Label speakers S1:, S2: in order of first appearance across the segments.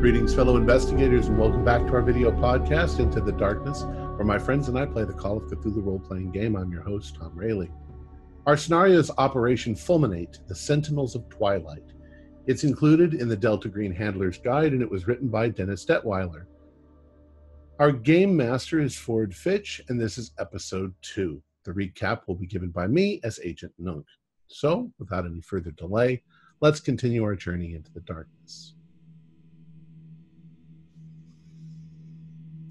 S1: Greetings, fellow investigators, and welcome back to our video podcast, Into the Darkness, where my friends and I play the Call of Cthulhu role-playing game. I'm your host, Tom Rayleigh. Our scenario is Operation Fulminate, the Sentinels of Twilight. It's included in the Delta Green Handler's Guide, and it was written by Dennis Detweiler. Our game master is Ford Fitch, and this is episode 2. The recap will be given by me as Agent Nunk. So, without any further delay, let's continue our journey into the darkness.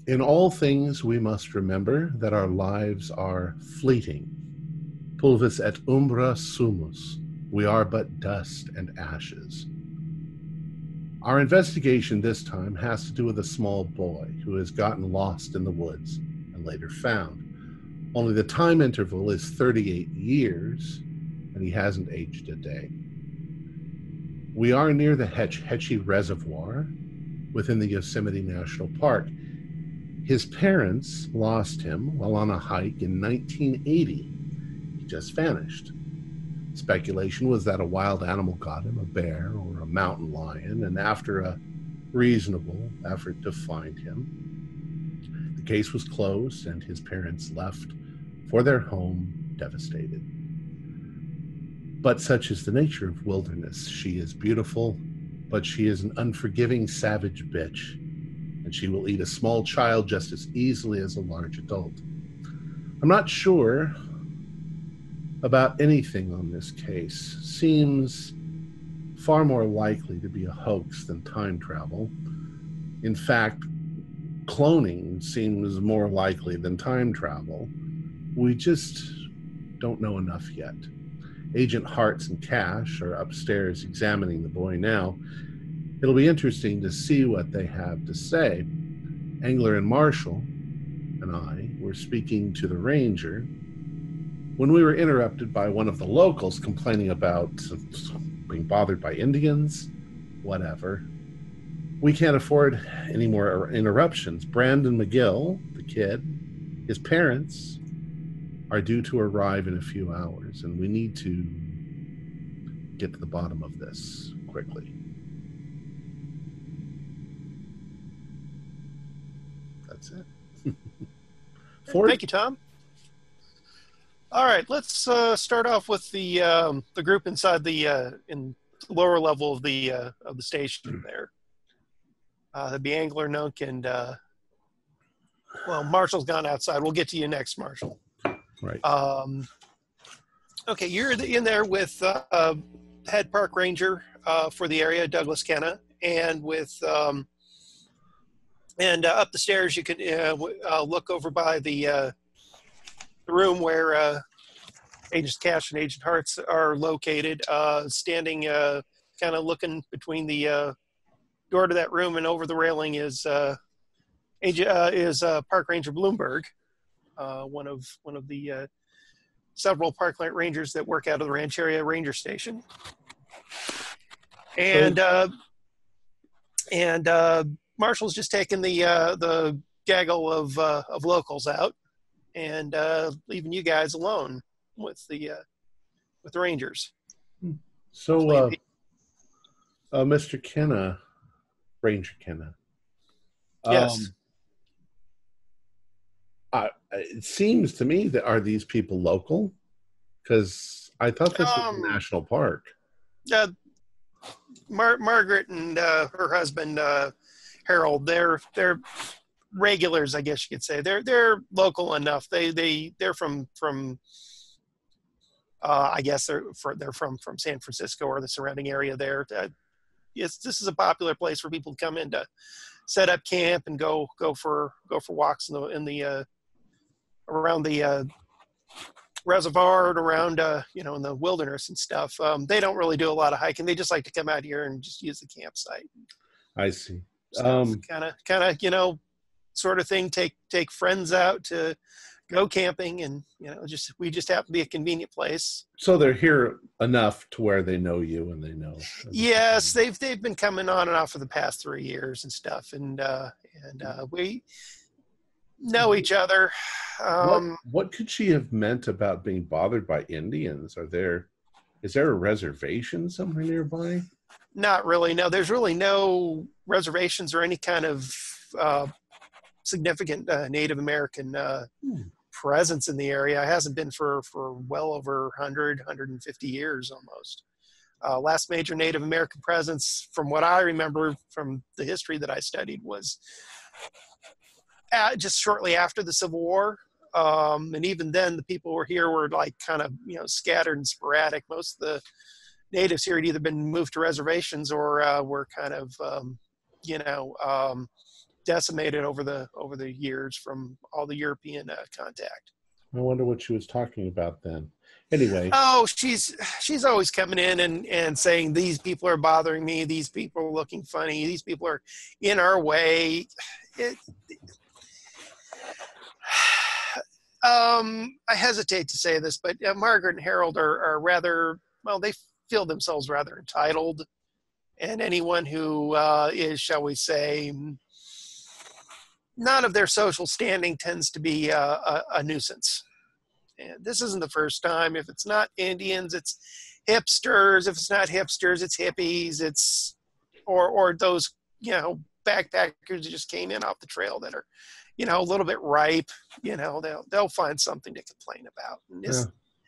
S1: In all things, we must remember that our lives are fleeting. Pulvis et umbra sumus. We are but dust and ashes. Our investigation this time has to do with a small boy who has gotten lost in the woods and later found. Only the time interval is 38 years, and he hasn't aged a day. We are near the Hetch Hetchy Reservoir within the Yosemite National Park. His parents lost him while on a hike in 1980. He just vanished. Speculation was that a wild animal got him, a bear or a mountain lion, and after a reasonable effort to find him, the case was closed and his parents left for their home devastated. But such is the nature of wilderness. She is beautiful, but she is an unforgiving, savage bitch. And she will eat a small child just as easily as a large adult. I'm not sure about anything on this case. Seems far more likely to be a hoax than time travel. In fact, cloning seems more likely than time travel. We just don't know enough yet. Agent Hartz and Cash are upstairs examining the boy now. It'll be interesting to see what they have to say. Angler and Marshall and I were speaking to the ranger when we were interrupted by one of the locals complaining about being bothered by Indians, whatever. We can't afford any more interruptions. Brandon McGill, the kid, his parents are due to arrive in a few hours, and we need to get to the bottom of this quickly. That's it.
S2: Ford? Thank you, Tom. All right, let's start off with the group inside the in lower level of the station there. That'd be Angler, Nunk, and well, Marshall's gone outside. We'll get to you next, Marshall.
S1: Right.
S2: Okay, you're in there with head park ranger for the area, Douglas Kenna, and with up the stairs, you can look over by the room where Agent Cash and Agent Hartz are located, standing kind of looking between the door to that room and over the railing is Park Ranger Bloomberg, one of the several parkland rangers that work out of the Rancheria Ranger Station. And Marshall's just taking the gaggle of locals out and leaving you guys alone with the Rangers.
S1: So, Mr. Kenna, Ranger Kenna.
S2: Yes.
S1: It seems to me that are these people local? Because I thought this was a national park.
S2: Margaret and her husband Harold, they're regulars, I guess you could say. They're local enough. They're from I guess they're from San Francisco or the surrounding area there. Yes, this is a popular place for people to come in to set up camp and go for walks in the around the reservoir and around in the wilderness and stuff. They don't really do a lot of hiking. They just like to come out here and just use the campsite.
S1: I see.
S2: Kind of sort of thing. Take friends out to go camping, and we just happen to be a convenient place.
S1: So they're here enough to where they know you and they know.
S2: Yes, they've been coming on and off for the past 3 years and stuff, and we know each
S1: What could she have meant about being bothered by Indians? Are there Is there a reservation somewhere nearby?
S2: Not really. No, there's really no reservations or any kind of significant Native American presence in the area. It hasn't been for well over 150 years almost. Last major Native American presence, from what I remember from the history that I studied, was just shortly after the Civil War. And even then, the people who were here were like kind of, scattered and sporadic. Most of the natives here had either been moved to reservations or were kind of, decimated over the years from all the European contact.
S1: I wonder what she was talking about then. Anyway.
S2: Oh, she's always coming in and saying, these people are bothering me. These people are looking funny. These people are in our way. I hesitate to say this, but Margaret and Harold are rather, well, they feel themselves rather entitled. And anyone who is, shall we say, not of their social standing tends to be a nuisance. And this isn't the first time. If it's not Indians, it's hipsters. If it's not hipsters, it's hippies. It's or those backpackers who just came in off the trail that are a little bit ripe. They'll find something to complain about. And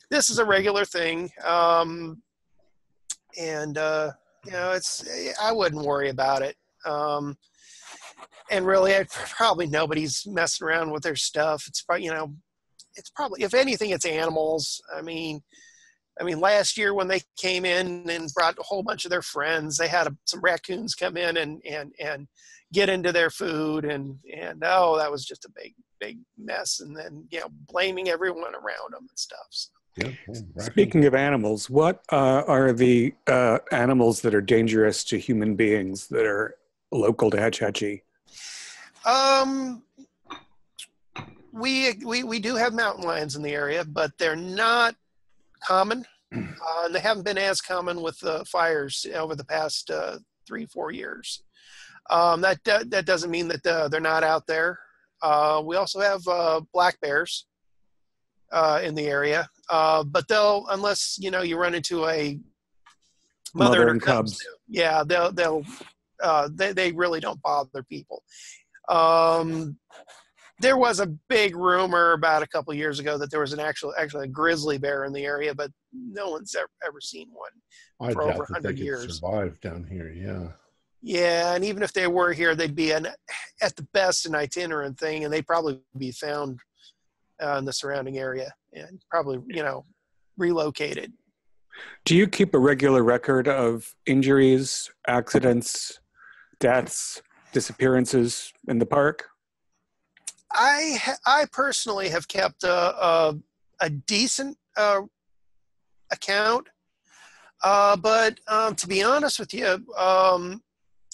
S2: this is a regular thing. It's I wouldn't worry about it. And really, probably nobody's messing around with their stuff. It's probably, if anything, it's animals. I mean, last year when they came in and brought a whole bunch of their friends, they had some raccoons come in and get into their food, and that was just a big mess. And then blaming everyone around them and stuff. So.
S3: Yeah. Speaking of animals, what are the animals that are dangerous to human beings that are local to Hetch Hetchy?
S2: We do have mountain lions in the area, but they're not common. And they haven't been as common with the fires over the past 3-4 years. That doesn't mean that they're not out there. We also have black bears in the area, but unless you run into a mother and cubs. Yeah, they really don't bother people. There was a big rumor about a couple of years ago that there was actually a grizzly bear in the area, but no one's ever seen one for over 100 years.
S1: Survived down here, yeah.
S2: Yeah, and even if they were here, they'd be at the best an itinerant thing, and they'd probably be found in the surrounding area and probably relocated.
S3: Do you keep a regular record of injuries, accidents, deaths, disappearances in the park?
S2: I personally have kept a decent account, but to be honest with you,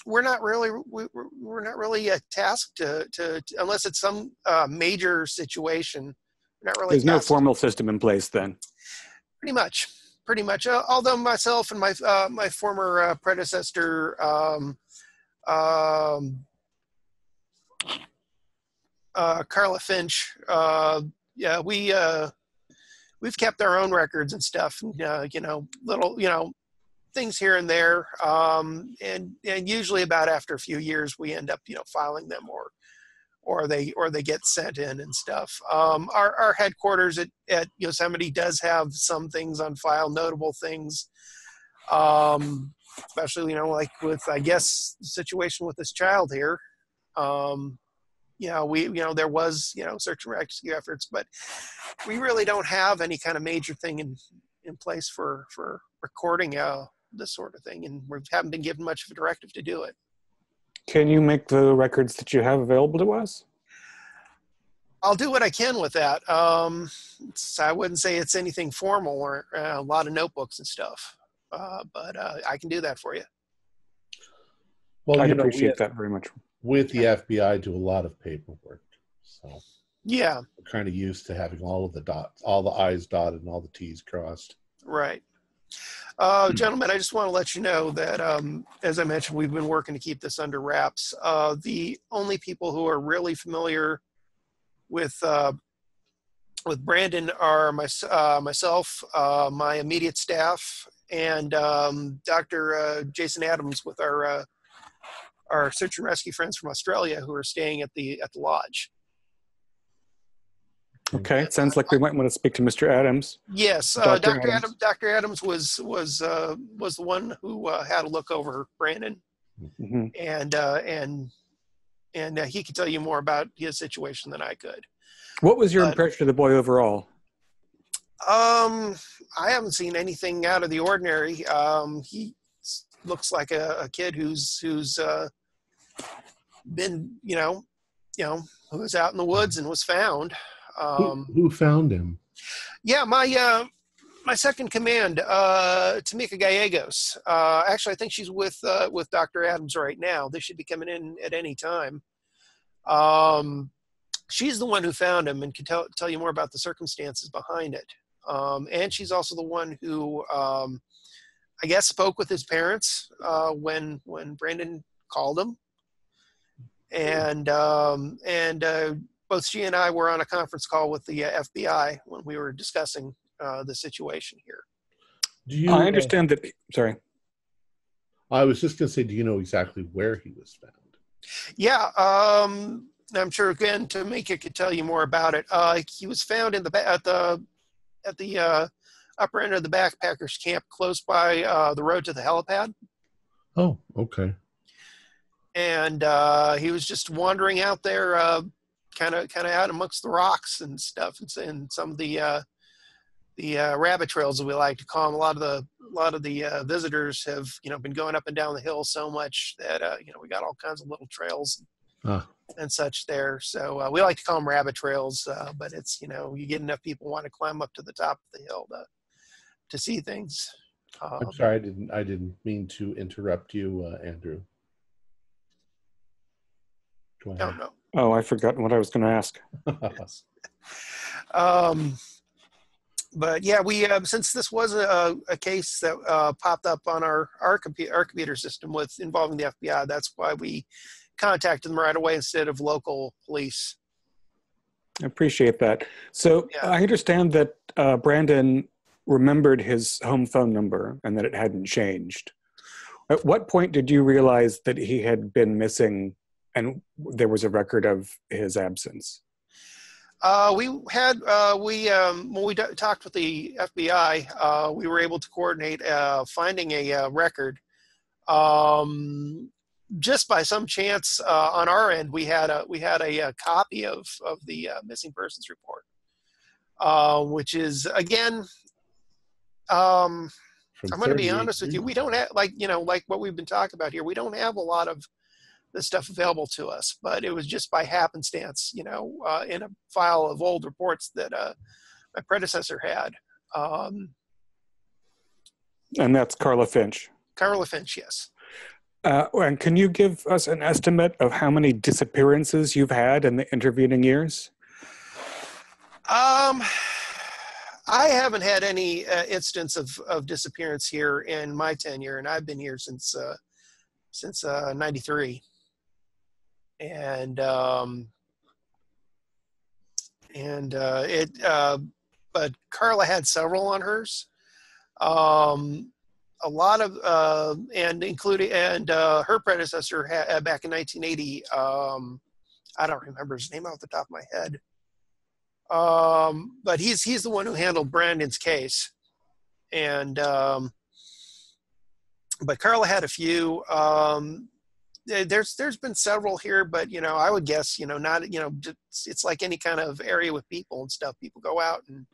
S2: we're not really tasked to unless it's some major situation. We're not really.
S3: There's no formal system in place then.
S2: Pretty much. Although myself and my former predecessor. Carla Finch, we've kept our own records and stuff, little, things here and there. And usually about after a few years, we end up, filing them or they get sent in and stuff. Our headquarters at Yosemite does have some things on file, notable things. Especially, like with, I guess, the situation with this child here. There was, search and rescue efforts, but we really don't have any kind of major thing in place for recording this sort of thing, and we haven't been given much of a directive to do it.
S3: Can you make the records that you have available to us?
S2: I'll do what I can with that. I wouldn't say it's anything formal or a lot of notebooks and stuff, but I can do that for you.
S3: Well, I'd appreciate that very much.
S1: With the FBI, do a lot of paperwork, so
S2: yeah,
S1: we're kind of used to having all of the dots, all the I's dotted and all the T's crossed.
S2: Right. Gentlemen, I just want to let you know that, as I mentioned, we've been working to keep this under wraps. The only people who are really familiar with with Brandon are myself, my immediate staff, and Dr. Jason Adams with our search and rescue friends from Australia who are staying at the lodge.
S3: Okay, it sounds like we might want to speak to Mr. Adams.
S2: Yes,
S3: Dr. Adams.
S2: Dr. Adams was the one who had a look over Brandon,
S3: Mm-hmm.
S2: and he could tell you more about his situation than I could.
S3: What was your impression of the boy overall?
S2: I haven't seen anything out of the ordinary. He looks like a kid who's been, who was out in the woods and was found.
S1: Who found him?
S2: Yeah, my second command, Tamika Gallegos. Actually, I think she's with Dr. Adams right now. They should be coming in at any time. She's the one who found him and can tell you more about the circumstances behind it. And she's also the one who, I guess, spoke with his parents when Brandon called him. And both she and I were on a conference call with the FBI when we were discussing the situation here.
S3: I understand that. Sorry.
S1: I was just going to say, do you know exactly where he was found?
S2: Yeah. I'm sure, again, Tamika could tell you more about it. He was found at the upper end of the backpackers camp close by the road to the helipad.
S1: Oh, okay.
S2: And he was just wandering out there, kind of out amongst the rocks and stuff, and some of the rabbit trails, as we like to call them. A lot of the visitors have been going up and down the hill so much that we got all kinds of little trails and such there. So we like to call them rabbit trails, but it's you get enough people want to climb up to the top of the hill to see things.
S1: I'm sorry, I didn't mean to interrupt you, Andrew.
S2: No.
S3: Oh, I forgot what I was going to ask.
S2: But yeah, we since this was a case that popped up on our computer system involving the FBI, that's why we contacted them right away instead of local police.
S3: I appreciate that. So yeah. I understand that Brandon remembered his home phone number and that it hadn't changed. At what point did you realize that he had been missing and there was a record of his absence?
S2: When we talked with the FBI, we were able to coordinate finding a record. Just by some chance, on our end, we had a copy of the missing persons report, which is, again, I'm going to be honest with you. We don't have like what we've been talking about here. We don't have a lot of this stuff available to us, but it was just by happenstance, in a file of old reports that my predecessor had.
S3: And that's Carla Finch.
S2: Carla Finch, yes.
S3: And can you give us an estimate of how many disappearances you've had in the intervening years?
S2: I haven't had any instance of disappearance here in my tenure, and I've been here since 93. But Carla had several on hers. A lot of her predecessor had back in 1980. I don't remember his name off the top of my head. But he's the one who handled Brandon's case, and but Carla had a few. There's been several here, but I would guess not. It's like any kind of area with people and stuff. People go out and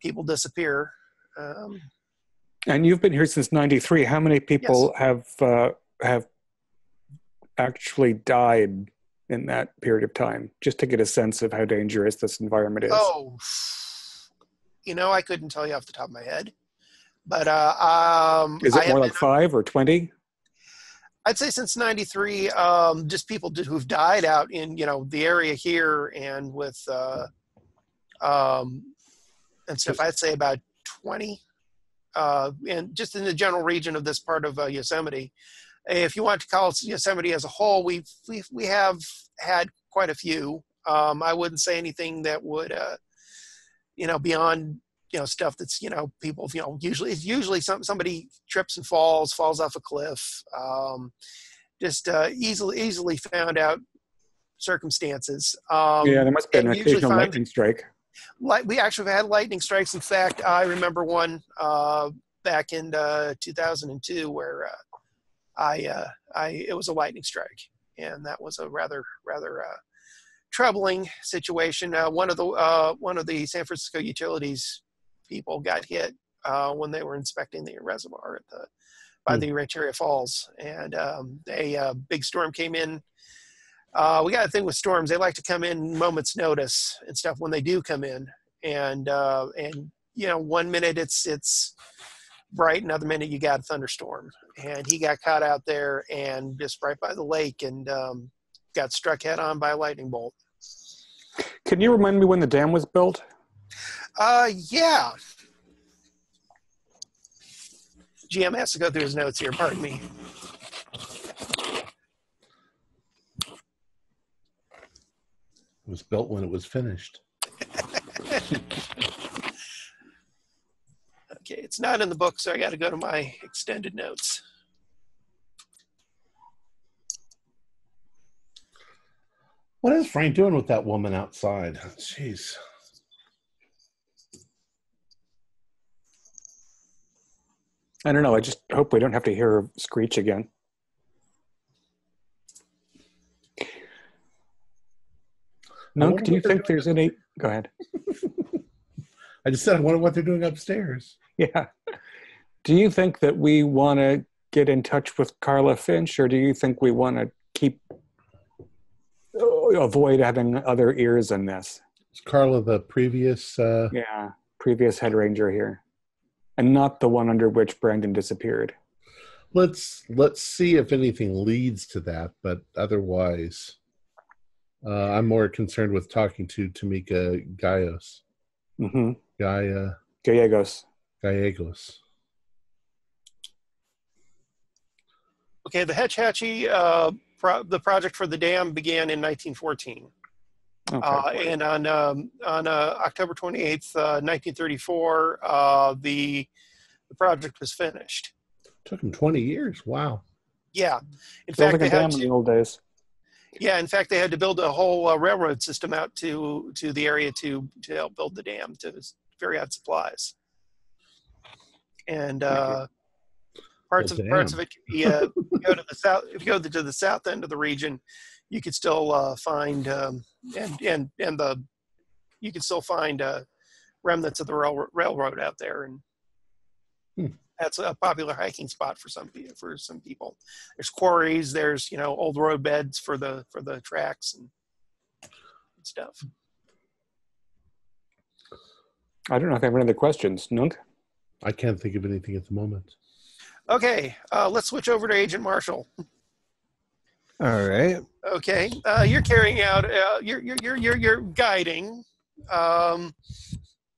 S2: people disappear.
S3: And you've been here since '93. How many people have actually died in that period of time? Just to get a sense of how dangerous this environment is.
S2: Oh, I couldn't tell you off the top of my head, but
S3: is it more like 5 or 20?
S2: I'd say since '93, just people who've died out in the area here and with and stuff. I'd say about 20. And just in the general region of this part of Yosemite. If you want to call Yosemite as a whole, we have had quite a few. I wouldn't say anything that would beyond, stuff that's, people, usually somebody trips and falls off a cliff, just easily found out circumstances.
S3: Yeah, there must have been an
S2: Usually
S3: occasional lightning strike.
S2: We actually have had lightning strikes. In fact, I remember one back in 2002 where it was a lightning strike, and that was a rather troubling situation. One of the San Francisco utilities people got hit when they were inspecting the reservoir by the Rancheria Falls, and a big storm came in. We got a thing with storms; they like to come in moments' notice and stuff when they do come in, and 1 minute it's bright, another minute you got a thunderstorm, and he got caught out there and just right by the lake and got struck head on by a lightning bolt.
S3: Can you remind me when the dam was built?
S2: Yeah. GM has to go through his notes here. Pardon me.
S1: It was built when it was finished.
S2: Okay, it's not in the book, so I got to go to my extended notes.
S1: What is Frank doing with that woman outside? Jeez.
S3: I don't know. I just hope we don't have to hear her screech again. Nunk, do you think there's any... Go ahead.
S1: I just said I wonder what they're doing upstairs.
S3: Yeah. Do you think that we want to get in touch with Carla Finch, or do you think we want to avoid having other ears in this?
S1: Is Carla the previous...
S3: Yeah, previous head ranger here. And not the one under which Brandon disappeared.
S1: Let's see if anything leads to that, but otherwise... I'm more concerned with talking to Tamika Gallegos.
S3: Mm-hmm.
S1: Gallegos.
S2: Okay, the Hetch Hatchie, the project for the dam began in 1914. Okay. And on October 28th, 1934, the project was finished.
S1: It took them 20 years. Wow.
S2: Yeah. In
S3: fact,
S2: like
S3: they had in the old days.
S2: Yeah, in fact, they had to build a whole railroad system out to the area to help build the dam to carry out supplies. And parts of it, if you go to the south, if you go to the south end of the region, you could still find you can still find remnants of the railroad out there, and that's a popular hiking spot for some people. There's quarries, there's old road beds for the tracks and stuff.
S3: I don't know if I have any other questions. Nunk?
S1: I can't think of anything at the moment.
S2: Okay, let's switch over to Agent Marshall.
S4: All right.
S2: Okay, you're carrying out you're guiding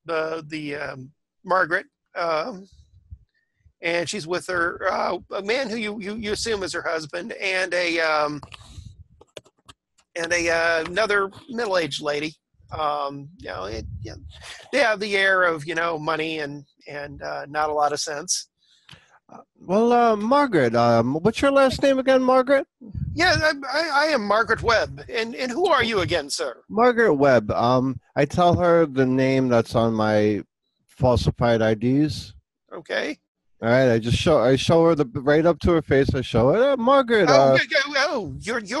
S2: the Margaret. And she's with her a man who you assume is her husband, and another middle-aged lady. They have the air of money and not a lot of sense.
S4: Well, Margaret, what's your last name again, Margaret?
S2: Yeah, I am Margaret Webb, and who are you again, sir?
S4: Margaret Webb. I tell her the name that's on my falsified IDs.
S2: Okay.
S4: All right, I show her right up to her face. I show her, Margaret.
S2: You're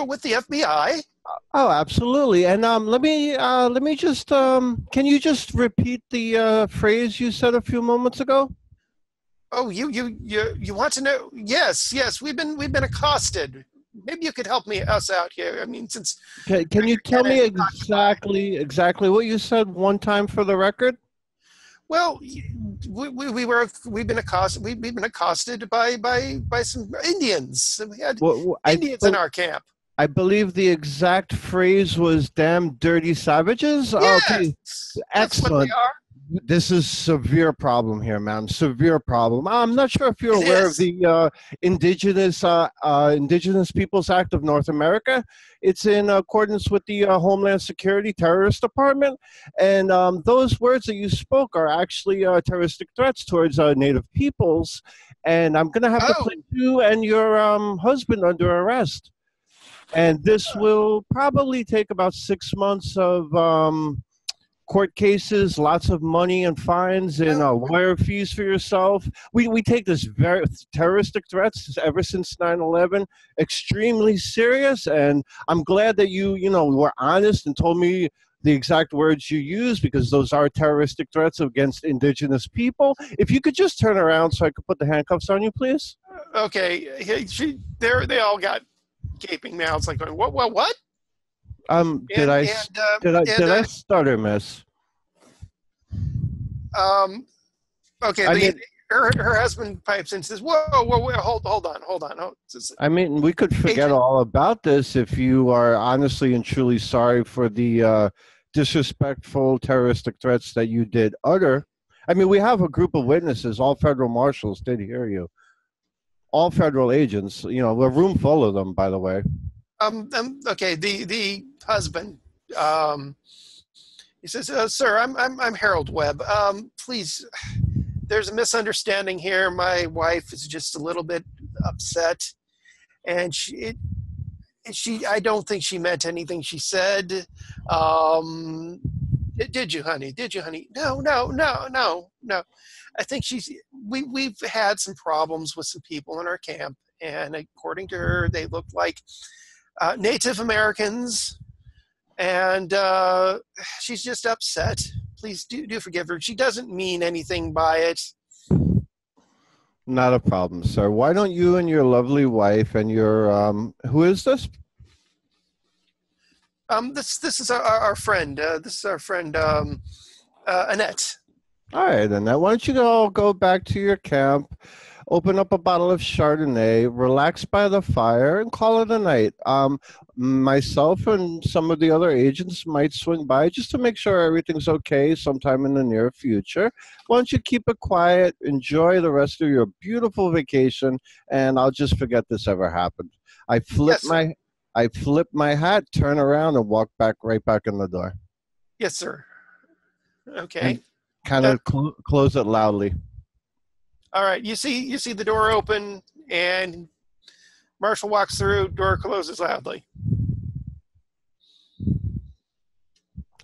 S2: with the FBI?
S4: Oh, absolutely. And let me just can you just repeat the phrase you said a few moments ago?
S2: Oh, you want to know? Yes, we've been accosted. Maybe you could help us out here. I mean, since
S4: can you tell me exactly what you said one time for the record?
S2: Well, we've been accosted by some Indians. We had Indians in our camp.
S4: I believe the exact phrase was "damn dirty savages."
S2: Yes,
S4: okay,
S2: that's
S4: excellent.
S2: what they are.
S4: This is severe problem here, ma'am. Severe problem. I'm not sure if you're
S2: It
S4: aware of
S2: is.
S4: the Indigenous Peoples Act of North America. It's in accordance with the Homeland Security Terrorist Department, and those words that you spoke are actually terroristic threats towards Native peoples. And I'm going to have to
S2: Oh,
S4: place you and your husband under arrest. And this will probably take about 6 months of court cases, lots of money and fines and lawyer fees for yourself. We take this very terroristic threats ever since 9/11 extremely serious, and I'm glad that you were honest and told me the exact words you used, because those are terroristic threats against indigenous people. If you could just turn around so I could put the handcuffs on you, please.
S2: okay. They all got gaping mouths, like going, what?
S4: Did I stutter, miss?
S2: Okay. Her husband pipes in and says, whoa, hold on.
S4: I mean, we could forget all about this if you are honestly and truly sorry for the disrespectful terroristic threats that you did utter. I mean, we have a group of witnesses. All federal marshals did hear you. All federal agents. A room full of them, by the way.
S2: Okay. The husband. He says, "Sir, I'm Harold Webb. Please, there's a misunderstanding here. My wife is just a little bit upset, and I don't think she meant anything she said. Did you, honey? No. I think we've had some problems with some people in our camp, and according to her, they look like Native Americans, and she's just upset. Please do forgive her. She doesn't mean anything by it."
S4: Not a problem, sir. Why don't you and your lovely wife and your who is this?
S2: This is our friend. This is our friend Annette.
S4: All right, Annette. Why don't you all go back to your camp, open up a bottle of Chardonnay, relax by the fire, and call it a night. Myself and some of the other agents might swing by just to make sure everything's okay sometime in the near future. Why don't you keep it quiet, enjoy the rest of your beautiful vacation, and I'll just forget this ever happened. I flip my hat, turn around, and walk right back in the door.
S2: Yes, sir. Okay.
S4: And kind of close it loudly.
S2: All right. You see the door open, and Marshall walks through. Door closes loudly.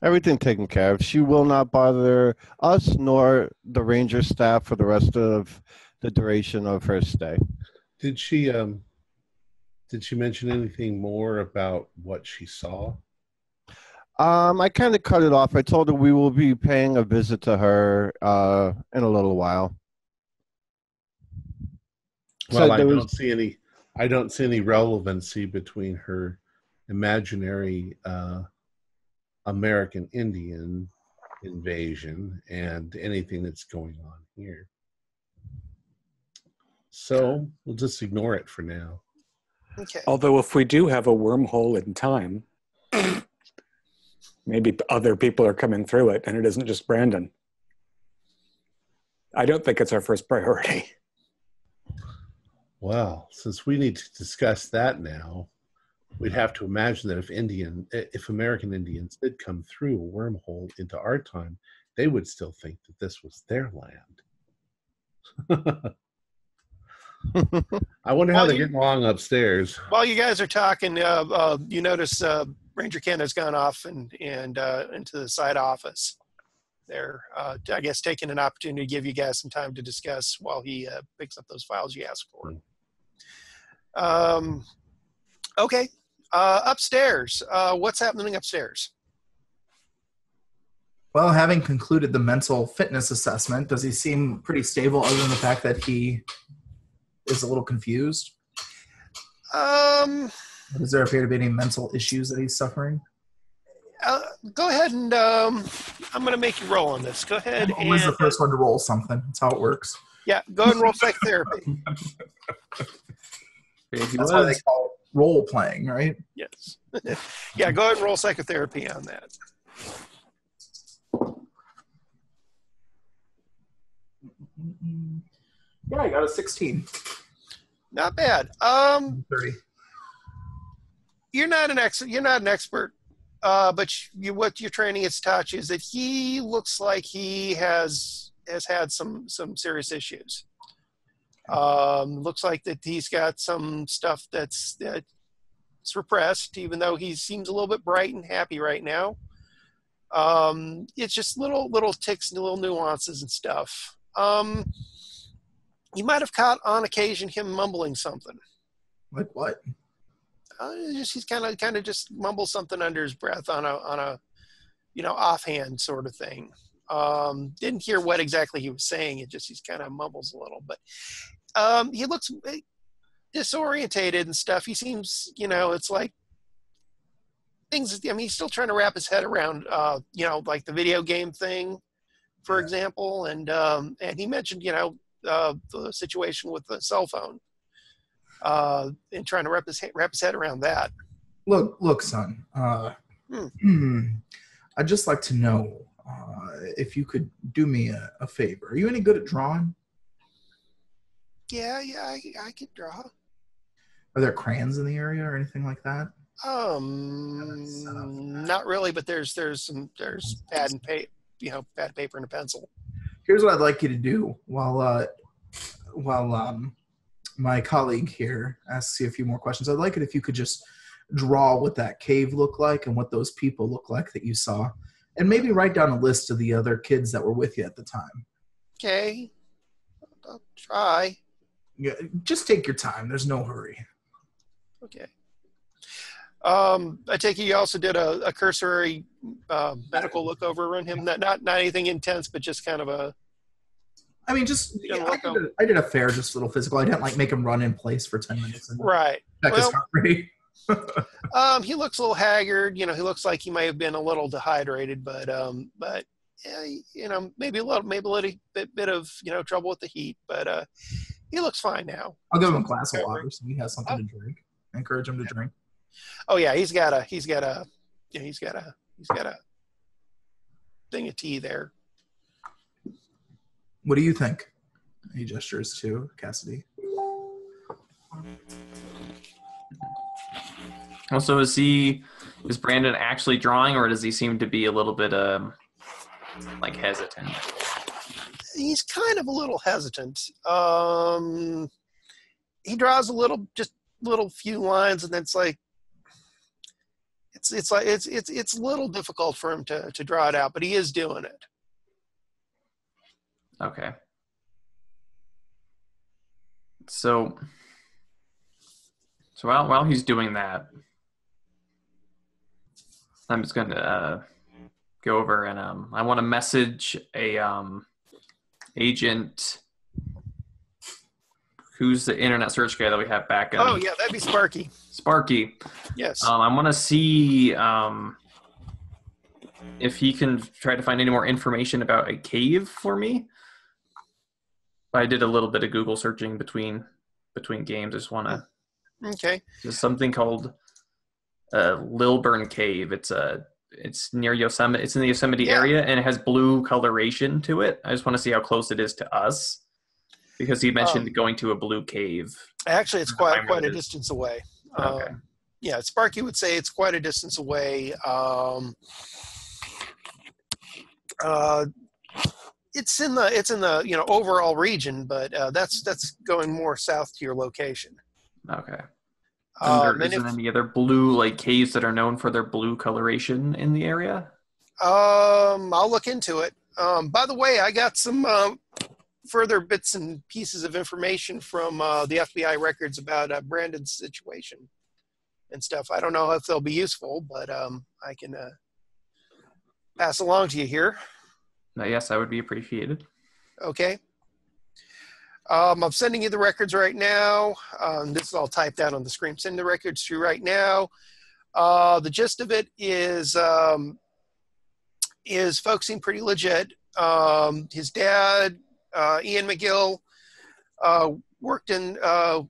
S4: Everything taken care of. She will not bother us nor the ranger staff for the rest of the duration of her stay.
S1: Did she mention anything more about what she saw?
S4: I kind of cut it off. I told her we will be paying a visit to her in a little while.
S1: Well, I don't see any relevancy between her imaginary American Indian invasion and anything that's going on here. So we'll just ignore it for now.
S2: Okay.
S3: Although if we do have a wormhole in time, maybe other people are coming through it and it isn't just Brandon. I don't think it's our first priority.
S1: Well, since we need to discuss that now, we'd have to imagine that if American Indians did come through a wormhole into our time, they would still think that this was their land. I wonder how they're getting along upstairs.
S2: While you guys are talking, you notice Ranger Kenna's gone off and into the side office. They're, I guess, taking an opportunity to give you guys some time to discuss while he picks up those files you asked for. Okay. Upstairs. What's happening upstairs?
S5: Well, having concluded the mental fitness assessment, does he seem pretty stable other than the fact that he is a little confused? Does there appear to be any mental issues that he's suffering?
S2: Go ahead and I'm going to make you roll on this. Go ahead.
S5: I'm always the first one to roll something. That's how it works.
S2: Yeah, go ahead and roll psychotherapy.
S5: That's why they call it role playing, right?
S2: Yes. Yeah, go ahead and roll psychotherapy on that.
S5: Yeah, I got a 16.
S2: Not bad.
S5: 30.
S2: You're not an expert, but what your training has taught you is that he looks like he has had some serious issues. Looks like that he's got some stuff that's repressed, even though he seems a little bit bright and happy right now. It's just little ticks and little nuances and stuff. You might have caught on occasion him mumbling something.
S5: Like what?
S2: He's kind of just mumbles something under his breath on a offhand sort of thing. Didn't hear what exactly he was saying. He's kind of mumbles a little, but he looks disorientated and stuff. He seems, it's like things. I mean, he's still trying to wrap his head around, like the video game thing, for example. And he mentioned, the situation with the cell phone, and trying to wrap his head around that.
S5: Look, son. I'd just like to know if you could do me a favor. Are you any good at drawing?
S2: Yeah, I could draw.
S5: Are there crayons in the area or anything like that?
S2: Not really, but there's pad and paper, pad, paper, and a pencil.
S5: Here's what I'd like you to do while my colleague here asks you a few more questions. I'd like it if you could just draw what that cave looked like and what those people look like that you saw, and maybe write down a list of the other kids that were with you at the time.
S2: Okay, I'll try.
S5: Yeah, just take your time. There's no hurry.
S2: Okay. I take it you also did a cursory medical look over on him. Not anything intense, but just kind of a.
S5: I mean, I did a fair, just little physical. I didn't make him run in place for 10 minutes. And
S2: right.
S5: check his heart rate.
S2: He looks a little haggard. He looks like he may have been a little dehydrated, but maybe a little bit of trouble with the heat. But he looks fine now.
S5: I'll give him a glass of water so he has something to drink. Encourage him to drink.
S2: Oh yeah, he's got a thing of tea there.
S5: What do you think? He gestures to Cassidy.
S6: Also, is Brandon actually drawing, or does he seem to be a little bit hesitant?
S2: He's kind of a little hesitant. He draws just little few lines, and then it's like it's a little difficult for him to draw it out, but he is doing it.
S6: Okay. So while he's doing that, I'm just going to go over and I want to message a agent who's the internet search guy that we have back.
S2: Oh yeah, that'd be Sparky.
S6: Sparky.
S2: Yes.
S6: I want to see if he can try to find any more information about a cave for me. I did a little bit of Google searching between games. I just want to.
S2: Okay.
S6: There's something called Lilburn Cave. It's near Yosemite. It's in the Yosemite area, and it has blue coloration to it. I just want to see how close it is to us, because he mentioned going to a blue cave.
S2: Actually, it's quite a distance away.
S6: Okay.
S2: Yeah, Sparky would say it's quite a distance away. It's in the overall region, but that's going more south to your location.
S6: Okay. And there isn't any other blue caves that are known for their blue coloration in the area?
S2: I'll look into it. By the way, I got some further bits and pieces of information from the FBI records about Brandon's situation and stuff. I don't know if they'll be useful, but I can pass along to you here.
S6: Yes, that would be appreciated.
S2: Okay. I'm sending you the records right now. This is all typed out on the screen. Sending the records to you right now. The gist of it is folks seem pretty legit. His dad, Ian McGill, worked in a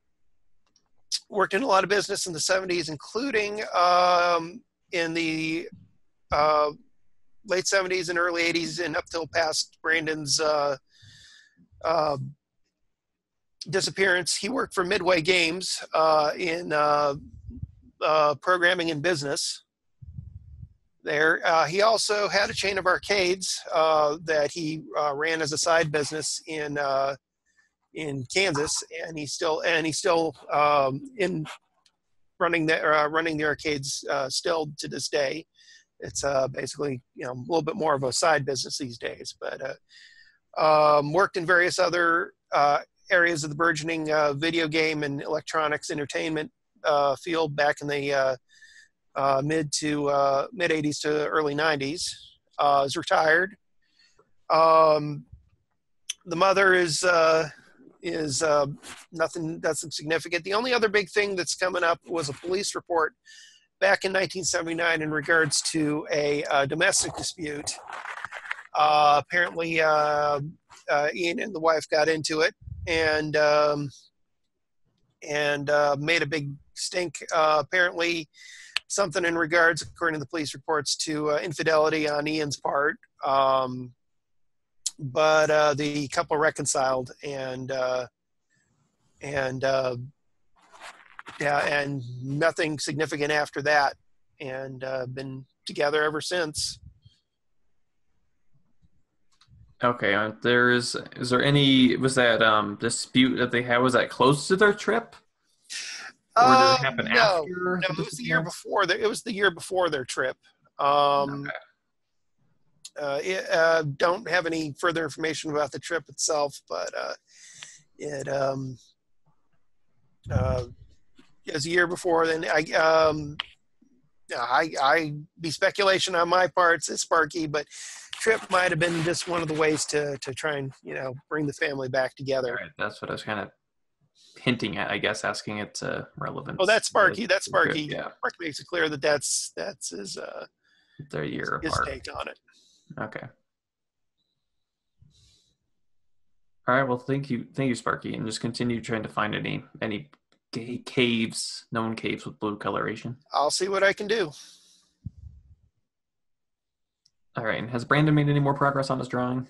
S2: lot of business in the 70s, including in the late 70s and early 80s, and up till past Brandon's disappearance. He worked for Midway Games in programming and business. There, he also had a chain of arcades that he ran as a side business in Kansas, and he's still in running the arcades still to this day. It's basically a little bit more of a side business these days, but worked in various other areas of the burgeoning video game and electronics entertainment field back in the mid 80s to early 90s. Is retired. The mother is nothing significant. The only other big thing that's coming up was a police report back in 1979 in regards to a domestic dispute. Apparently, Ian and the wife got into it and made a big stink. Apparently, something in regards, according to the police reports, to infidelity on Ian's part. But the couple reconciled and nothing significant after that, and been together ever since.
S6: Okay, was that dispute that they had, was that close to their trip? Or did it happen after?
S2: No, it was the year before. It was the year before their trip.
S6: Okay.
S2: Don't have any further information about the trip itself, but it was a year before. Then I be speculation on my part, it's Sparky, but trip might have been just one of the ways to try and bring the family back together.
S6: All right, that's what I was kind of hinting at, I guess, asking its relevance.
S2: Oh, that's Sparky. That's Sparky.
S6: Good, yeah.
S2: Sparky makes it clear that that's his
S6: their year
S2: his
S6: apart.
S2: take on it.
S6: Okay. All right. Well, thank you, Sparky, and just continue trying to find any caves, known caves with blue coloration.
S2: I'll see what I can do.
S6: All right. And has Brandon made any more progress on his drawing?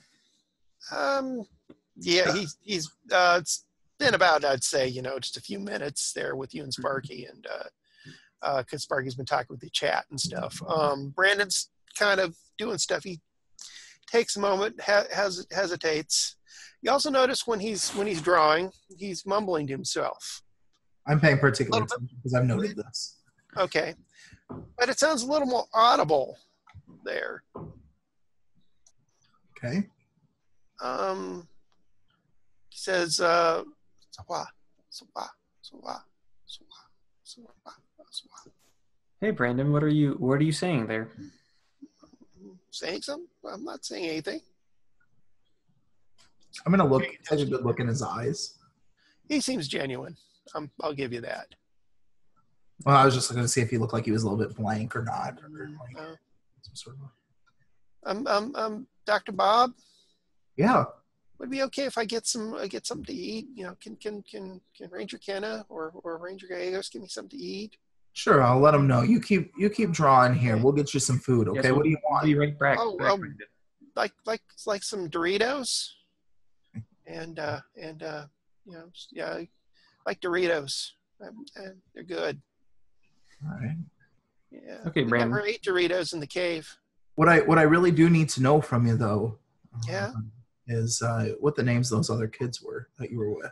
S2: Yeah, he's it's been about, I'd say, just a few minutes there with you and Sparky, and because Sparky's been talking with the chat and stuff. Brandon's kind of doing stuff. He takes a moment, hesitates. You also notice when he's drawing, he's mumbling to himself.
S5: I'm paying particular attention because I've noted this.
S2: Okay, but it sounds a little more audible there.
S5: Okay.
S2: He says, "Sawa, sawa, sawa, sawa, sawa, sawa."
S5: Hey, Brandon, what are you saying there?
S2: Saying something? I'm not saying anything.
S5: I'm gonna take a good look in his eyes.
S2: He seems genuine. I'll give you that.
S5: Well, I was just looking to see if he looked like he was a little bit blank or not. Or some sort of...
S2: Dr. Bob.
S5: Yeah.
S2: Would it be okay if I get something to eat? Can Ranger Kenna or Ranger Gallegos give me something to eat?
S5: Sure, I'll let him know. You keep drawing here. We'll get you some food, okay?
S6: Yes,
S5: what do you want?
S6: Be right back.
S2: Like some Doritos, and like Doritos. They're good.
S5: All right.
S2: Yeah.
S5: Okay, Brandon.
S2: Never ate Doritos in the cave.
S5: What I really do need to know from you, though,
S2: yeah,
S5: is what the names of those other kids were that you were with.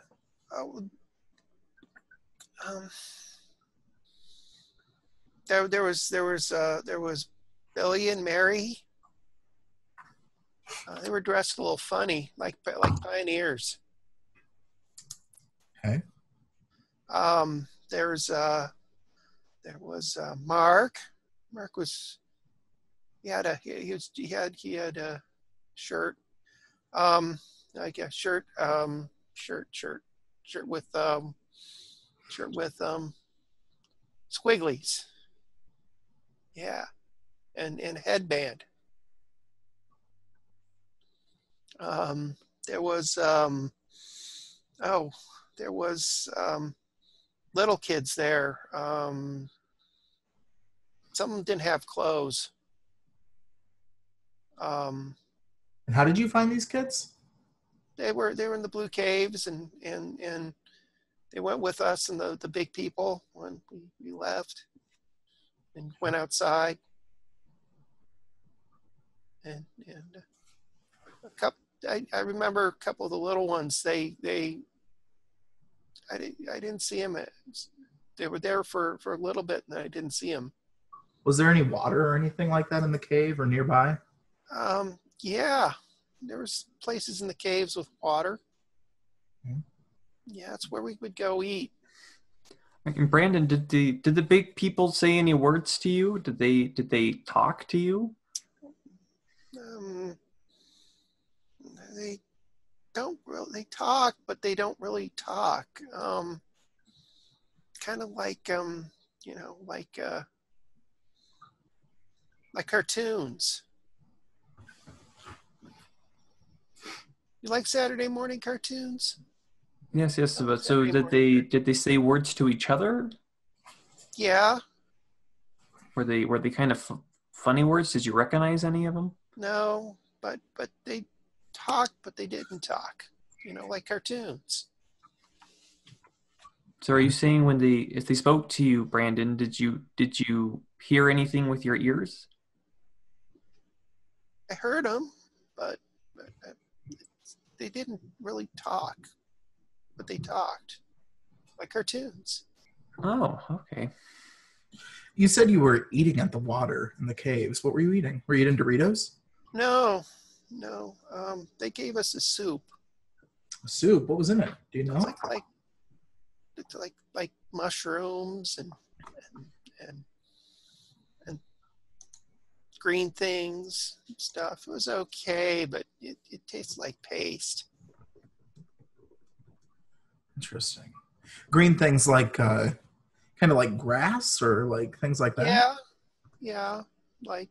S2: There was Billy and Mary. They were dressed a little funny, like pioneers.
S5: Okay.
S2: There was Mark. Mark was he had a shirt. Like a shirt with squigglies. Yeah, and a headband. There was little kids there. Some of them didn't have clothes.
S5: And how did you find these kids?
S2: they were in the Blue Caves, and they went with us and the big people when we left and went outside. And a couple, I remember a couple of the little ones. I didn't see them. They were there for a little bit, and I didn't see them.
S5: Was there any water or anything like that in the cave or nearby?
S2: Yeah, there was places in the caves with water.
S5: Mm-hmm.
S2: Yeah, that's where we would go eat.
S6: And Brandon, did the big people say any words to you? Did they talk to you?
S2: They don't really. They talk, but they don't really talk. Kind of like like cartoons. You like Saturday morning cartoons?
S6: Yes. But so did they say words to each other?
S2: Yeah.
S6: Were they kind of funny words? Did you recognize any of them?
S2: No, but they talked, but they didn't talk. Like cartoons.
S6: So are you saying if they spoke to you, Brandon, did you hear anything with your ears?
S2: I heard them, but they didn't really talk. But they talked like cartoons.
S6: Oh, okay.
S5: You said you were eating at the water in the caves. What were you eating? Were you eating Doritos?
S2: No. They gave us a soup.
S5: A soup? What was in it? Do you know?
S2: It's like mushrooms and green things and stuff. It was okay, but it tastes like paste.
S5: Interesting. Green things like kind of like grass or like things like that?
S2: Yeah. Like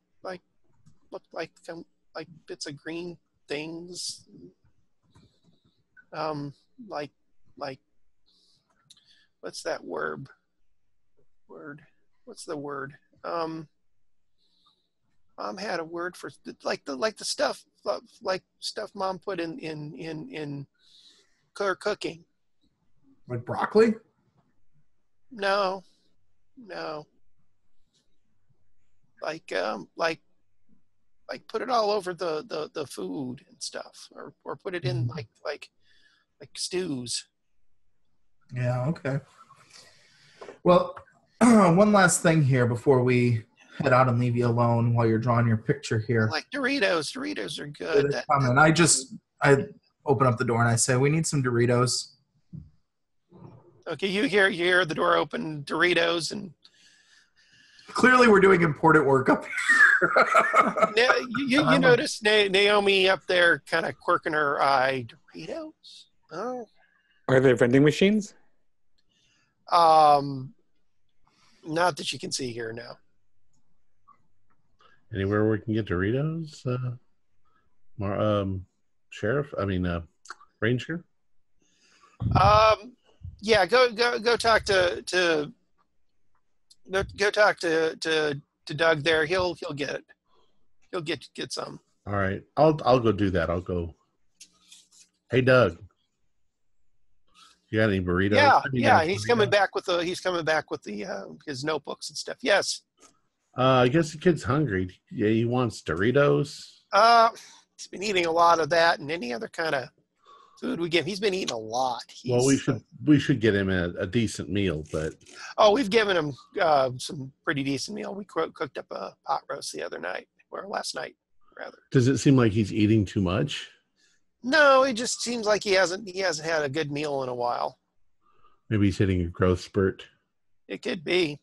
S2: looked like bits of green things. Like what's that word? What's the word? Mom had a word for like the stuff Mom put in her cooking.
S5: Like broccoli?
S2: No. Like put it all over the food and stuff, or put it in like stews.
S5: Yeah, okay. Well, one last thing here before we head out and leave you alone while you're drawing your picture here.
S2: Like Doritos. Doritos are good.
S5: I open up the door and I say, we need some Doritos.
S2: Okay, you hear the door open, Doritos, and
S5: clearly we're doing important work up here.
S2: you notice Naomi up there kind of quirking her eye. Doritos? Oh.
S3: Are there vending machines?
S2: Not that you can see here now.
S1: Anywhere we can get Doritos? Sheriff? Ranger?
S2: Yeah, go talk to Doug there. He'll get it. He'll get some.
S1: All right. I'll go do that. I'll go. Hey Doug. You got any burritos?
S2: Yeah. He's coming back with his notebooks and stuff. Yes.
S1: I guess the kid's hungry. Yeah, he wants Doritos.
S2: He's been eating a lot of that and any other kind of food we give. He's been eating a lot.
S1: We should get him a decent meal, but
S2: we've given him some pretty decent meal. We cooked up a pot roast last night rather.
S1: Does it seem like he's eating too much?
S2: No, it just seems like he hasn't had a good meal in a while.
S1: Maybe he's hitting a growth spurt.
S2: It could be.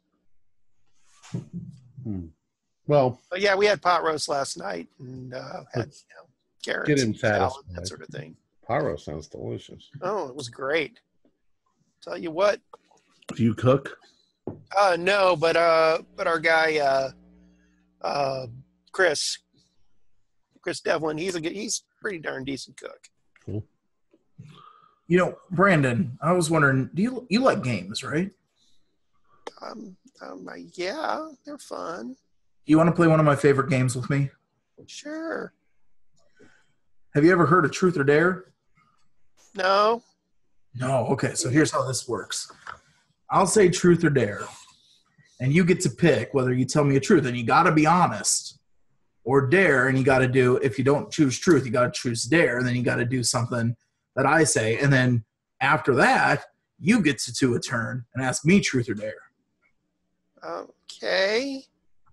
S1: Well,
S2: but yeah, we had pot roast last night and had carrots,
S1: get him
S2: salad,
S1: satisfied.
S2: that sort of thing.
S1: Pot roast sounds delicious.
S2: Oh, it was great. Tell you what.
S1: Do you cook?
S2: No, but our guy Chris Devlin, he's pretty darn decent cook.
S1: Cool.
S5: Brandon, I was wondering, do you like games, right?
S2: Yeah, they're fun.
S5: You want to play one of my favorite games with me?
S2: Sure.
S5: Have you ever heard of Truth or Dare?
S2: No.
S5: No. Okay, so here's how this works. I'll say truth or dare, and you get to pick whether you tell me a truth, and you got to be honest, or dare, and you got to do. If you don't choose truth, you got to choose dare, and then you got to do something that I say, and then after that, you get to do a turn and ask me truth or dare.
S2: Okay.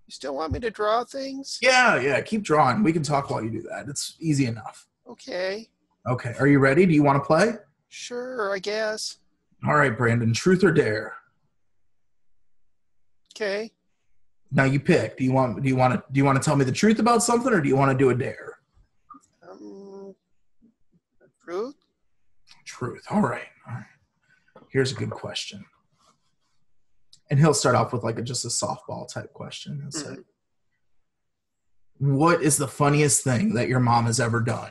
S2: You still want me to draw things?
S5: Yeah. Keep drawing. We can talk while you do that. It's easy enough.
S2: Okay.
S5: Okay. Are you ready? Do you want to play?
S2: Sure, I guess.
S5: All right, Brandon. Truth or dare?
S2: Okay.
S5: Now you pick. Do you want to tell me the truth about something, or do you want to do a dare?
S2: Truth.
S5: Truth. All right. Here's a good question. And he'll start off with just a softball type question. He'll say, what is the funniest thing that your mom has ever done?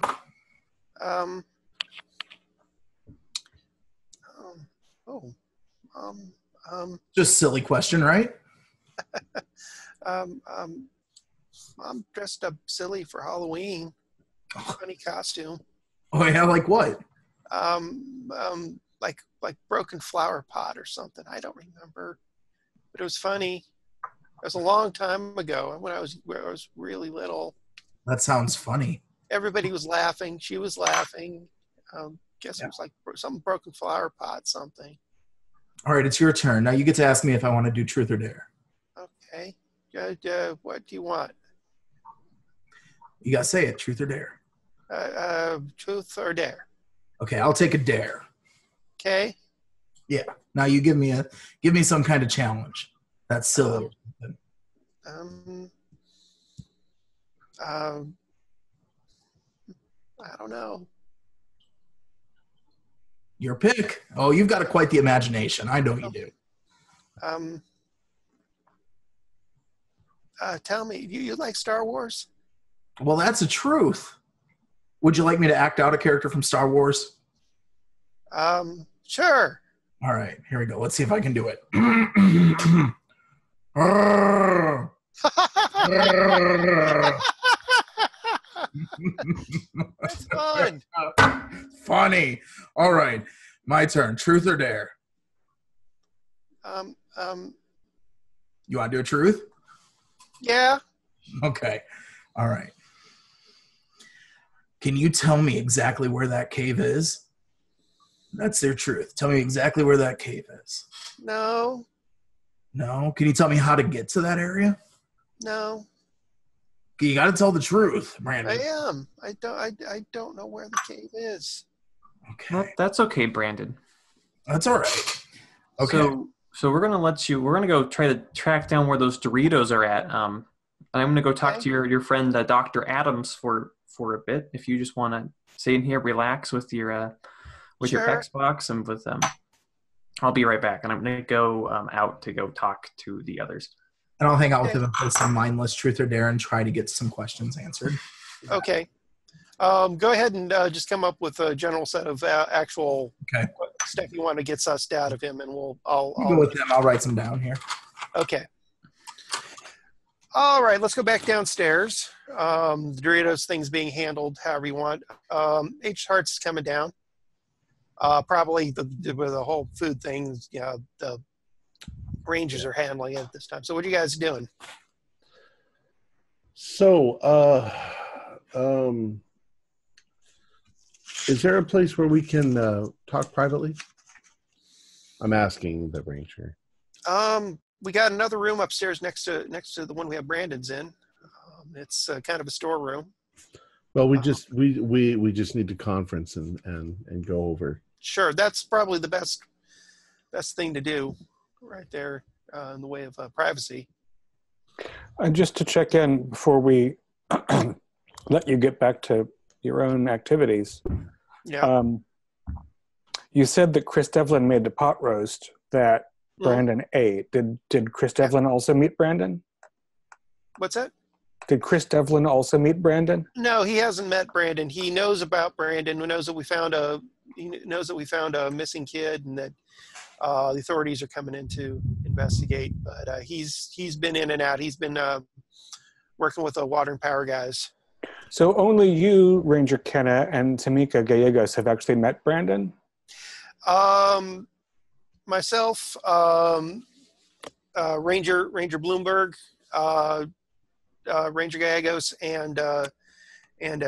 S5: Just silly question, right?
S2: Mom dressed up silly for Halloween. Funny costume.
S5: Oh yeah, like what?
S2: Like broken flower pot or something. I don't remember, but it was funny. It was a long time ago when I was really little.
S5: That sounds funny.
S2: Everybody was laughing. She was laughing. Guess it was like some broken flower pot, something.
S5: All right, it's your turn. Now you get to ask me if I want to do truth or dare.
S2: Okay. What do you want?
S5: You got to say it, truth or dare.
S2: Truth or dare.
S5: Okay, I'll take a dare.
S2: Okay.
S5: Yeah. Now you give me some kind of challenge. That's silly.
S2: I don't know.
S5: Your pick. Oh, you've got quite the imagination. I know you do.
S2: Tell me, you like Star Wars?
S5: Well, that's a truth. Would you like me to act out a character from Star Wars?
S2: Sure.
S5: All right, here we go. Let's see if I can do it.
S2: That's fun.
S5: Funny. All right, my turn. Truth or dare? You want to do a truth?
S2: Yeah.
S5: Okay. All right. Can you tell me exactly where that cave is? That's their truth. Tell me exactly where that cave is.
S2: No.
S5: No? Can you tell me how to get to that area?
S2: No.
S5: You got to tell the truth, Brandon.
S2: I am. I don't know where the cave is.
S5: Okay.
S6: That's okay, Brandon.
S5: That's all right. Okay.
S6: So we're gonna we're gonna go try to track down where those Doritos are at. I'm gonna go talk to your friend Dr. Adams for a bit. If you just want to stay in here, relax with your Xbox and with I'll be right back, and I'm gonna go out to go talk to the others.
S5: And I'll hang out with him and play some mindless truth or dare and try to get some questions answered.
S2: Okay. Go ahead and just come up with a general set of actual stuff you want to get sussed out of him, and I'll
S5: go with him. I'll write some down here.
S2: Okay. All right, let's go back downstairs. The Doritos thing's being handled however you want. H Heart's coming down. Probably with the whole food thing, the Rangers are handling it this time. So what are you guys doing?
S1: So, is there a place where we can talk privately? I'm asking the ranger.
S2: We got another room upstairs next to the one we have Brandon's in. It's kind of a storeroom.
S1: Well, we just need to conference and go over.
S2: Sure, that's probably the best thing to do, right there, in the way of privacy.
S3: And just to check in before we let you get back to your own activities.
S2: Yeah.
S3: You said that Chris Devlin made the pot roast that Brandon ate. Did Chris Devlin also meet Brandon?
S2: What's that?
S3: Did Chris Devlin also meet Brandon?
S2: No, he hasn't met Brandon. He knows about Brandon. He knows that we found a missing kid, and that the authorities are coming in to investigate. But he's been in and out. He's been working with the water and power guys.
S3: So only you, Ranger Kenna, and Tamika Gallegos have actually met Brandon?
S2: Myself, Ranger Bloomberg, Ranger Gallegos, and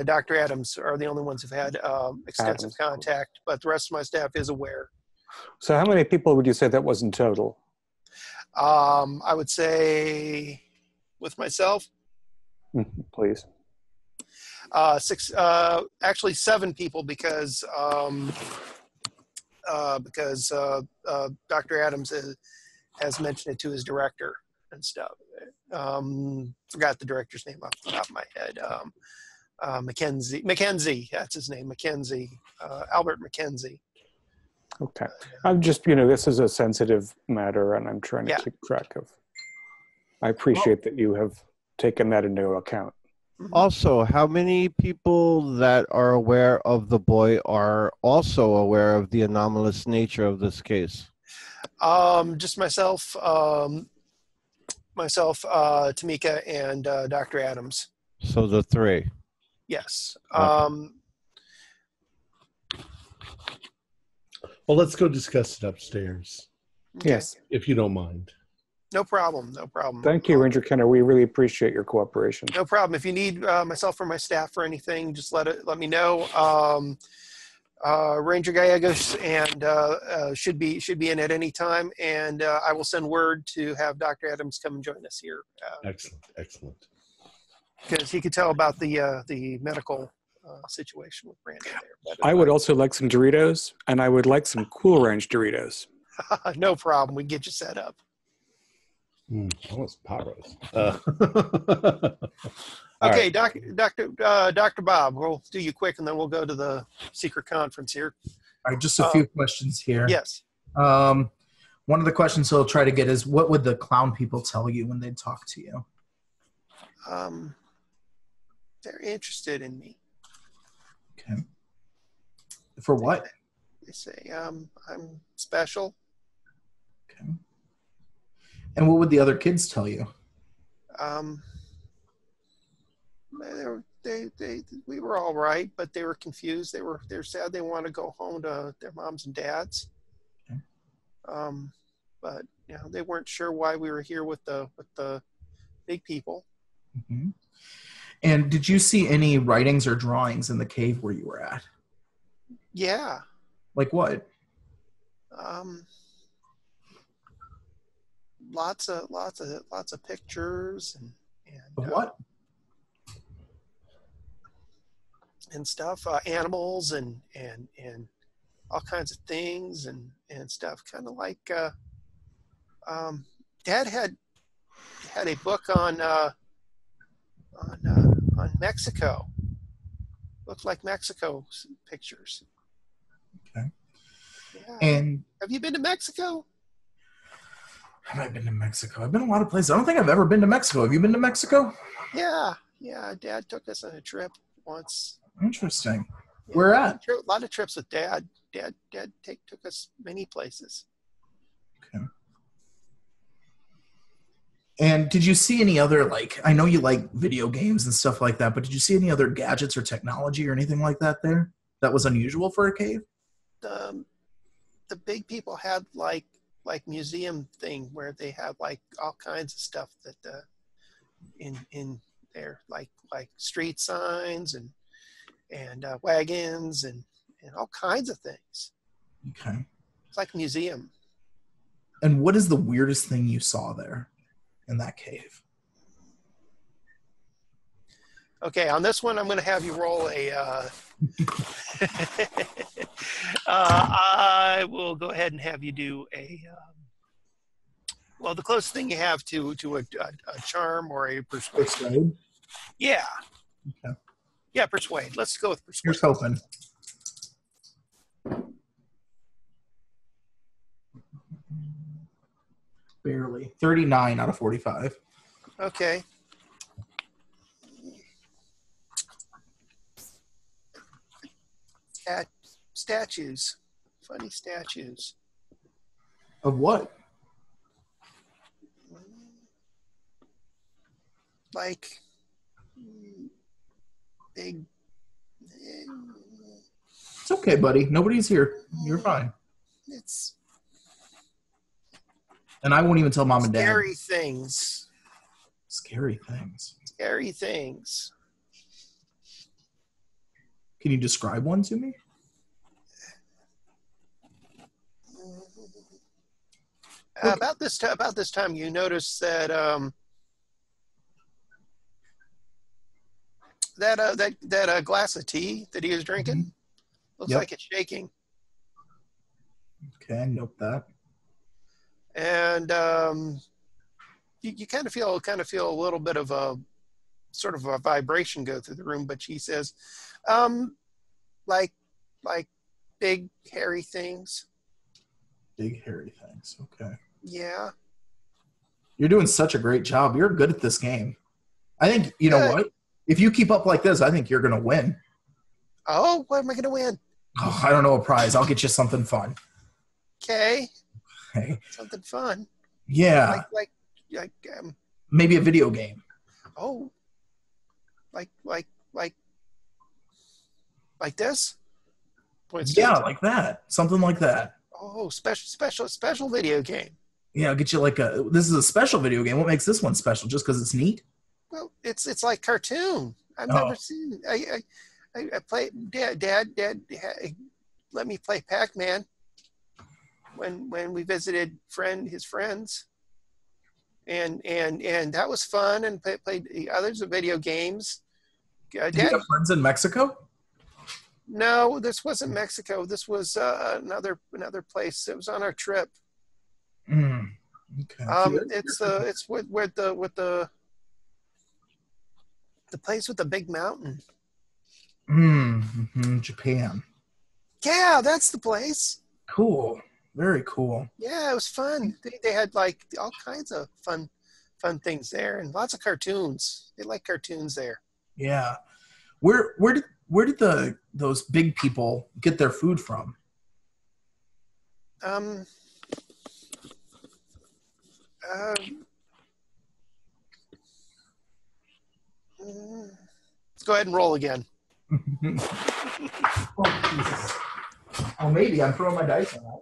S2: Dr. Adams are the only ones who've had extensive contact, but the rest of my staff is aware.
S3: So how many people would you say that was in total?
S2: I would say, with myself,
S3: please.
S2: Six, actually 7 people because Dr. Adams has mentioned it to his director and stuff. Forgot the director's name off the top of my head. Mackenzie, that's his name, Albert Mackenzie.
S3: Okay. I'm just, this is a sensitive matter and I'm trying to keep track of. I appreciate that you have taken that into account.
S4: Also, how many people that are aware of the boy are also aware of the anomalous nature of this case?
S2: Just myself, Tamika, and Dr. Adams.
S4: So the 3.
S2: Yes.
S1: Well, let's go discuss it upstairs.
S2: Okay.
S3: Yes.
S1: If you don't mind.
S2: No problem.
S3: Thank you, Ranger Kenna. We really appreciate your cooperation.
S2: No problem. If you need myself or my staff for anything, just let me know. Ranger Gallegos and should be in at any time, and I will send word to have Dr. Adams come and join us here.
S1: Excellent.
S2: Because he could tell about the medical situation with Brandon there.
S3: I would also like some Doritos, and I would like some Cool Ranch Doritos.
S2: No problem. We can get you set up.
S1: Almost Paros.
S2: Okay, right. Dr. Bob, we'll do you quick, and then we'll go to the secret conference here.
S5: All right, just a few questions here.
S2: Yes.
S5: One of the questions he'll try to get is, what would the clown people tell you when they talk to you?
S2: They're interested in me.
S5: Okay. For what?
S2: They say I'm special.
S5: Okay. And what would the other kids tell you?
S2: We were all right, but they were confused. They're sad. They want to go home to their moms and dads.
S5: Okay.
S2: But they weren't sure why we were here with the big people.
S5: Mm-hmm. And did you see any writings or drawings in the cave where you were at?
S2: Yeah.
S5: Like what?
S2: Lots of pictures and
S5: Of what?
S2: And stuff, animals and all kinds of things and stuff. Kind of like Dad had a book on Mexico. Looked like Mexico pictures.
S5: Okay.
S2: Yeah.
S5: And
S2: have you been to Mexico?
S5: Have I been to Mexico? I've been a lot of places. I don't think I've ever been to Mexico. Have you been to Mexico?
S2: Yeah. Dad took us on a trip once.
S5: Interesting.
S2: Yeah,
S5: Where at?
S2: A lot of trips with Dad. Dad took us many places.
S5: Okay. And did you see any other, I know you like video games and stuff like that, but did you see any other gadgets or technology or anything like that there that was unusual for a cave?
S2: The big people had like museum thing where they have all kinds of stuff that in there, like street signs and wagons and all kinds of things.
S5: Okay.
S2: It's like a museum.
S5: And what is the weirdest thing you saw there in that cave?
S2: Okay, on this one, I'm going to have you roll a. I will go ahead and have you do a. Well, the closest thing you have to a charm or a persuade. Yeah.
S5: Okay.
S2: Yeah, persuade. Let's go with persuade.
S5: Here's hoping. Barely. 39 out of 45.
S2: Okay. Statues. Funny statues.
S5: Of what?
S2: Like big.
S5: It's okay, buddy. Nobody's here. You're fine.
S2: It's
S5: And I won't even tell mom and dad.
S2: scary things.
S5: Scary things.
S2: Scary things.
S5: Can you describe one to me?
S2: Okay. About this time, you notice that that glass of tea that he was drinking looks like it's shaking.
S5: Okay, note that.
S2: And you kind of feel a little bit of a sort of a vibration go through the room. But she says, like big hairy things.
S5: Big hairy things. Okay.
S2: Yeah.
S5: You're doing such a great job. You're good at this game. I think, you know what? If you keep up like this, I think you're going to win.
S2: Oh, what am I going to win?
S5: Oh, I don't know, a prize. I'll get you something fun.
S2: Okay.
S5: Hey.
S2: Something fun.
S5: Yeah.
S2: Like
S5: maybe a video game.
S2: Oh. Like this? Points
S5: Yeah,
S2: to
S5: like that. Something like that.
S2: Oh, special video game.
S5: Yeah, I'll get you this is a special video game. What makes this one special? Just because it's neat?
S2: Well, it's like cartoon. I've never seen. I play. Dad, let me play Pac-Man. When we visited his friends, and that was fun. And played others of video games.
S5: Did you have friends in Mexico?
S2: No, this wasn't Mexico. This was another place. It was on our trip.
S5: Okay.
S2: It's with the place with the big mountain.
S5: Japan.
S2: Yeah, that's the place.
S5: Cool. Very cool.
S2: Yeah, it was fun. They had like all kinds of fun things there, and lots of cartoons. They like cartoons there.
S5: Yeah. Where did those big people get their food from?
S2: Let's go ahead and roll again.
S5: Oh, Jesus. Oh, maybe I'm throwing my dice on that.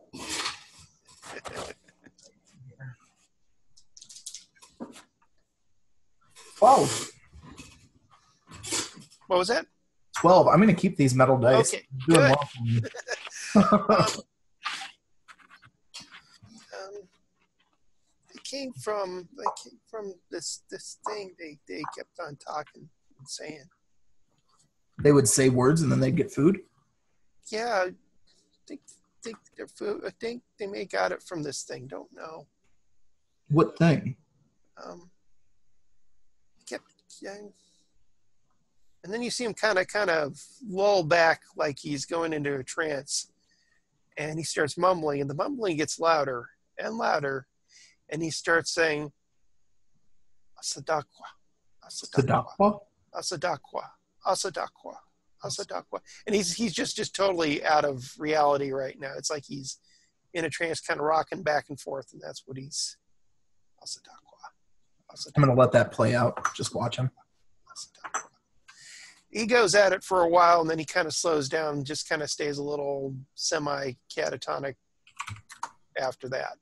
S5: 12.
S2: What was that?
S5: 12. I'm going to keep these metal dice.
S2: Okay,
S5: Doing
S2: good.
S5: well for me.
S2: They came from this thing they kept on talking and saying.
S5: They would say words and then they'd get food?
S2: Yeah, I think their food. I think they may got it from this thing. Don't know.
S5: What thing?
S2: And then you see him kind of lull back like he's going into a trance, and he starts mumbling, and the mumbling gets louder and louder, and he starts saying, "Asadakwa,
S5: Sadaqua?
S2: Asadakwa, Asadakwa, Asadakwa," and he's just totally out of reality right now. It's like he's in a trance, kind of rocking back and forth, and that's what he's. Asadakwa, Asadakwa.
S5: I'm going to let that play out. Just watch him.
S2: Asadakwa. He goes at it for a while, and then he kind of slows down and just kind of stays a little semi-catatonic after that.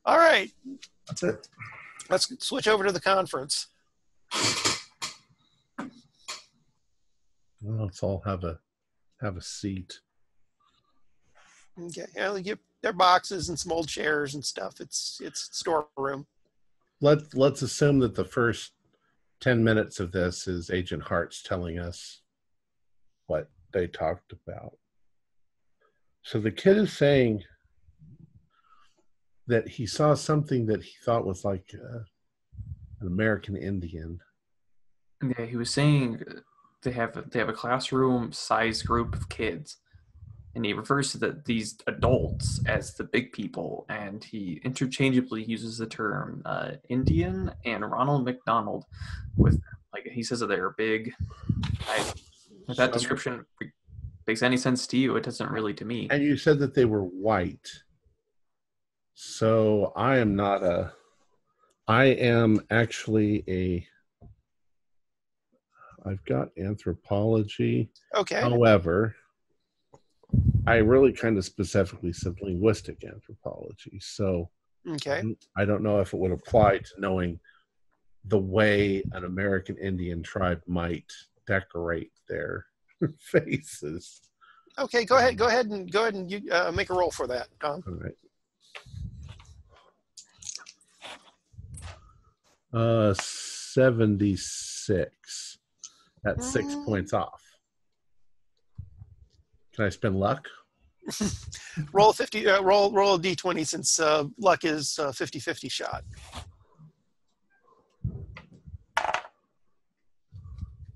S2: All right.
S5: That's it.
S2: Let's switch over to the conference.
S1: Well, let's all have a seat.
S2: Okay. There are boxes and some old chairs and stuff. It's storeroom.
S1: Let's assume that the first 10 minutes of this is Agent Hart's telling us what they talked about. So the kid is saying that he saw something that he thought was like an American Indian.
S6: Yeah, he was saying they have a classroom-sized group of kids, and he refers to these adults as the big people, and he interchangeably uses the term Indian and Ronald McDonald with, like, he says that they're big. If that description makes any sense to you, it doesn't really to me.
S1: And you said that they were white. So I am not a I am actually I've got anthropology.
S2: Okay.
S1: However, I really kind of specifically said linguistic anthropology. So
S2: Okay.
S1: I don't know if it would apply to knowing the way an American Indian tribe might decorate their faces.
S2: Okay. Go ahead. Go ahead and you make a roll for that, Tom.
S1: All right. 76. That's 6 points off. Can I spend luck?
S2: Roll 50. Roll a d20 since luck is 50-50 shot.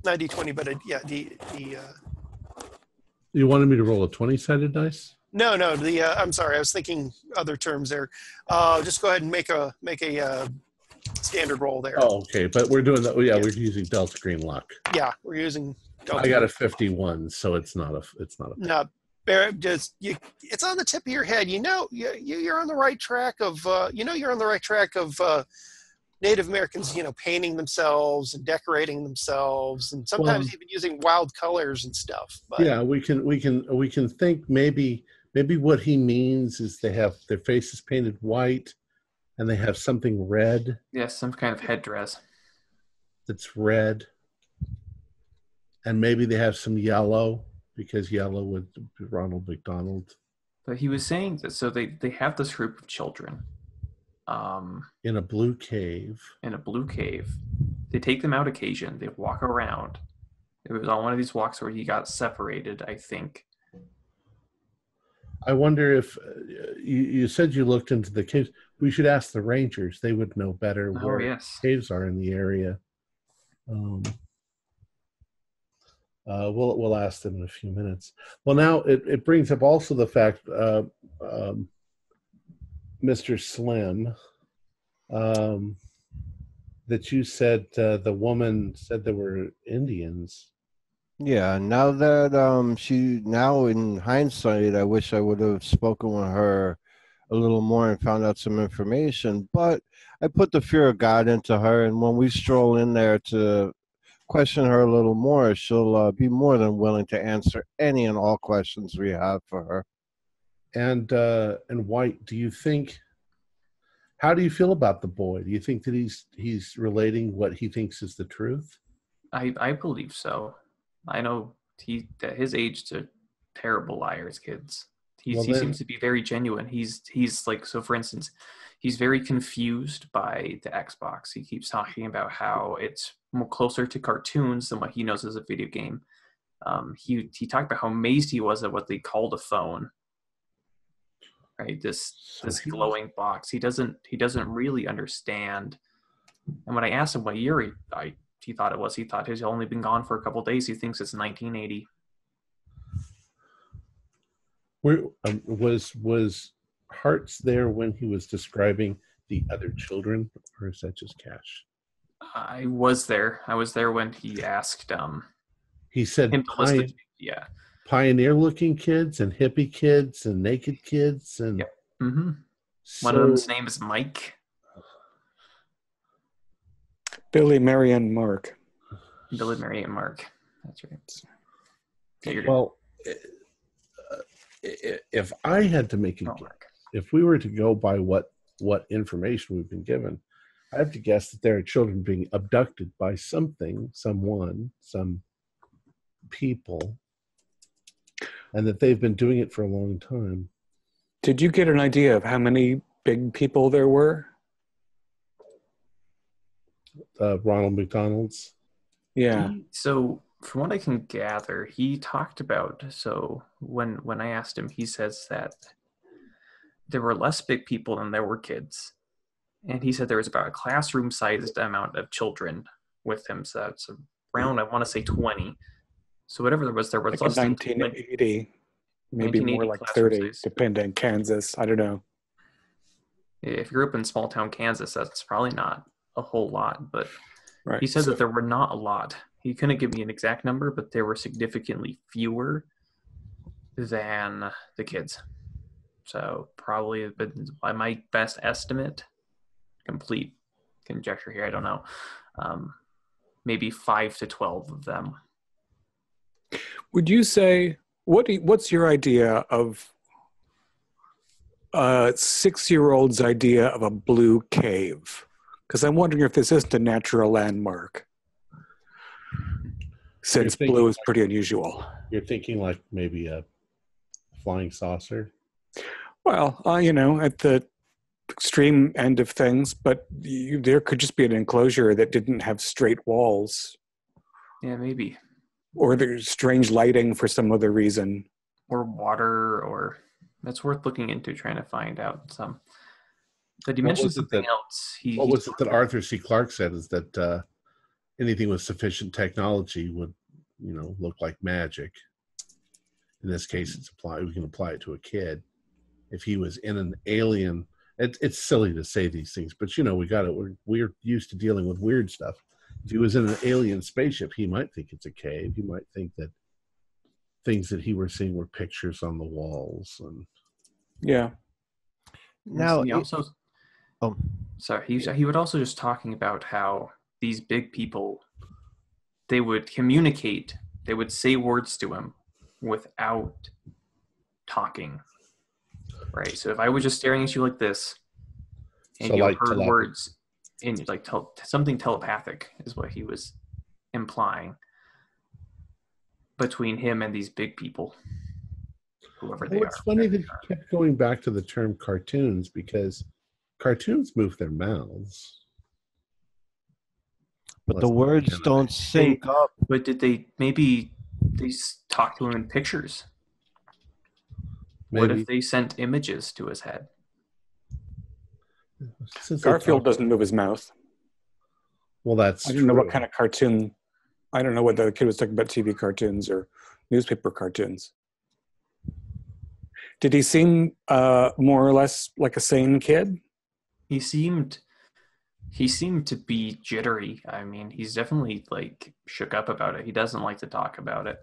S2: Not d20, but
S1: You wanted me to roll a 20-sided dice?
S2: No. I'm sorry. I was thinking other terms there. Just go ahead and make a standard roll there.
S1: Oh, okay. But we're doing that. Yeah, we're using Delta Green luck.
S2: Yeah, we're using Delta.
S1: I got a 51, so it's not a.
S2: No, it's on the tip of your head. You're on the right track of. You're on the right track of Native Americans. Painting themselves and decorating themselves, and sometimes even using wild colors and stuff. But,
S1: yeah, we can think maybe what he means is they have their faces painted white, and they have something red.
S6: Yes, some kind of headdress.
S1: That's red. And maybe they have some yellow, because yellow would be Ronald McDonald.
S6: But he was saying that, so they have this group of children.
S1: In a blue cave.
S6: In a blue cave. They take them out occasion. They walk around. It was on one of these walks where he got separated, I think.
S1: I wonder if you said you looked into the caves. We should ask the rangers. They would know better where caves are in the area. We'll ask them in a few minutes. Well, now it brings up also the fact, Mr. Slim, that you said the woman said there were Indians.
S4: Yeah, now that now in hindsight, I wish I would have spoken with her a little more and found out some information. But I put the fear of God into her, and when we stroll in there to question her a little more, she'll be more than willing to answer any and all questions we have for her.
S1: And White, do you think? How do you feel about the boy? Do you think that he's relating what he thinks is the truth?
S6: I believe so. I know that his age are terrible liars, kids. He seems to be very genuine. He's like, so for instance, he's very confused by the Xbox. He keeps talking about how it's more closer to cartoons than what he knows as a video game. He talked about how amazed he was at what they called a phone. Right, this glowing box. He doesn't really understand. And when I asked him what year he thought it was, he thought he's only been gone for a couple of days. He thinks it's 1980.
S1: Where was Hart's there when he was describing the other children, or is that just Cash?
S6: I was there. I was there when he asked.
S1: He said,
S6: yeah,
S1: pioneer-looking kids and hippie kids and naked kids and.
S6: Yep. Mm-hmm.
S1: So,
S6: one of them's name is Mike.
S3: Billy, Mary, and Mark.
S6: Billy, Mary, and Mark. That's right. Figured
S1: well, if I had to make a guess, if we were to go by what information we've been given, I have to guess that there are children being abducted by something, someone, some people, and that they've been doing it for a long time.
S3: Did you get an idea of how many big people there were?
S1: Ronald McDonald's.
S3: Yeah.
S6: So from what I can gather, he talked about, so when I asked him, he says that there were less big people than there were kids. And he said there was about a classroom-sized amount of children with him. So that's around, I want to say 20. So whatever there was
S3: like
S6: less
S3: 1980, maybe more like 30, depending on Kansas. I don't know.
S6: If you grew up in small-town Kansas, that's probably not a whole lot. But
S3: right.
S6: He said that there were not a lot. He couldn't give me an exact number, but there were significantly fewer than the kids. So probably, but by my best estimate, complete conjecture here. I don't know. Maybe 5 to 12 of them.
S3: Would you say what's your idea of a 6-year-old's idea of a blue cave? Because I'm wondering if this isn't a natural landmark, since blue is pretty unusual.
S1: You're thinking like maybe a flying saucer?
S3: Well, at the extreme end of things, but there could just be an enclosure that didn't have straight walls.
S6: Yeah, maybe.
S3: Or there's strange lighting for some other reason.
S6: Or water, or that's worth looking into, trying to find out some. But you mentioned something else.
S1: What was it that Arthur C. Clarke said is that anything with sufficient technology would, look like magic. In this case, we can apply it to a kid. If he was in an alien, it's silly to say these things, but we're used to dealing with weird stuff. If he was in an alien spaceship, he might think it's a cave. He might think that things that he were seeing were pictures on the walls. And
S3: yeah.
S6: Now he also, he would also just talking about how these big people, they would communicate. They would say words to him without talking. Right. So if I was just staring at you like this, and you heard words, and like something telepathic is what he was implying between him and these big people, whoever they are.
S1: It's funny that you kept going back to the term cartoons, because cartoons move their mouths.
S4: But the words don't sync up.
S6: But did they talk to him in pictures? Maybe. What if they sent images to his head?
S3: Garfield doesn't move his mouth.
S1: Well, that's
S3: I don't know what kind of cartoon. I don't know whether the kid was talking about TV cartoons or newspaper cartoons. Did he seem more or less like a sane kid?
S6: He seemed to be jittery. I mean, he's definitely like shook up about it. He doesn't like to talk about it.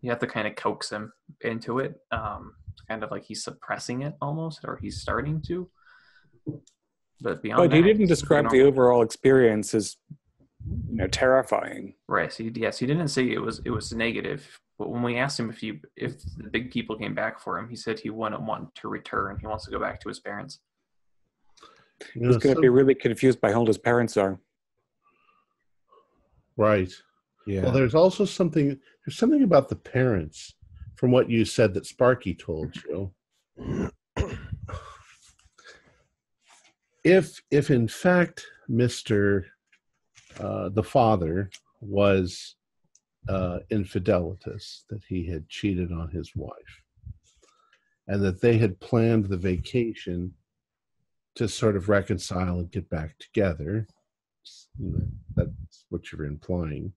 S6: You have to kind of coax him into it. Kind of like he's suppressing it almost, or he's starting to. But beyond that,
S3: he didn't describe the overall experience as, terrifying.
S6: Right. So yes, he didn't say it was negative. But when we asked him if the big people came back for him, he said he wouldn't want to return. He wants to go back to his parents.
S3: He's going to be really confused by how old his parents are.
S1: Right.
S4: Yeah.
S1: Well, there's also something about the parents from what you said that Sparky told you. If in fact Mr. The father was infidelitous, that he had cheated on his wife, and that they had planned the vacation to sort of reconcile and get back together, that's what you're implying.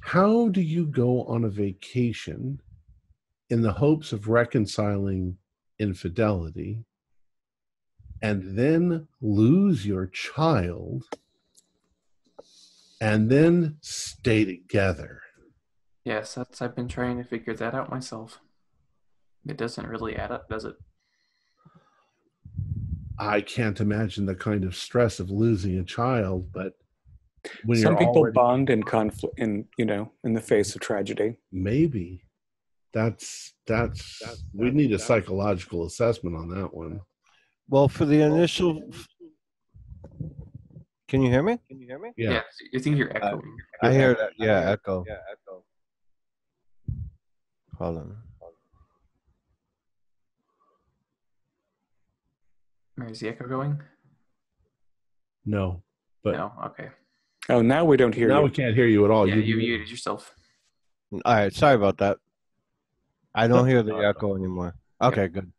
S1: How do you go on a vacation in the hopes of reconciling infidelity and then lose your child and then stay together?
S6: Yes, I've been trying to figure that out myself. It doesn't really add up, does it?
S1: I can't imagine the kind of stress of losing a child, but when
S3: some people bond in conflict, in the face of tragedy.
S1: Maybe that's we need a psychological assessment on that one.
S4: Well, for the initial, can you hear me?
S6: Yeah. I think you're echoing.
S4: I hear that. Yeah, echo. Hold on.
S6: Is the echo going?
S1: No, but
S6: no. Okay.
S3: Oh, now we don't hear you.
S1: Now we can't hear you at all.
S6: Yeah, you muted yourself.
S4: All right, sorry about that. I don't hear the echo anymore. Okay, good.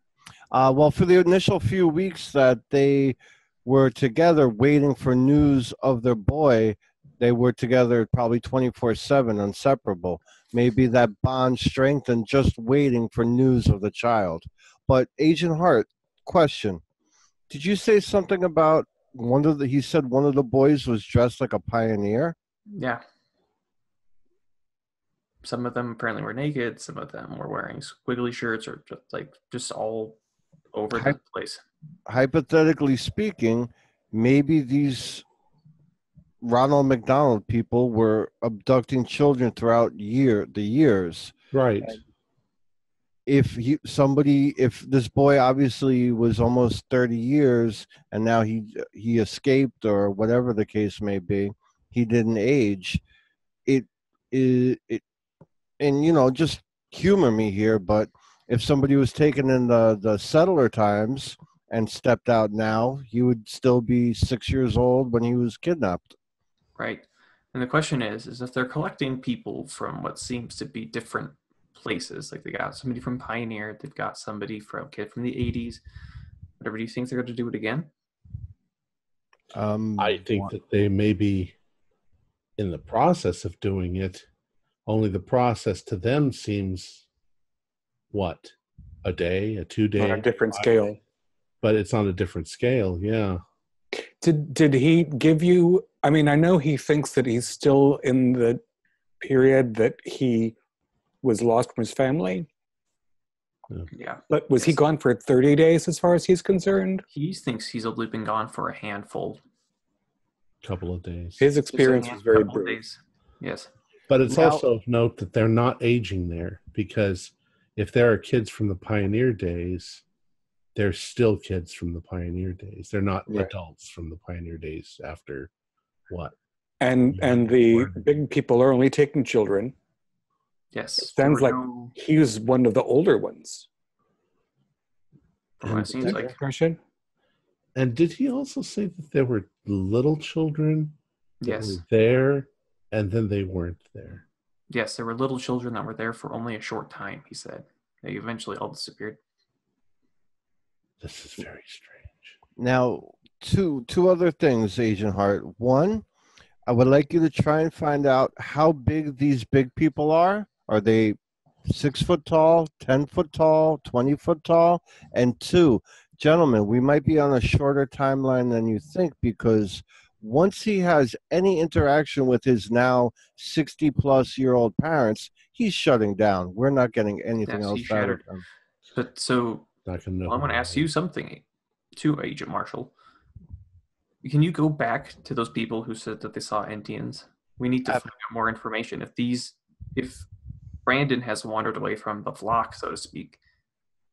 S4: Well, for the initial few weeks that they were together waiting for news of their boy, they were together probably 24/7, inseparable. Maybe that bond strengthened just waiting for news of the child. But Agent Hart, question. Did you say something about he said one of the boys was dressed like a pioneer?
S6: Yeah. Some of them apparently were naked. Some of them were wearing squiggly shirts or just all over the place.
S4: Hypothetically speaking, maybe these Ronald McDonald people were abducting children throughout the years.
S1: Right.
S4: If this boy obviously was almost 30 years and now he escaped or whatever the case may be, he didn't age. It and just humor me here, but if somebody was taken in the settler times and stepped out now, he would still be 6 years old when he was kidnapped.
S6: Right. And the question is if they're collecting people from what seems to be different places, like they got somebody from Pioneer, they've got somebody from kid from the 80s, whatever, do you think they're going to do it again?
S1: I think that they may be in the process of doing it, only the process to them seems, what, a day, a 2 day?
S3: On a different scale.
S1: But it's on a different scale, yeah.
S3: Did he give you, I mean, I know he thinks that he's still in the period that he was lost from his family.
S6: Yeah.
S3: But was he gone for 30 days as far as he's concerned?
S6: He thinks he's only been gone for a
S1: Couple of days.
S3: His experience was very brief.
S6: Yes.
S1: But it's also of note that they're not aging there, because if there are kids from the Pioneer days, they're still kids from the Pioneer days. They're not adults from the Pioneer days after what?
S3: And the big people are only taking children.
S6: Yes.
S3: It sounds like he was one of the older ones.
S6: It seems like.
S3: Impression?
S1: And did he also say that there were little children that were there and then they weren't there?
S6: Yes, there were little children that were there for only a short time, he said. They eventually all disappeared.
S1: This is very strange.
S4: Now, two other things, Agent Hart. One, I would like you to try and find out how big these big people are. Are they 6 foot tall, 10 foot tall, 20 foot tall? And two, gentlemen, we might be on a shorter timeline than you think, because once he has any interaction with his now 60-plus-year-old parents, he's shutting down. We're not getting anything else out of him.
S6: But so,
S1: I
S6: want to ask you something too, Agent Marshall. Can you go back to those people who said that they saw Indians? We need to find out more information. If Brandon has wandered away from the flock, so to speak,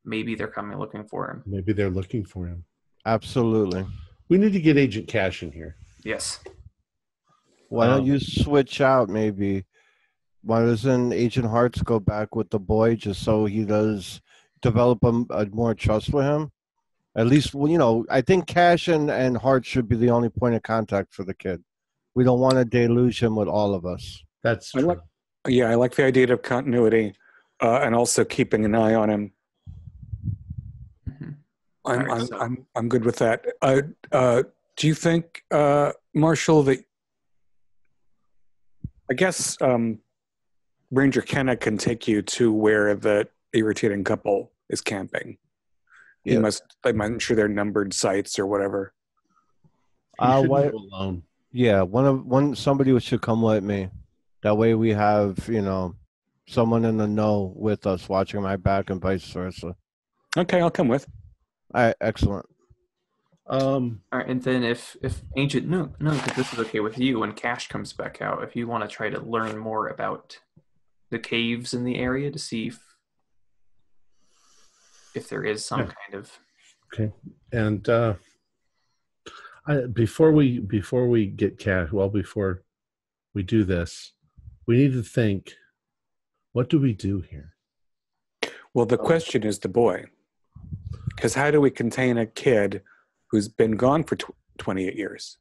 S6: maybe they're coming looking for him.
S1: Maybe they're looking for him.
S4: Absolutely.
S1: We need to get Agent Cash in here.
S6: Yes.
S4: Why don't you switch out, maybe? Why doesn't Agent Hartz go back with the boy just so he does develop a more trust with him? At least, I think Cash and Hart should be the only point of contact for the kid. We don't want to deluge him with all of us.
S1: That's true.
S3: I like the idea of continuity and also keeping an eye on him. Mm-hmm. I'm good with that. Do you think, Marshall, that I guess Ranger Kenna can take you to where the irritating couple is camping? Yeah. I'm sure they're numbered sites or whatever.
S1: Alone.
S4: Yeah, somebody should come with me. That way we have, someone in the know with us watching my back and vice versa.
S3: Okay, I'll come with.
S4: All right, excellent.
S6: All right, and then if Agent no, if this is okay with you, when Cash comes back out, if you want to try to learn more about the caves in the area to see if there is some kind of
S1: and before we get Cash, before we do this, we need to think, what do we do here?
S3: Well, the question is the boy, because how do we contain a kid who's been gone for 28 years?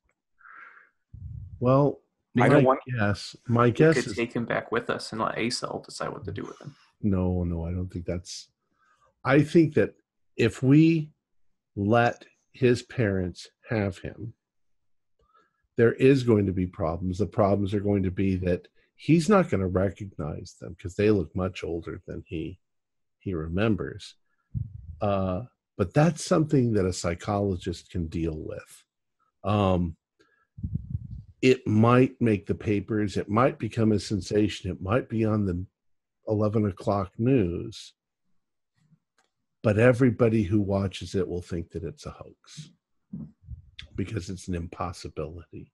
S1: Well, my guess
S6: we could
S1: is
S6: take him back with us and let Acel decide what to do with him.
S1: No, I don't think that's. I think that if we let his parents have him, there is going to be problems. The problems are going to be that he's not going to recognize them because they look much older than he remembers. But that's something that a psychologist can deal with. It might make the papers. It might become a sensation. It might be on the 11 o'clock news. But everybody who watches it will think that it's a hoax. because it's an impossibility.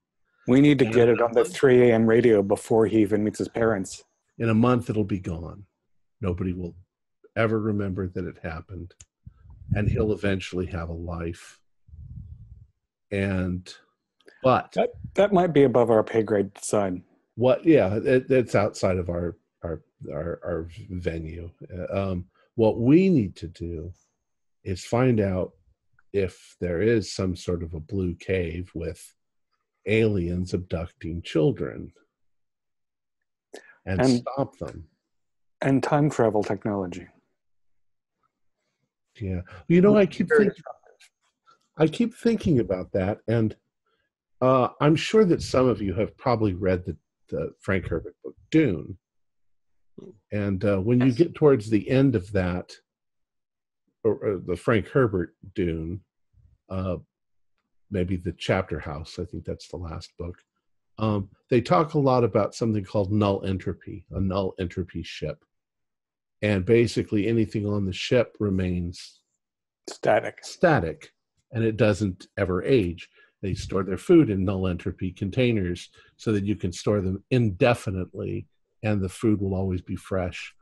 S3: We need to get it on the 3 a.m. radio before he even meets his parents.
S1: In a month, it'll be gone. Nobody will ever remember that it happened. And he'll eventually have a life. But
S3: that might be above our pay grade to decide.
S1: It's outside of our venue. What we need to do is find out if there is some sort of a blue cave with aliens abducting children and stop them.
S3: And time travel technology.
S1: Yeah. I keep thinking about that, and I'm sure that some of you have probably read the Frank Herbert book, Dune. And when you get towards the end of that, or the Frank Herbert Dune, maybe the Chapter House, I think that's the last book, they talk a lot about something called null entropy, a null entropy ship. And basically anything on the ship remains static, and it doesn't ever age. They store their food in null entropy containers so that you can store them indefinitely, and the food will always be fresh.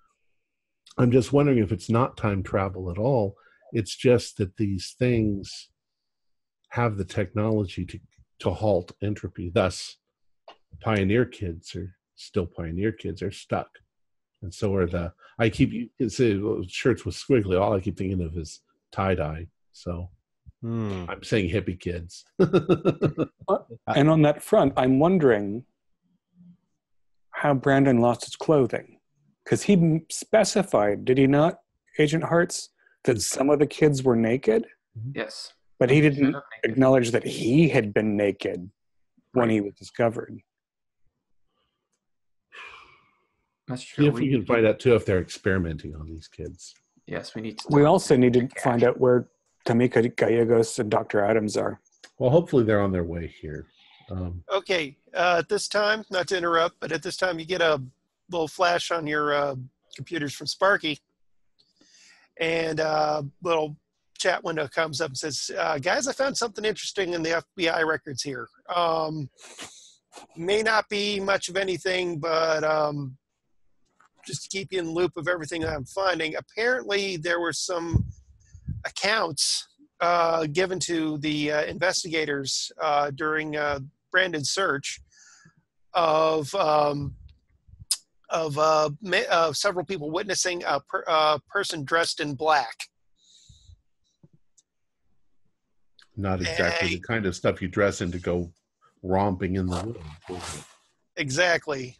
S1: I'm just wondering if it's not time travel at all. It's just that these things have the technology to halt entropy. Thus, pioneer kids are still pioneer kids, are stuck. And so are you can say shirts with squiggly. All I keep thinking of is tie-dye. So I'm saying hippie kids.
S3: And on that front, I'm wondering how Brandon lost his clothing. Because he specified, did he not, Agent Hartz, that some of the kids were naked?
S6: Yes.
S3: But he didn't acknowledge that he had been naked when he was discovered.
S6: That's true.
S1: See if we can find out, too, if they're experimenting on these kids.
S6: Yes, we need to.
S3: We also need to find out where Tamika Gallegos and Dr. Adams are.
S1: Well, hopefully they're on their way here.
S2: Okay, at this time, not to interrupt, but at this time you get a little flash on your computers from Sparky, and a little chat window comes up and says, guys, I found something interesting in the FBI records here. May not be much of anything, but just to keep you in the loop of everything that I'm finding, apparently there were some accounts given to the investigators during Brandon's search of several people witnessing a person dressed in black.
S1: Not exactly the kind of stuff you dress in to go romping in the woods.
S2: Exactly.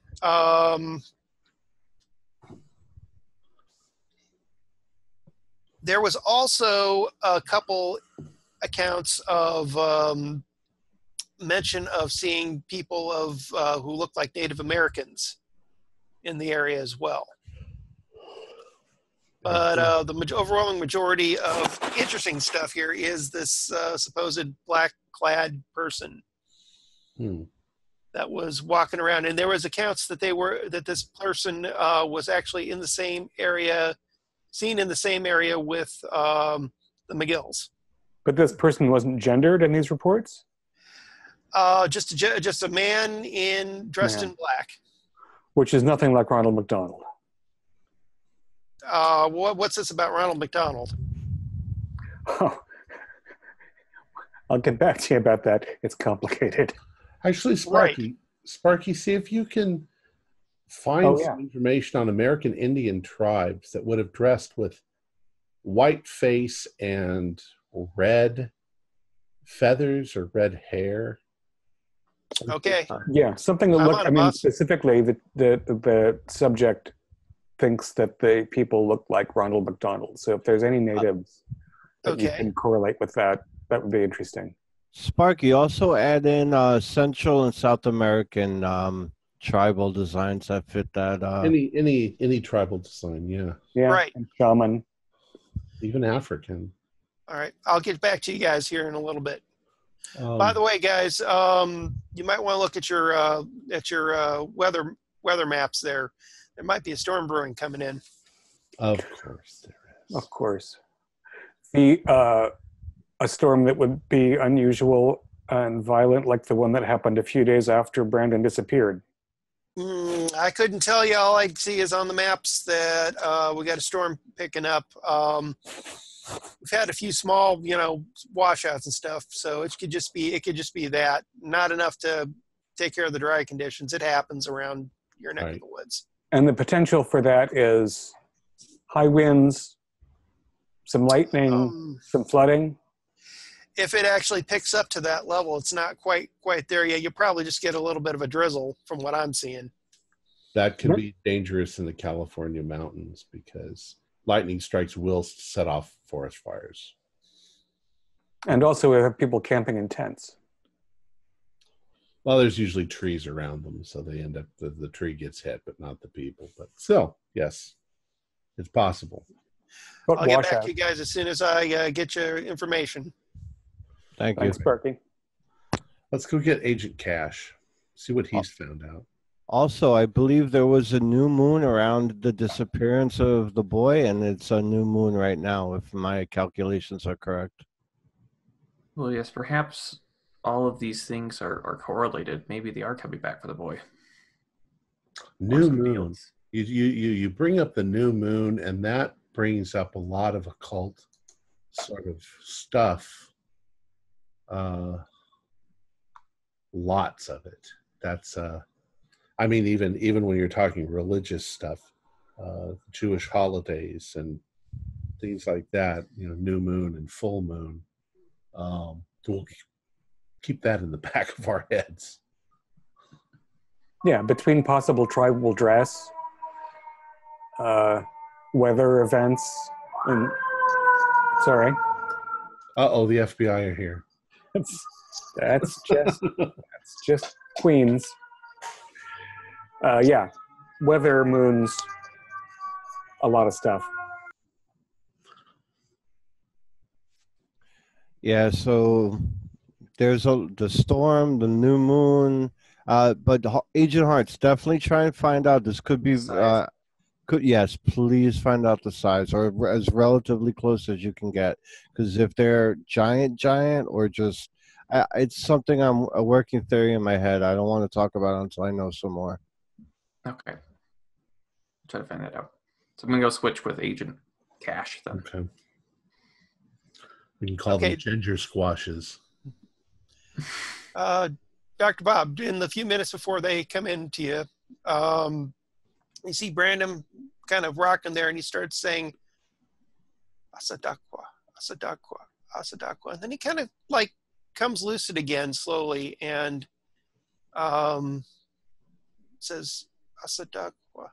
S2: There was also a couple accounts of mention of seeing people who looked like Native Americans in the area as well. But the overwhelming majority of interesting stuff here is this supposed black-clad person that was walking around, and there was accounts that this person was actually in the same area, seen in the same area with the McGills.
S3: But this person wasn't gendered in these reports?
S2: Just a man dressed in black.
S3: Which is nothing like Ronald McDonald.
S2: What's this about Ronald McDonald?
S3: Oh, I'll get back to you about that. It's complicated.
S1: Actually, Sparky, see if you can find some information on American Indian tribes that would have dressed with white face and red feathers or red hair.
S2: Okay.
S3: Yeah, something that looked, specifically the subject thinks that the people look like Ronald McDonald. So if there's any natives that you can correlate with that, that would be interesting.
S4: Sparky, also add in Central and South American tribal designs that fit that.
S1: Any tribal design,
S3: yeah,
S2: right.
S3: And shaman,
S1: even African.
S2: All right, I'll get back to you guys here in a little bit. By the way, guys, you might want to look at your weather maps there. There might be a storm brewing coming in.
S1: Of course there is.
S3: Of course. A storm that would be unusual and violent like the one that happened a few days after Brandon disappeared?
S2: I couldn't tell you. All I see is on the maps that we got a storm picking up. We've had a few small, washouts and stuff. So it could just be that. Not enough to take care of the dry conditions. It happens around your neck of the woods.
S3: And the potential for that is high winds, some lightning, some flooding.
S2: If it actually picks up to that level, it's not quite there yet. You'll probably just get a little bit of a drizzle from what I'm seeing.
S1: That can be dangerous in the California mountains because lightning strikes will set off forest fires.
S3: And also we have people camping in tents.
S1: Well, there's usually trees around them, so they end up, the tree gets hit, but not the people. But still, yes, it's possible.
S2: I'll get back to you guys as soon as I get your information.
S3: Thanks, Sparky.
S1: Let's go get Agent Cash, see what he's found out.
S4: Also, I believe there was a new moon around the disappearance of the boy, and it's a new moon right now, if my calculations are correct.
S6: Well, yes, perhaps all of these things are correlated. Maybe they are coming back for the boy.
S1: New moon. You bring up the new moon, and that brings up a lot of occult sort of stuff. Lots of it. That's I mean, even when you're talking religious stuff, Jewish holidays and things like that, new moon and full moon. We'll keep that in the back of our heads.
S3: Yeah, between possible tribal dress, weather events, and sorry.
S1: Uh-oh, the FBI are here.
S3: That's just Queens. Yeah, weather, moons, a lot of stuff.
S4: Yeah, so there's the storm, the new moon, but Agent Hart's definitely try and find out. This could be, yes, please find out the size, or as relatively close as you can get. Because if they're giant, or just, it's something a working theory in my head. I don't want to talk about it until I know some more.
S6: Okay. I'll try to find that out. So I'm going to go switch with Agent Cash then.
S1: Okay. We can call them ginger squashes.
S2: Dr. Bob, in the few minutes before they come in to you, you see Brandon kind of rocking there, and he starts saying, Asadakwa, Asadakwa, Asadakwa. And then he kind of like comes lucid again slowly and says, Asadakwa.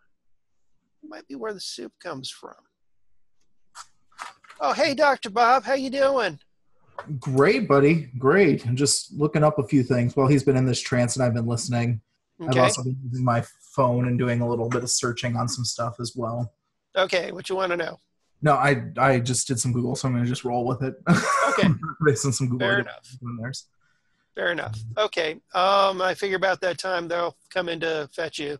S2: Might be where the soup comes from. Oh, hey, Dr. Bob. How you doing?
S5: Great, buddy. Great. I'm just looking up a few things while he's been in this trance and I've been listening. Okay. I've also been using my phone and doing a little bit of searching on some stuff as well.
S2: Okay. What you want to know?
S5: No, I just did some Google, so I'm going to just roll with it.
S2: Okay.
S5: Based on some Google.
S2: Fair enough. Fair enough. Okay. I figure about that time they'll come in to fetch you.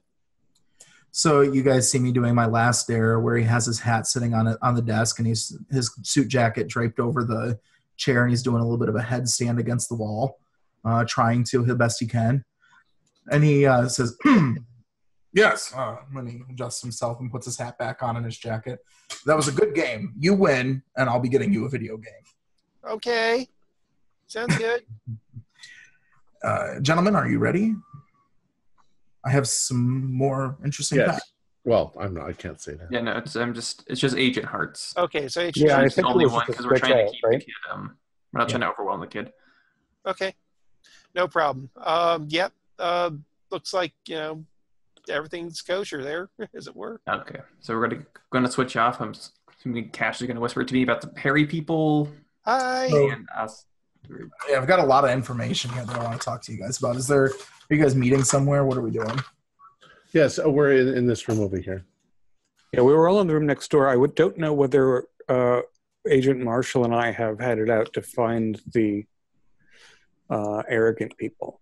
S5: So you guys see me doing my last dare where he has his hat sitting on the desk and his suit jacket draped over the chair and he's doing a little bit of a headstand against the wall, trying to the best he can. And he says, yes, when he adjusts himself and puts his hat back on and his jacket. That was a good game. You win, and I'll be getting you a video game.
S2: Okay. Sounds good.
S5: Gentlemen, are you ready? I have some more interesting facts.
S1: Well, I can't say that.
S6: Yeah, no, it's just Agent Hart's.
S2: Okay, so Agent
S3: Hart's.
S6: He's the only one because we're trying to keep the kid. We're not trying to overwhelm the kid.
S2: Okay, no problem. Yep. Looks like everything's kosher there, as it were.
S6: Okay, so we're going to switch off. I'm assuming Cash is going to whisper to me about the hairy people.
S2: Hi.
S6: And us.
S5: Yeah, I've got a lot of information here that I want to talk to you guys about. Are you guys meeting somewhere? What are we doing?
S1: Yes, we're in this room over here.
S3: Yeah, we were all in the room next door. I don't know whether Agent Marshall and I have headed out to find the arrogant people.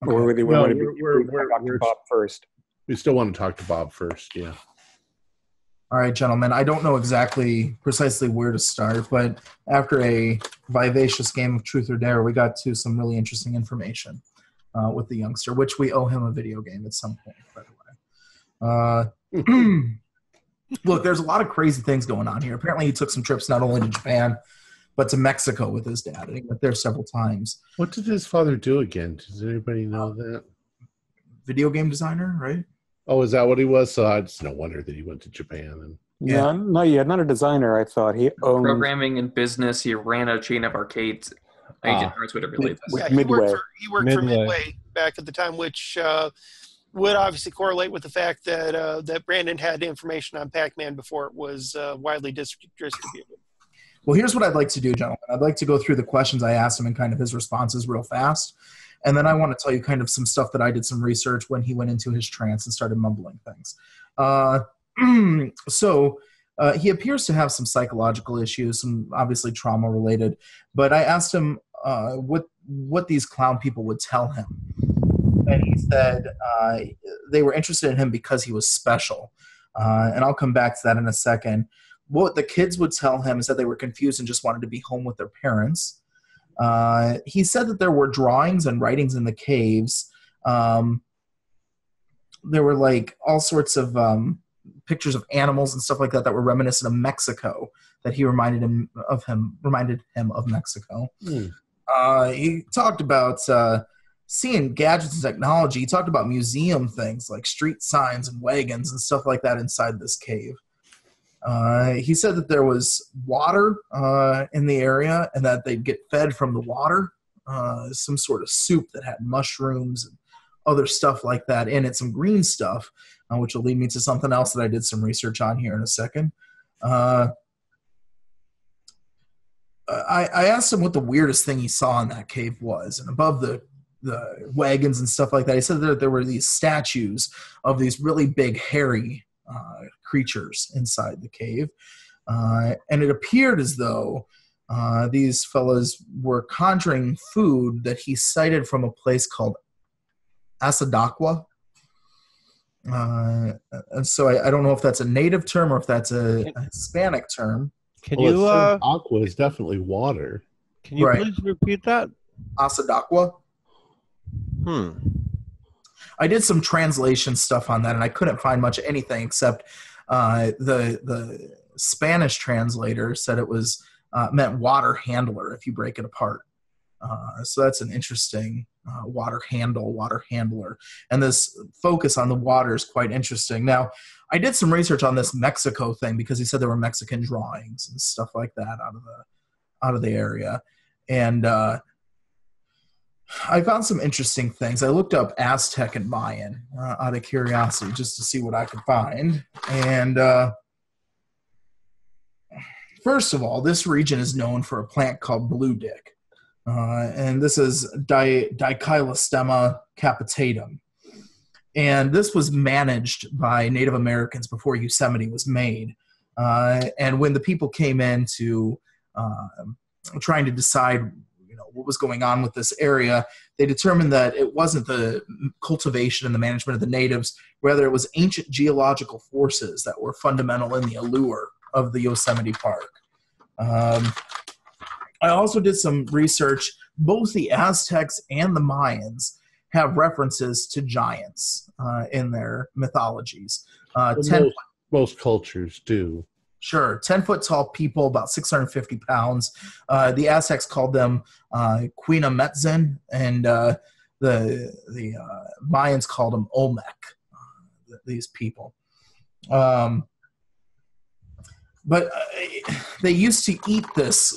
S3: Okay. Or whether we want to talk to Bob first.
S1: We still want to talk to Bob first, yeah.
S5: All right, gentlemen. I don't know precisely where to start, but after a vivacious game of truth or dare, we got to some really interesting information with the youngster, which we owe him a video game at some point, by the way. Look, there's a lot of crazy things going on here. Apparently, he took some trips not only to Japan, but to Mexico with his dad. He went there several times.
S1: What did his father do again? Does anybody know that?
S5: Video game designer, right?
S1: Oh, is that what he was? So it's no wonder that he went to Japan. And
S3: Yeah, not a designer. I thought he owned
S6: Programming and business. He ran a chain of arcades. Agent Arts would have relayed this.
S2: Yeah,
S3: Midway.
S2: he worked for Midway back at the time, which would obviously correlate with the fact that that Brandon had information on Pac-Man before it was widely distributed.
S5: Well, here's what I'd like to do, gentlemen. I'd like to go through the questions I asked him and kind of his responses real fast. And then I want to tell you kind of some stuff that I did some research when he went into his trance and started mumbling things. So he appears to have some psychological issues, some obviously trauma related. But I asked him what these clown people would tell him. And he said they were interested in him because he was special. And I'll come back to that in a second. What the kids would tell him is that they were confused and just wanted to be home with their parents. He said that there were drawings and writings in the caves. There were like all sorts of pictures of animals and stuff like that that were reminiscent of Mexico. That he reminded him of Mexico. He talked about seeing gadgets and technology. He talked about museum things like street signs and wagons and stuff like that inside this cave. He said that there was water in the area and that they'd get fed from the water, some sort of soup that had mushrooms and other stuff like that in it, some green stuff, which will lead me to something else that I did some research on here in a second. I asked him what the weirdest thing he saw in that cave was, and above the wagons and stuff like that, he said that there were these statues of these really big hairy creatures inside the cave. And it appeared as though these fellas were conjuring food that he cited from a place called Asadakwa. And so I don't know if that's a native term or if that's a Hispanic term.
S4: Can you
S1: aqua is definitely water.
S4: Can you please repeat that?
S5: Asadakwa. I did some translation stuff on that, and I couldn't find much of anything except the Spanish translator said it was meant water handler if you break it apart. So that's an interesting water handler. And this focus on the water is quite interesting. Now, I did some research on this Mexico thing because he said there were Mexican drawings and stuff like that out of the area. And I found some interesting things. I looked up Aztec and Mayan out of curiosity just to see what I could find. And first of all, this region is known for a plant called blue dick. And this is Dicylostema capitatum. And this was managed by Native Americans before Yosemite was made. And when the people came in to trying to decide what was going on with this area, they determined that it wasn't the cultivation and the management of the natives, rather it was ancient geological forces that were fundamental in the allure of the Yosemite Park. I also did some research. Both the Aztecs and the Mayans have references to giants in their mythologies.
S1: Most cultures do.
S5: Sure. 10-foot tall people, about 650 pounds. The Aztecs called them Quina Metzin, and the Mayans called them Olmec, these people. But they used to eat this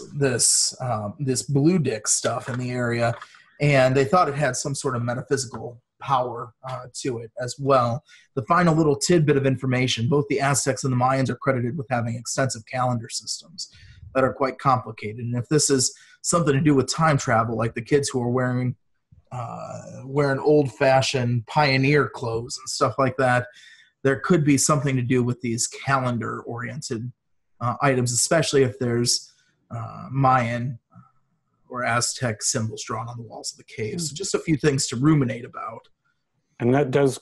S5: blue dick stuff in the area, and they thought it had some sort of metaphysical power to it as well. The final little tidbit of information, both the Aztecs and the Mayans are credited with having extensive calendar systems that are quite complicated. And if this is something to do with time travel, like the kids who are wearing old-fashioned pioneer clothes and stuff like that, there could be something to do with these calendar-oriented items, especially if there's Mayan or Aztec symbols drawn on the walls of the cave. So just a few things to ruminate about.
S3: And that is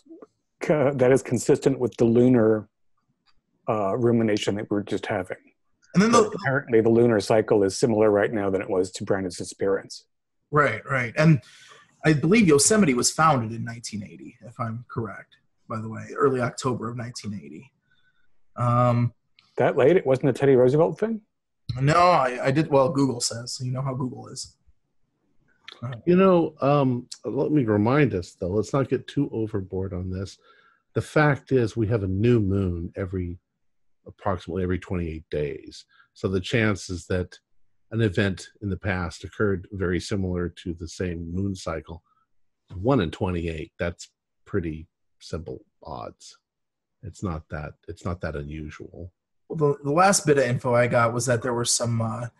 S3: consistent with the lunar rumination that we were just having.
S5: And then
S3: apparently the lunar cycle is similar right now than it was to Brandon's disappearance.
S5: Right. And I believe Yosemite was founded in 1980, if I'm correct, by the way, early October of 1980.
S3: That late? It wasn't a Teddy Roosevelt thing?
S5: No, I did. Well, Google says, so you know how Google is.
S1: Let me remind us, though, let's not get too overboard on this. The fact is we have a new moon approximately every 28 days. So the chances that an event in the past occurred very similar to the same moon cycle, 1 in 28, that's pretty simple odds. It's not that unusual.
S5: Well, the last bit of info I got was that there were some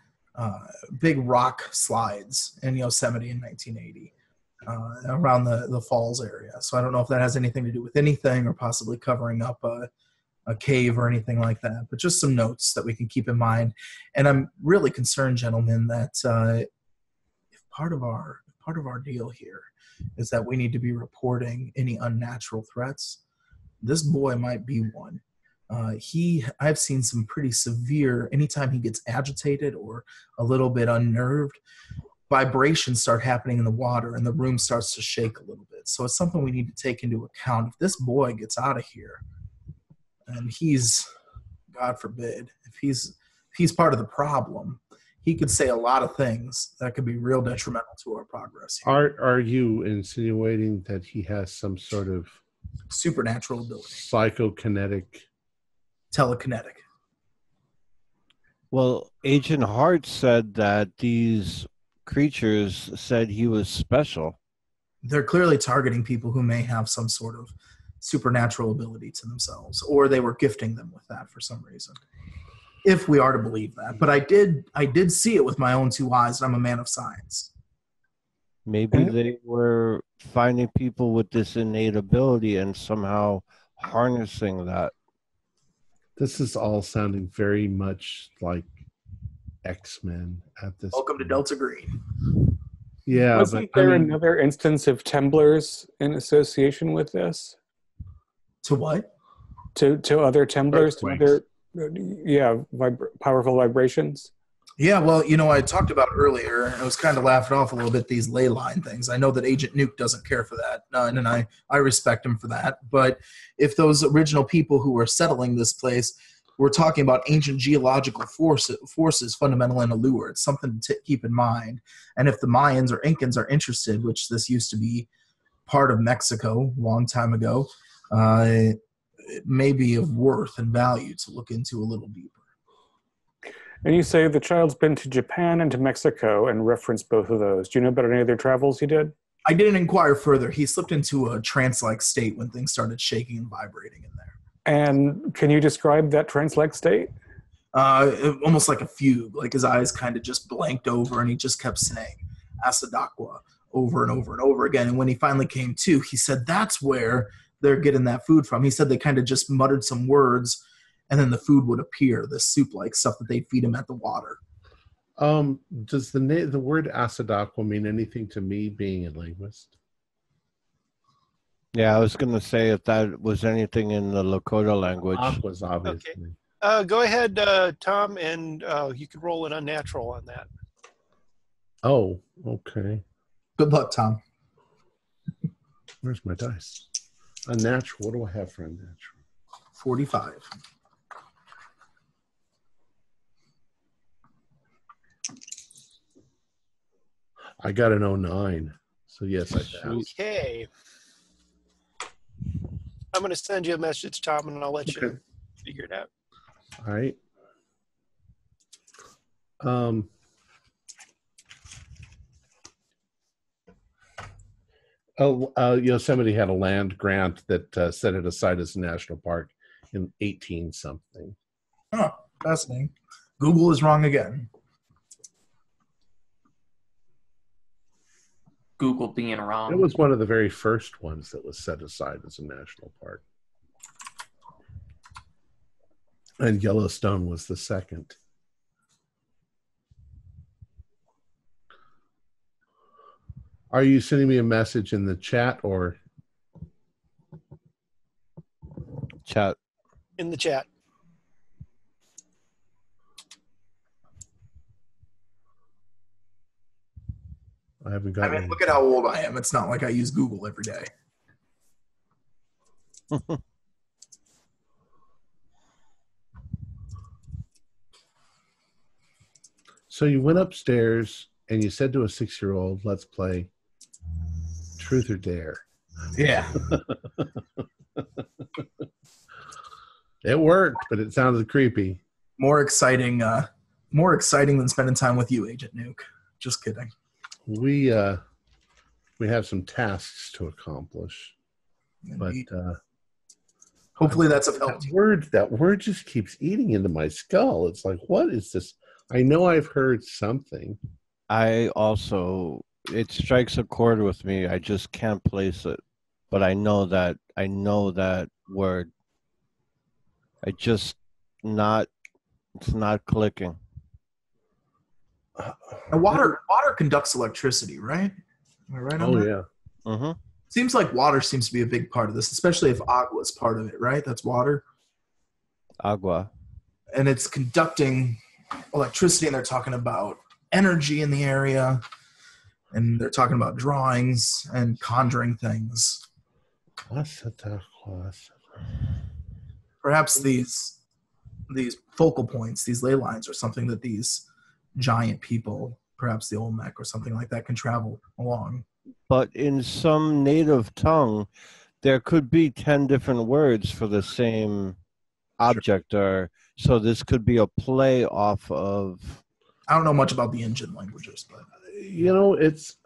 S5: big rock slides in Yosemite in 1980 around the falls area. So I don't know if that has anything to do with anything or possibly covering up a cave or anything like that, but just some notes that we can keep in mind. And I'm really concerned, gentlemen, that if part of our deal here is that we need to be reporting any unnatural threats, this boy might be one. I've seen some pretty severe, anytime he gets agitated or a little bit unnerved, vibrations start happening in the water and the room starts to shake a little bit. So it's something we need to take into account. If this boy gets out of here, and he's, God forbid, if he's part of the problem, he could say a lot of things that could be real detrimental to our progress here.
S1: Are you insinuating that he has some sort of
S5: supernatural ability?
S1: Psychokinetic?
S5: Telekinetic.
S4: Well, Agent Hart said that these creatures said he was special.
S5: They're clearly targeting people who may have some sort of supernatural ability to themselves, or they were gifting them with that for some reason, if we are to believe that. But I did see it with my own two eyes, and I'm a man of science.
S4: Maybe they were finding people with this innate ability and somehow harnessing that.
S1: This is all sounding very much like X-Men at this
S5: Welcome to Delta Green.
S1: Yeah.
S3: Wasn't there another instance of Temblars in association with this?
S5: To what?
S3: To other Temblars, to other, powerful vibrations?
S5: Yeah, well, I talked about earlier, and I was kind of laughing off a little bit, these ley line things. I know that Agent Nuke doesn't care for that, and I respect him for that. But if those original people who were settling this place were talking about ancient geological forces fundamental in allure, it's something to keep in mind. And if the Mayans or Incans are interested, which this used to be part of Mexico a long time ago, it may be of worth and value to look into a little deeper.
S3: And you say the child's been to Japan and to Mexico and referenced both of those. Do you know about any other travels he did?
S5: I didn't inquire further. He slipped into a trance-like state when things started shaking and vibrating in there.
S3: And can you describe that trance-like state?
S5: Almost like a fugue. Like his eyes kind of just blanked over and he just kept saying Asadakwa over and over and over again. And when he finally came to, he said that's where they're getting that food from. He said they kind of just muttered some words and then the food would appear, the soup-like stuff that they'd feed him at the water.
S1: Does the word Asadakwa mean anything to me, being a linguist?
S4: Yeah, I was going to say if that was anything in the Lakota language.
S1: Aqua's obviously.
S2: Okay. Go ahead, Tom, and you can roll an unnatural on that.
S1: Oh, okay.
S5: Good luck, Tom.
S1: Where's my dice? Unnatural. What do I have for unnatural?
S5: 45.
S1: I got an 09. So yes, I passed.
S2: Okay. I'm going to send you a message, Tom, and I'll let you figure it out.
S1: All right. Yosemite had a land grant that set it aside as a national park in 18-something.
S5: Oh, fascinating. Google is wrong again.
S6: Google being wrong.
S1: It was one of the very first ones that was set aside as a national park. And Yellowstone was the second. Are you sending me a message in the chat or?
S4: Chat.
S2: In the chat.
S1: I haven't
S5: I
S1: gotten.
S5: mean, look at how old I am. It's not like I use Google every day.
S1: So you went upstairs and you said to a 6-year-old, "Let's play Truth or Dare."
S5: Yeah.
S1: It worked, but it sounded creepy.
S5: More exciting than spending time with you, Agent Nuke. Just kidding.
S1: We have some tasks to accomplish,
S5: Indeed.
S1: but
S5: hopefully that's of help.
S1: That word just keeps eating into my skull. It's like, what is this? I know I've heard something.
S4: It strikes a chord with me. I just can't place it, but I know that word. It's not clicking.
S5: Now, water conducts electricity, right? Am I right on that?
S1: Yeah.
S4: Mm-hmm.
S5: Seems like water seems to be a big part of this, especially if agua is part of it, right? That's water.
S4: Agua.
S5: And it's conducting electricity, and they're talking about energy in the area, and they're talking about drawings and conjuring things. Perhaps these focal points, these ley lines, are something that these giant people, perhaps the Olmec or something like that, can travel along.
S4: But in some native tongue, there could be 10 different words for the same object, or so this could be a play off of.
S5: I don't know much about the Indian languages, but
S1: it's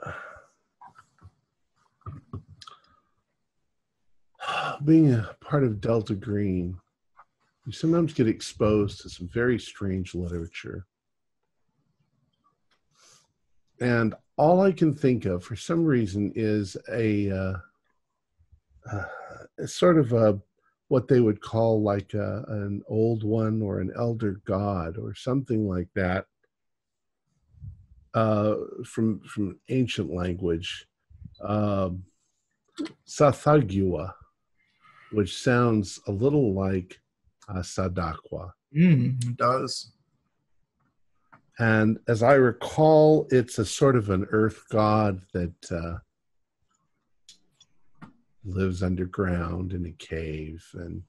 S1: being a part of Delta Green. You sometimes get exposed to some very strange literature. And all I can think of, for some reason, is a sort of what they would call like an old one or an elder god or something like that, from ancient language, Sathagua, which sounds a little like Sadaqua.
S5: It does.
S1: And as I recall, it's a sort of an earth god that lives underground in a cave and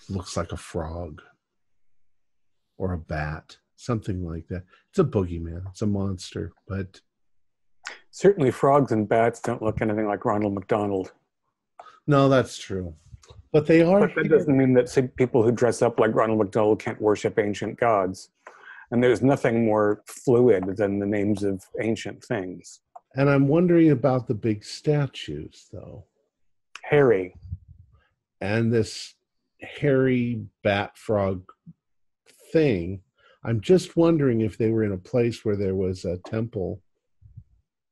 S1: looks like a frog or a bat, something like that. It's a boogeyman. It's a monster, but
S3: certainly frogs and bats don't look anything like Ronald McDonald.
S1: No, that's true. But they are.
S3: But that doesn't mean that people who dress up like Ronald McDonald can't worship ancient gods. And there's nothing more fluid than the names of ancient things.
S1: And I'm wondering about the big statues, though.
S3: Hairy.
S1: And this hairy bat frog thing. I'm just wondering if they were in a place where there was a temple,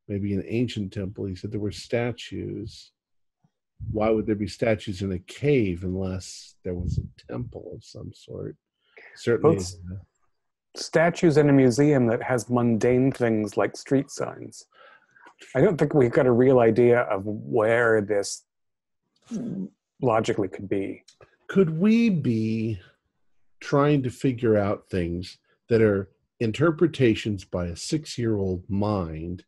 S1: maybe an ancient temple. He said there were statues. Why would there be statues in a cave unless there was a temple of some sort? Certainly.
S3: Both statues in a museum that has mundane things like street signs. I don't think we've got a real idea of where this logically could be.
S1: Could we be trying to figure out things that are interpretations by a 6-year-old mind,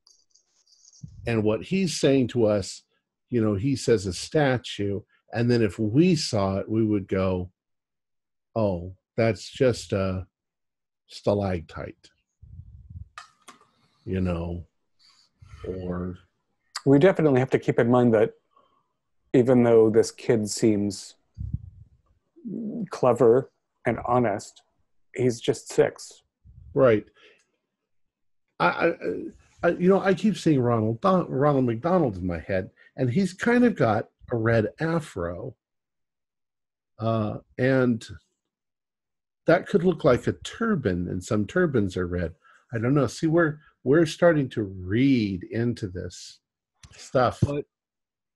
S1: and what he's saying to us, he says a statue, and then if we saw it, we would go, oh, that's just a stalactite, or...
S3: We definitely have to keep in mind that even though this kid seems clever and honest, he's just 6.
S1: Right. I keep seeing Ronald McDonald in my head, and he's kind of got a red afro, and that could look like a turban, and some turbans are red. I don't know. See, we're starting to read into this stuff.
S4: But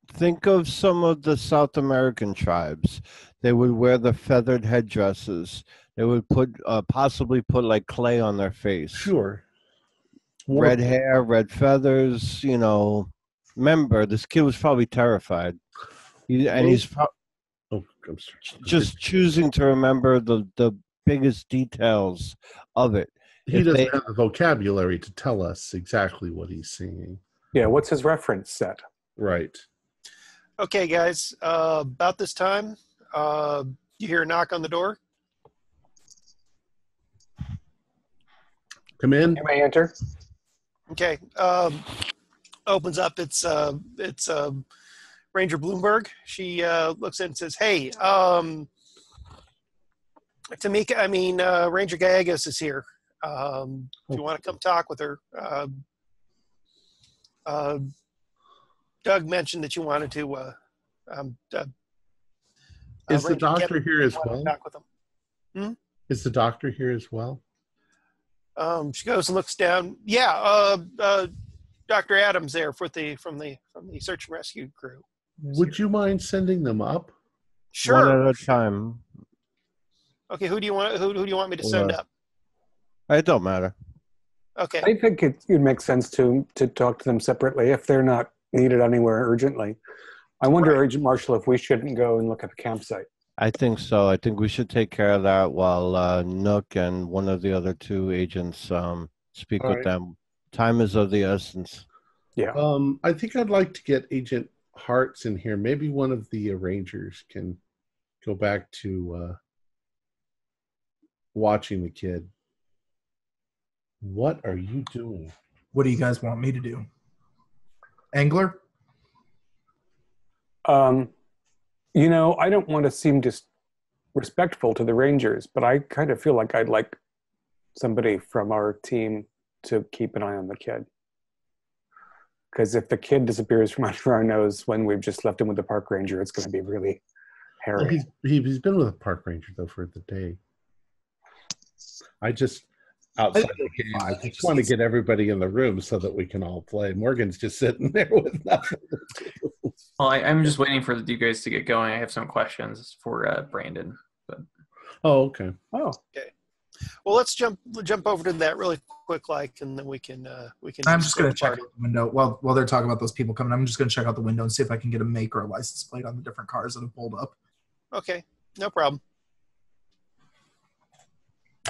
S4: think of some of the South American tribes. They would wear the feathered headdresses. They would possibly put like clay on their face.
S1: Sure.
S4: Red hair, red feathers, Remember, this kid was probably terrified. He's just choosing to remember the biggest details of it.
S1: He
S4: If
S1: doesn't
S4: they,
S1: have the vocabulary to tell us exactly what he's singing.
S3: Yeah, what's his reference set?
S1: Right.
S2: Okay, guys. About this time, you hear a knock on the door.
S1: Come in.
S3: You may enter.
S2: Okay. Opens up. It's Ranger Bloomberg. She looks in and says, "Hey, Tamika. Ranger Gallegos is here. If you want to come talk with her, Doug mentioned that you wanted to.
S1: Is the
S2: Ranger
S1: doctor
S2: Kenna
S1: here as
S2: wanted to
S1: well?
S2: talk with him.
S1: Is the doctor here as well?
S2: She goes and looks down. Yeah, Dr. Adams there from the search and rescue crew.
S1: Would you mind sending them up?
S2: Sure.
S4: one at a time.
S2: Okay, who do you want me to send up?
S4: It don't matter.
S2: Okay.
S3: I think it would make sense to talk to them separately if they're not needed anywhere urgently. I wonder,
S2: Right.
S3: Agent Marshall, if we shouldn't go and look at the campsite.
S4: I think so. I think we should take care of that while Nook and one of the other two agents speak
S1: All
S4: with
S1: right.
S4: them. Time is of the essence.
S3: Yeah.
S1: I think I'd like to get Agent Hartz in here. Maybe one of the Rangers can go back to watching the kid. What are you doing?
S5: What do you guys want me to do? Angler?
S3: I don't want to seem disrespectful to the Rangers, but I kind of feel like I'd like somebody from our team to keep an eye on the kid. Because if the kid disappears from under our nose when we've just left him with the park ranger, it's going to be really
S1: Well,
S3: hairy.
S1: he's been with a park ranger though for the day. I just outside the game. I just want to get everybody in the room so that we can all play. Morgan's just sitting there with nothing to do.
S6: Well, I'm just waiting for you guys to get going. I have some questions for Brandon. But
S1: Oh, okay.
S3: Oh,
S2: Well, let's jump over to that really quick, and then we can.
S5: I'm just going to
S2: start
S5: check out the window while they're talking about those people coming. I'm just going to check out the window and see if I can get a make or a license plate on the different cars that have pulled up.
S2: Okay, no problem.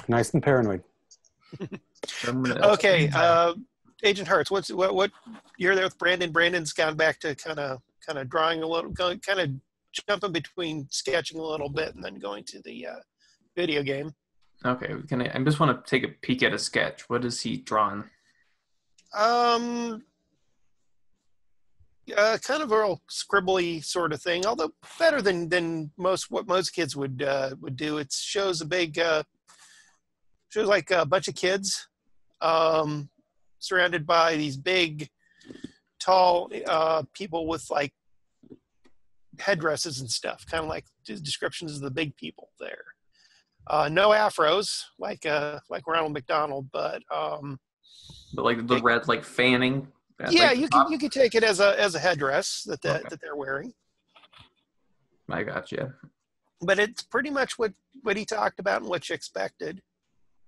S3: nice and paranoid.
S6: I'm gonna,
S2: Okay, Agent Hertz, what you're there with Brandon. Brandon's gone back to kind of drawing a little, kind of jumping between sketching a little bit and then going to the video game.
S6: Okay, I just want to take a peek at a sketch. What is he drawn?
S2: Kind of a real scribbly sort of thing, although better than what most kids would do. It shows shows like a bunch of kids surrounded by these big, tall people with like headdresses and stuff, kind of like descriptions of the big people there. No afros like Ronald McDonald, but
S6: like the red like fanning.
S2: yeah, you could take it as a headdress that they're wearing.
S6: I got you.
S2: But it's pretty much what he talked about and what you expected.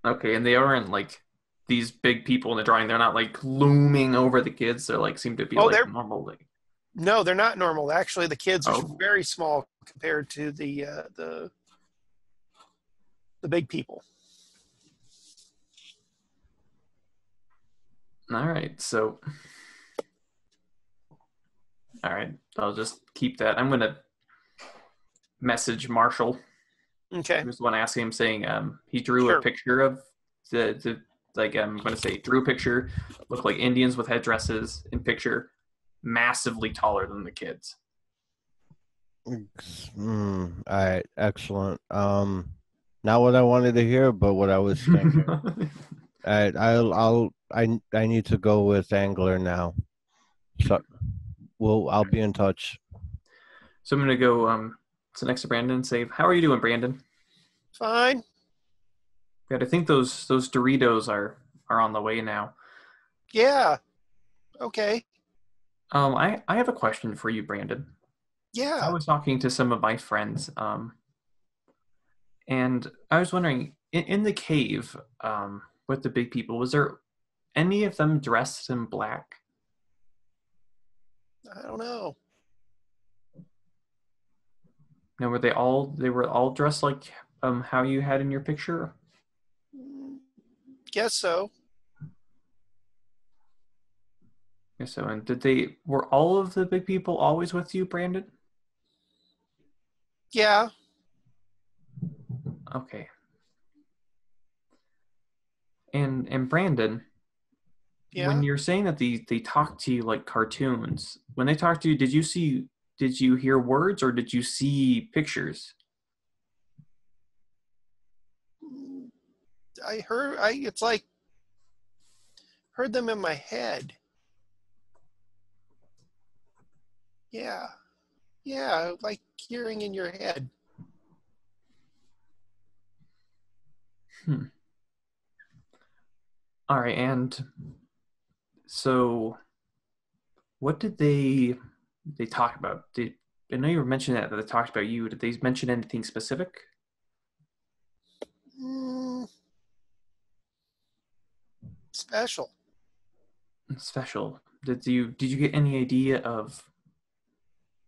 S6: Okay, and they aren't like these big people in the drawing. They're not like looming over the kids. They're like seem to be
S2: they're
S6: normal. Like,
S2: no, they're not normal. Actually, the kids are
S6: Oh.
S2: very small compared to the big people.
S6: all right. I'll just keep that. I'm gonna message Marshall.
S2: Okay.
S6: I just want to ask him, saying he drew
S2: Sure.
S6: a picture of the I'm going to say drew a picture, looked like Indians with headdresses in picture, massively taller than the kids.
S4: All right, excellent. Not what I wanted to hear, but what I was thinking. All right, I need to go with Angler now. So, I'll be in touch.
S6: So I'm going to go so next to Brandon and say, how are you doing, Brandon?
S2: Fine.
S6: Good. I think those Doritos are on the way now.
S2: Yeah. Okay.
S6: I have a question for you, Brandon.
S2: Yeah.
S6: I was talking to some of my friends, and I was wondering, in the cave with the big people, was there any of them dressed in black?
S2: I don't know.
S6: No, were they all dressed like how you had in your picture?
S2: guess so.
S6: Guess so. And were all of the big people always with you, Brandon?
S2: Yeah.
S6: Okay. And Brandon,
S2: Yeah.
S6: when you're saying that they talk to you like cartoons, when they talk to you, did you hear words or did you see pictures?
S2: It's like heard them in my head. Yeah. Yeah, like hearing in your head.
S6: All right, and so what did they talk about? I know you were mentioning that they talked about you. Did they mention anything specific?
S2: Special.
S6: Special. Did you get any idea of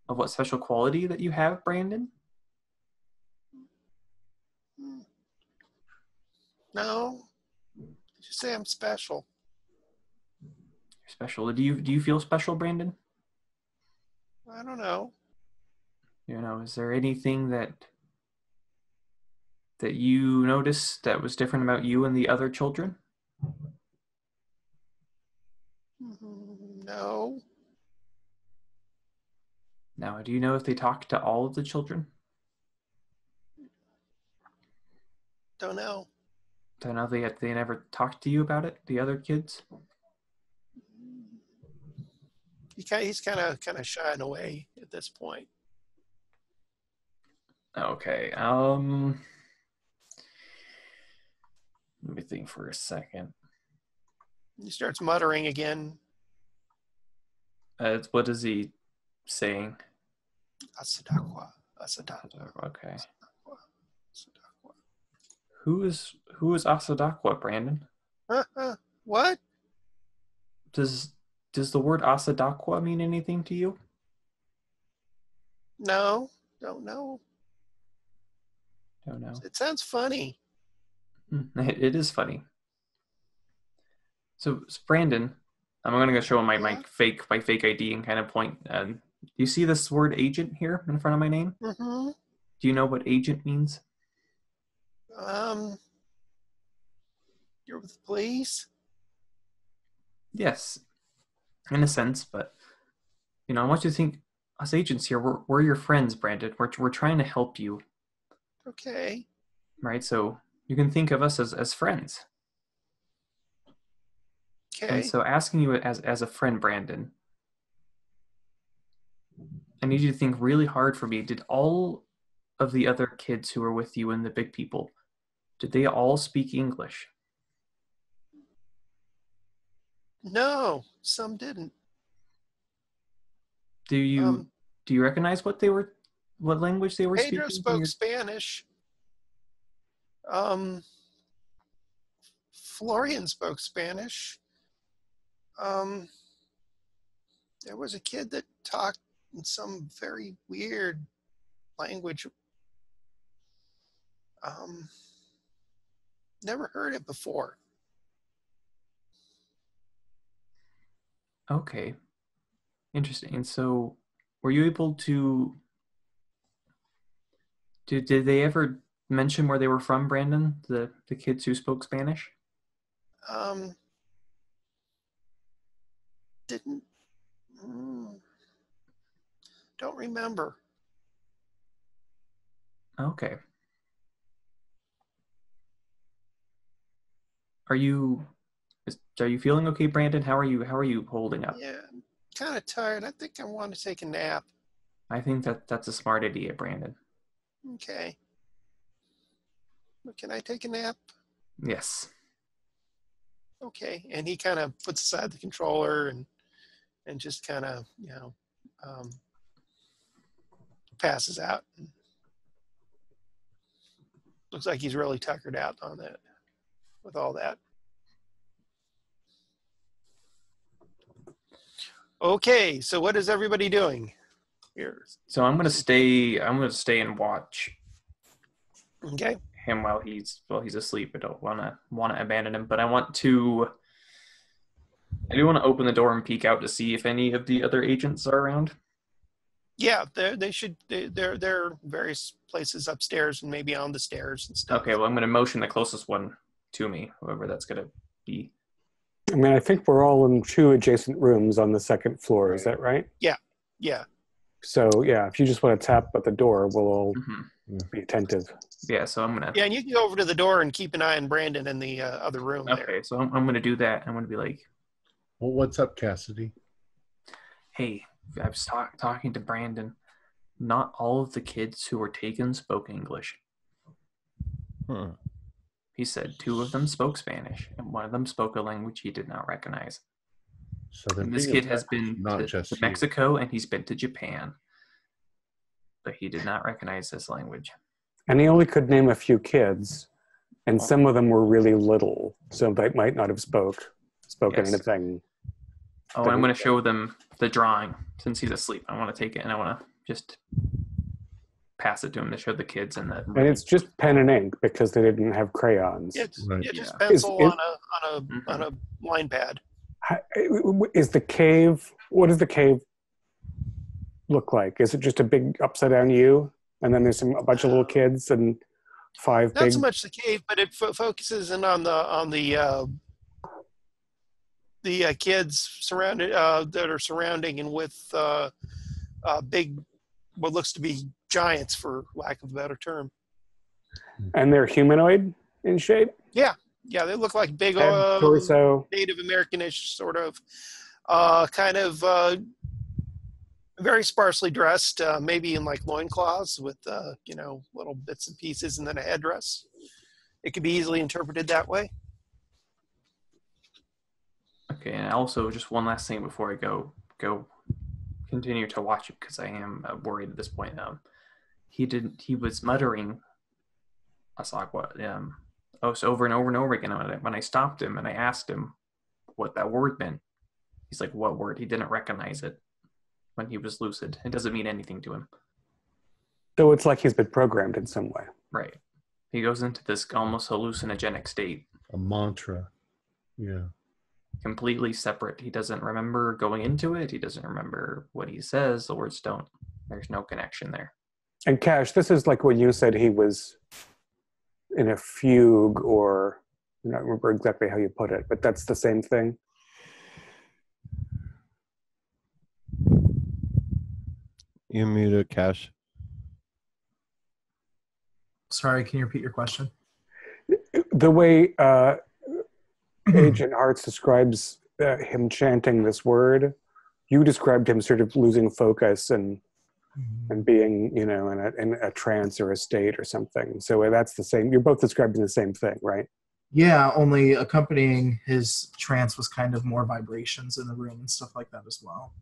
S6: what special quality that you have, Brandon?
S2: No. Just say I'm special.
S6: You're special. Do you feel special, Brandon?
S2: I don't know.
S6: You know, is there anything that you noticed that was different about you and the other children?
S2: No.
S6: Now, do you know if they talked to all of the children?
S2: Don't know.
S6: Don't know if they never talked to you about it, the other kids?
S2: He's kind of shying away at this point.
S6: Okay. Let me think for a second.
S2: He starts muttering again.
S6: What is he saying?
S2: Asadakwa.
S6: Okay.
S2: Asadakwa.
S6: Who is Asadakwa, Brandon?
S2: What?
S6: Does the word Asadakwa mean anything to you?
S2: No, don't know.
S6: Don't know.
S2: It sounds funny.
S6: It is funny. So Brandon, I'm gonna go show him my fake ID and kind of point. Do you see this word agent here in front of my name?
S2: Mm-hmm.
S6: Do you know what agent means?
S2: You're with the police?
S6: Yes, in a sense, but you know, I want you to think us agents here. We're your friends, Brandon. We're trying to help you.
S2: Okay.
S6: Right, so you can think of us as friends.
S2: Okay.
S6: And so asking you as a friend, Brandon, I need you to think really hard for me. Did all of the other kids who were with you and the big people, did they all speak English?
S2: No, some didn't.
S6: Do you recognize what language they were speaking?
S2: Pedro spoke Spanish. Florian spoke Spanish. There was a kid that talked in some very weird language. Never heard it before.
S6: Okay. Interesting. And so were you able to did they ever mention where they were from, Brandon? The kids who spoke Spanish?
S2: Didn't don't remember.
S6: Okay. Are you feeling okay, Brandon? How are you holding up?
S2: Yeah, I'm kind of tired. I think I want to take a nap.
S6: I think that's a smart idea, Brandon.
S2: Okay. But can I take a nap?
S6: Yes.
S2: Okay. And he kind of puts aside the controller and just kind of, passes out. Looks like he's really tuckered out on that with all that. Okay, so what is everybody doing here?
S6: So I'm gonna stay and watch.
S2: Okay.
S6: him while he's asleep. I don't want to abandon him, but I do want to open the door and peek out to see if any of the other agents are around.
S2: Yeah, they're various places upstairs and maybe on the stairs and stuff.
S6: Okay, well, I'm going to motion the closest one to me, whoever that's going to be.
S3: I mean, I think we're all in 2 adjacent rooms on the 2nd floor. Right. Is that right?
S2: Yeah.
S3: So, yeah, if you just want to tap at the door, we'll all be attentive.
S6: Yeah, so I'm going to...
S2: Yeah, and you can go over to the door and keep an eye on Brandon in the other room.
S6: Okay, there. So I'm going to do that. I'm going to be like...
S1: Well, what's up, Cassidy?
S6: Hey, I was talking to Brandon. Not all of the kids who were taken spoke English. He said 2 of them spoke Spanish, and 1 of them spoke a language he did not recognize. So this kid has been to Mexico, and he's been to Japan. But he did not recognize this language.
S3: And he only could name a few kids, and some of them were really little, so they might not have spoken anything.
S6: Oh, I'm going to show them the drawing. Since he's asleep, I want to take it, and I want to just pass it to him to show the kids. And
S3: it's just pen and ink because they didn't have crayons.
S2: It's just pencil on a line pad.
S3: Is the cave? What does the cave look like? Is it just a big upside down U, and then there's a bunch of little kids and 5
S2: Not so much the cave, but it focuses in on the kids surrounded that are surrounding and with big, what looks to be giants, for lack of a better term.
S3: And they're humanoid in shape?
S2: Yeah, they look like big
S3: torso.
S2: Native American-ish sort of, kind of very sparsely dressed, maybe in like loincloths with little bits and pieces, and then a headdress. It could be easily interpreted that way.
S6: Okay, and also just one last thing before I go continue to watch it, because I am worried at this point. He was muttering Asagwa so over and over and over again. When I stopped him and I asked him what that word meant, he's like, what word? He didn't recognize it when he was lucid. It doesn't mean anything to him.
S3: So it's like he's been programmed in some way.
S6: Right. He goes into this almost hallucinogenic state.
S1: A mantra. Yeah.
S6: Completely separate. He doesn't remember going into it. He doesn't remember what he says. The words don't. There's no connection there.
S3: And Cash, this is like when you said he was in a fugue, or I don't remember exactly how you put it, but that's the same thing.
S4: You muted, Cash.
S5: Sorry, can you repeat your question?
S3: The way Agent Hartz describes him chanting this word, you described him sort of losing focus and being, in a trance or a state or something. So that's the same. You're both describing the same thing, right?
S5: Yeah, only accompanying his trance was kind of more vibrations in the room and stuff like that as well.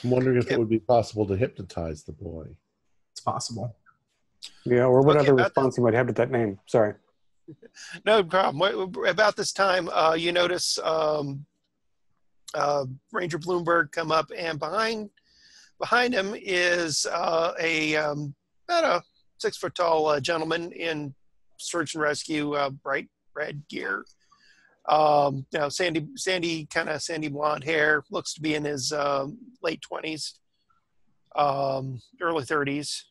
S1: I'm wondering if it would be possible to hypnotize the boy.
S5: It's possible.
S3: Yeah, or what other response you might have to that name. Sorry.
S2: No problem. About this time, you notice Ranger Bloomberg come up, and behind him is about a 6-foot-tall gentleman in search and rescue bright red gear. Sandy blonde hair, looks to be in his late 20s, early 30s.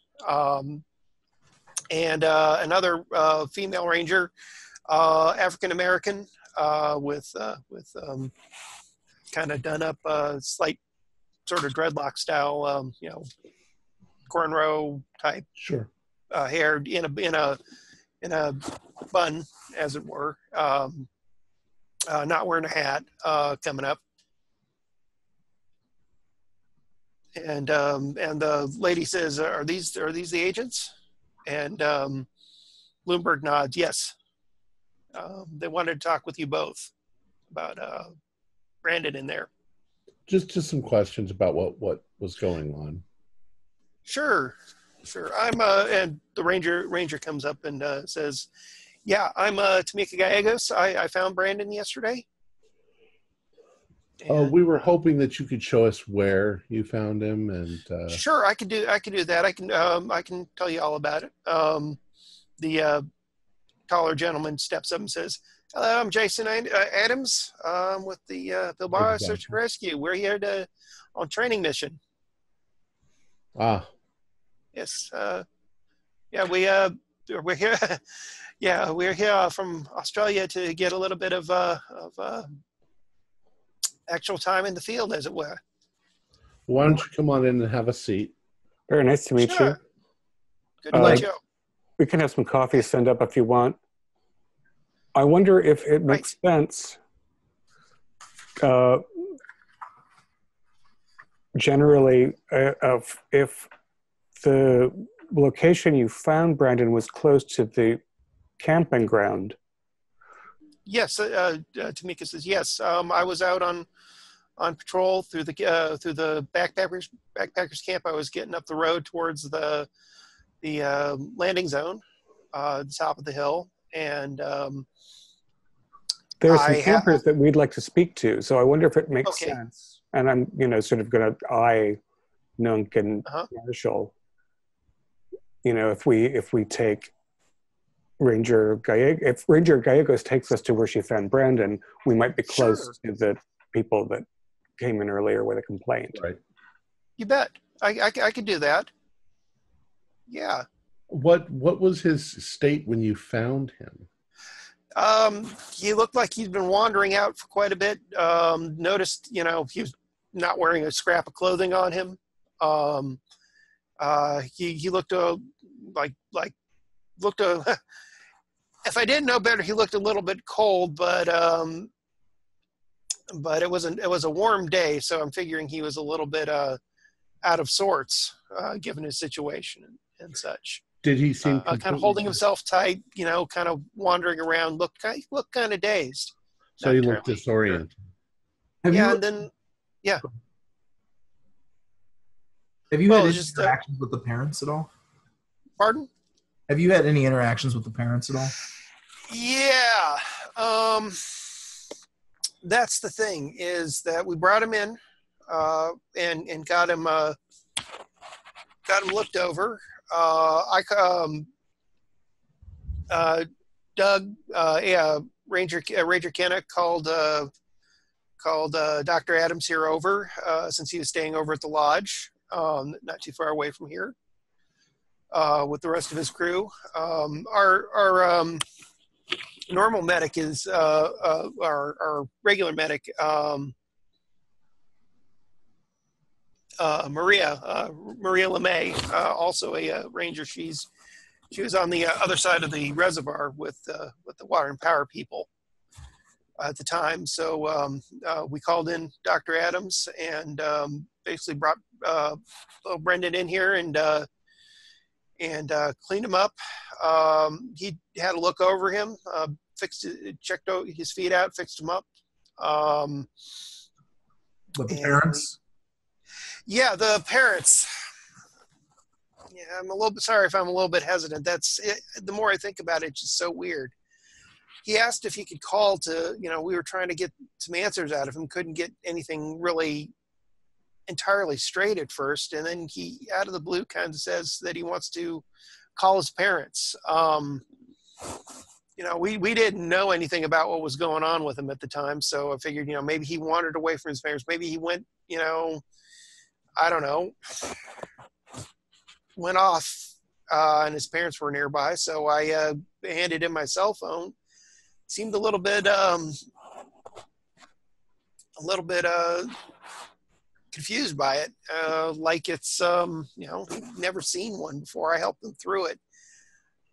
S2: And another female ranger, African American, with kind of done up, slight sort of dreadlock style, cornrow type,
S1: sure,
S2: hair in a bun, as it were. Not wearing a hat, coming up. And the lady says, "Are these the agents?" And Bloomberg nods, "Yes." They wanted to talk with you both about Brandon in there.
S1: Just some questions about what was going on.
S2: Sure. I'm and the ranger comes up and says, "Yeah, I'm Tamika Gallegos. I found Brandon yesterday."
S1: We were hoping that you could show us where you found him, and
S2: sure, I could do that. I can tell you all about it. taller gentleman steps up and says, "Hello, I'm Jason Adams. With the Bilbao Search and Rescue. We're here on training mission."
S1: Ah,
S2: Yes. We're here. Yeah, we're here from Australia to get a little bit of actual time in the field, as it were.
S1: why don't you come on in and have a seat?
S3: Very nice to meet you.
S2: Sure. Good to meet you.
S3: We can have some coffee send up if you want. I wonder if it makes sense generally if the location you found, Brandon, was close to the camping ground.
S2: Yes, Tamika says yes. I was out on patrol through the backpackers camp. I was getting up the road towards the landing zone, the top of the hill, and
S3: there are some campers that we'd like to speak to. So I wonder if it makes sense. And I'm, sort of going to eye Nunk and Marshall. If we take Ranger Gallegos, if Ranger Gallegos takes us to where she found Brandon, we might be close to the people that came in earlier with a complaint.
S1: Right.
S2: You bet. I could do that. Yeah.
S1: What was his state when you found him?
S2: He looked like he'd been wandering out for quite a bit. Noticed, he was not wearing a scrap of clothing on him. He looked if I didn't know better, he looked a little bit cold, but it was a warm day, so I'm figuring he was a little bit out of sorts, given his situation and such.
S1: Did he seem
S2: kind of holding himself tight, kind of wandering around, looked kind of dazed.
S1: So he looked disoriented.
S5: Have you had any interactions with the parents at all?
S2: Pardon?
S5: Have you had any interactions with the parents at all?
S2: Yeah. That's the thing, is that we brought him in and got him looked over. Doug, Ranger Kenna called Dr. Adams here over since he was staying over at the lodge, not too far away from here, with the rest of his crew. Our normal medic is our regular medic, Maria LeMay, also a ranger. She was on the other side of the reservoir with the water and power people at the time. So we called in Dr. Adams and basically brought Brendan in here and cleaned him up. He had a look over him, checked his feet out, fixed him up.
S5: With the parents?
S2: Yeah, the parents. Yeah, I'm a little bit sorry if I'm a little bit hesitant. That's it. The more I think about it, it's just so weird. He asked if he could call to, we were trying to get some answers out of him, couldn't get anything really entirely straight at first. And then he, out of the blue, kind of says that he wants to call his parents. We didn't know anything about what was going on with him at the time. So I figured, maybe he wandered away from his parents. Maybe he went, I don't know, went off and his parents were nearby. So I handed him my cell phone. Seemed a little bit confused by it, like it's never seen one before. I helped him through it,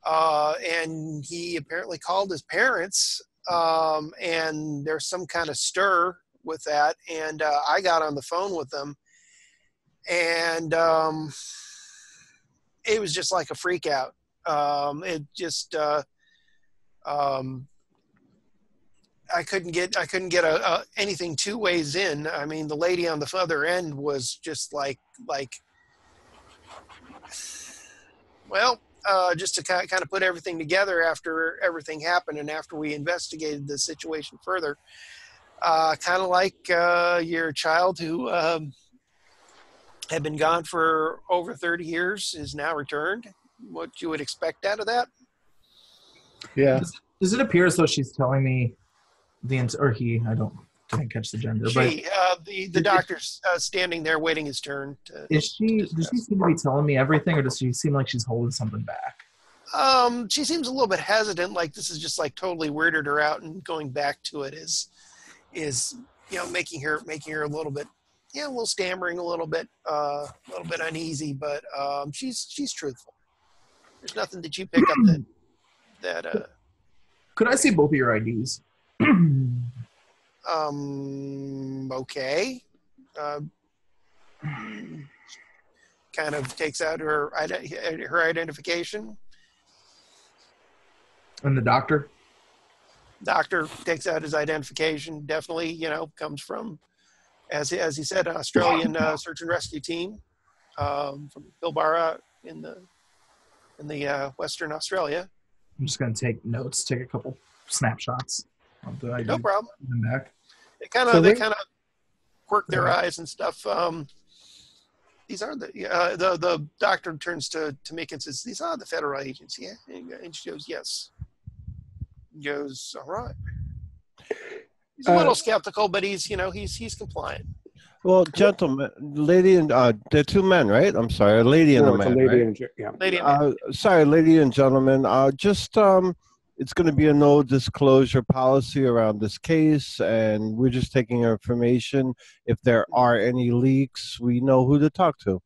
S2: and he apparently called his parents, and there's some kind of stir with that, and I got on the phone with them, and it was just like a freak out. It just I couldn't get anything two ways in. I mean, the lady on the other end was just like, well, just to kind of put everything together after everything happened and after we investigated the situation further, kind of like your child who had been gone for over 30 years is now returned. What you would expect out of that?
S1: Yeah.
S5: Does it appear as though she's telling me or he? Didn't catch the gender.
S2: She, the doctor's standing there waiting his turn.
S5: Does she seem to be telling me everything, or does she seem like she's holding something back?
S2: She seems a little bit hesitant, like this is just like totally weirded her out, and going back to it is making her a little bit, a little stammering, a little bit uneasy, but she's truthful. There's nothing that you pick up that.
S5: Could I see both of your IDs?
S2: Okay. Kind of takes out her identification.
S5: And the doctor?
S2: Doctor takes out his identification. Definitely, comes from, as he said, an Australian search and rescue team from Pilbara in the Western Australia.
S5: I'm just going to take notes, take a couple snapshots of the ID.
S2: No problem.
S5: Back.
S2: They kind of quirk their eyes and stuff. These are the doctor turns to Mick and says, "These are the federal agents, yeah?" And she goes, "Yes." He goes, "All right." He's a little skeptical, but he's compliant.
S4: Well, gentlemen, lady and they're two men, right? I'm sorry, a lady and a man.
S3: Lady
S4: right?
S2: Lady and man.
S4: Sorry, lady and gentlemen. It's going to be a no disclosure policy around this case, and we're just taking your information. If there are any leaks, we know who to talk to.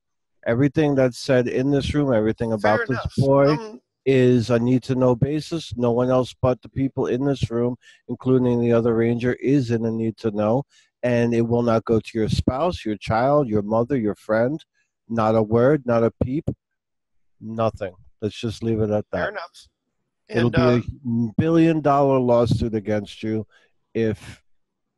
S4: Everything that's said in this room, everything about
S2: Fair
S4: this
S2: enough.
S4: boy is a need-to-know basis. No one else but the people in this room, including the other ranger, is in a need-to-know, and it will not go to your spouse, your child, your mother, your friend. Not a word, not a peep, nothing. Let's just leave it at that.
S2: Fair enough.
S4: It'll be a $1 billion lawsuit against you if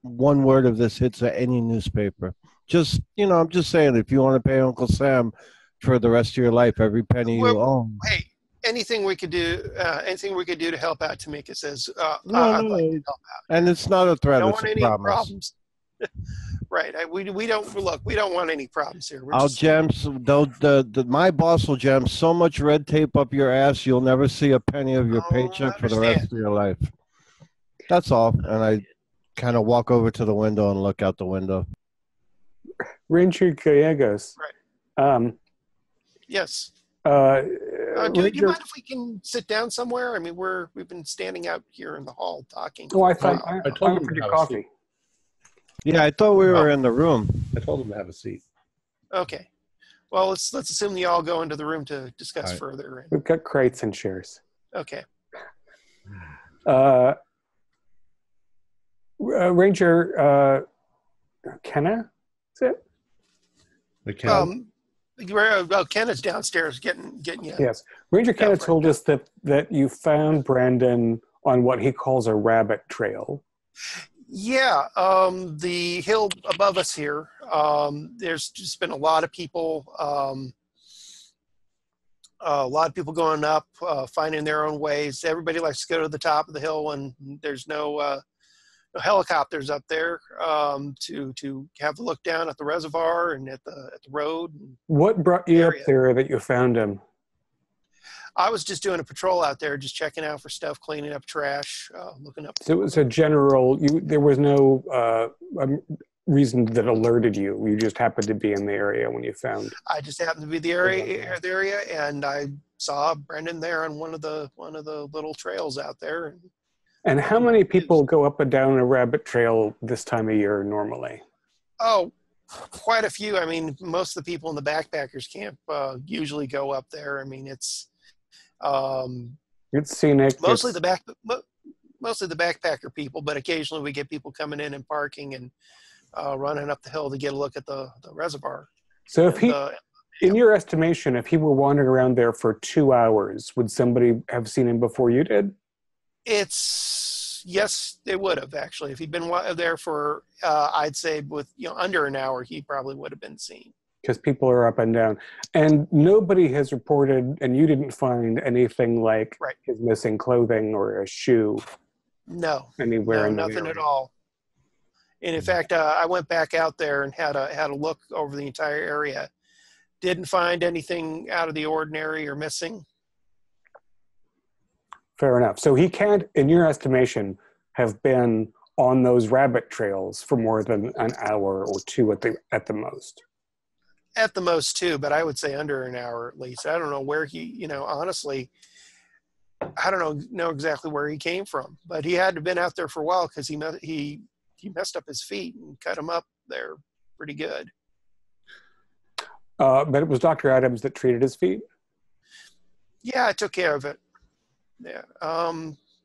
S4: one word of this hits any newspaper. Just, I'm just saying, if you want to pay Uncle Sam for the rest of your life, every penny you own.
S2: Hey, anything we could do to help out, Tamika says,
S4: No,
S2: I'd like to help out.
S4: And it's not a threat,
S2: Don't
S4: it's
S2: want
S4: a
S2: any
S4: promise.
S2: problems. Right. We don't want any problems here.
S4: I'll jam my boss will jam so much red tape up your ass you'll never see a penny of your paycheck for the rest of your life. That's all. And I kind of walk over to the window and look out the window.
S3: Ranger Gallegos.
S2: Right. Yes. Do you mind if we can sit down somewhere? I mean, we've been standing out here in the hall talking.
S3: Oh, I thought I
S1: told him to
S3: get
S1: have
S3: coffee.
S4: Yeah, I thought we were in the room.
S1: I told him to have a seat.
S2: Okay. Well, let's assume you all go into the room to discuss further.
S3: We've got crates and chairs.
S2: Okay.
S3: Ranger Kenna, is it?
S1: The Kenna?
S2: Well, Kenna's downstairs getting you.
S3: Yes. Ranger Kenna told us that you found Brandon on what he calls a rabbit trail.
S2: Yeah, the hill above us here, there's just been a lot of people going up, finding their own ways. Everybody likes to go to the top of the hill when there's no helicopters up there to have a look down at the reservoir and at the road.
S3: What brought you up there that you found him?
S2: I was just doing a patrol out there, just checking out for stuff, cleaning up trash, looking up.
S3: So it was a general. There was no reason that alerted you. You just happened to be in the area when you found.
S2: I just happened to be the area, and I saw Brendan there on one of the little trails out there.
S3: And how many people go up and down a rabbit trail this time of year normally?
S2: Oh, quite a few. I mean, most of the people in the backpackers camp usually go up there. I mean, it's
S3: scenic.
S2: Mostly the backpacker people, but occasionally we get people coming in and parking and running up the hill to get a look at the reservoir.
S3: So if in your estimation, if he were wandering around there for 2 hours, would somebody have seen him before you did?
S2: Yes, they would have actually. If he'd been there for, I'd say with under an hour, he probably would have been seen.
S3: Because people are up and down. And nobody has reported, and you didn't find anything like his missing clothing or a shoe.
S2: No.
S3: Anywhere.
S2: Nothing at all. And in fact, I went back out there and had a look over the entire area. Didn't find anything out of the ordinary or missing.
S3: Fair enough. So he can't, in your estimation, have been on those rabbit trails for more than an hour or two at the most.
S2: At the most two, but I would say under an hour at least. I don't know where he, honestly, I don't know exactly where he came from, but he had to have been out there for a while because he messed up his feet and cut him up there pretty good.
S3: But it was Dr. Adams that treated his feet?
S2: Yeah, I took care of it. Yeah.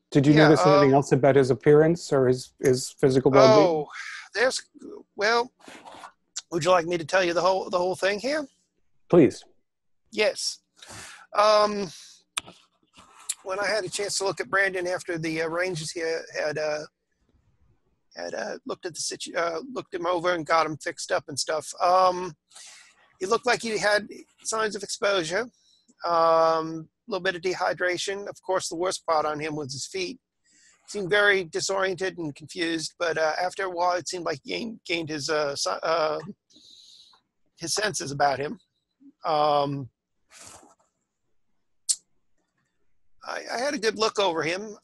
S3: Did you notice anything else about his appearance or his physical well-being?
S2: Well, would you like me to tell you the whole thing here?
S3: Please.
S2: Yes. When I had a chance to look at Brandon after the Rangers here had looked at looked him over and got him fixed up and stuff. He looked like he had signs of exposure, a little bit of dehydration. Of course, the worst part on him was his feet. He seemed very disoriented and confused, but after a while, it seemed like he gained his senses about him. I had a good look over him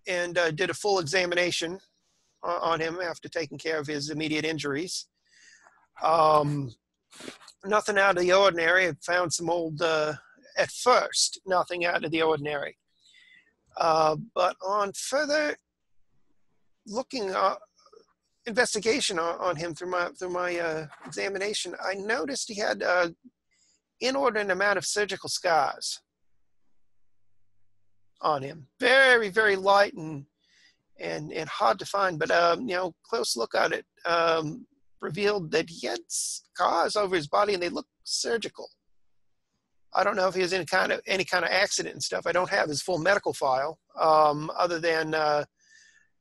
S2: and did a full examination on him after taking care of his immediate injuries. Nothing out of the ordinary. I found some old, at first, nothing out of the ordinary. But on further looking, investigation on him through my examination, I noticed he had inordinate amount of surgical scars on him. Very, very light and hard to find, but close look at it revealed that he had scars over his body and they looked surgical. I don't know if he was any kind of accident and stuff. I don't have his full medical file, other than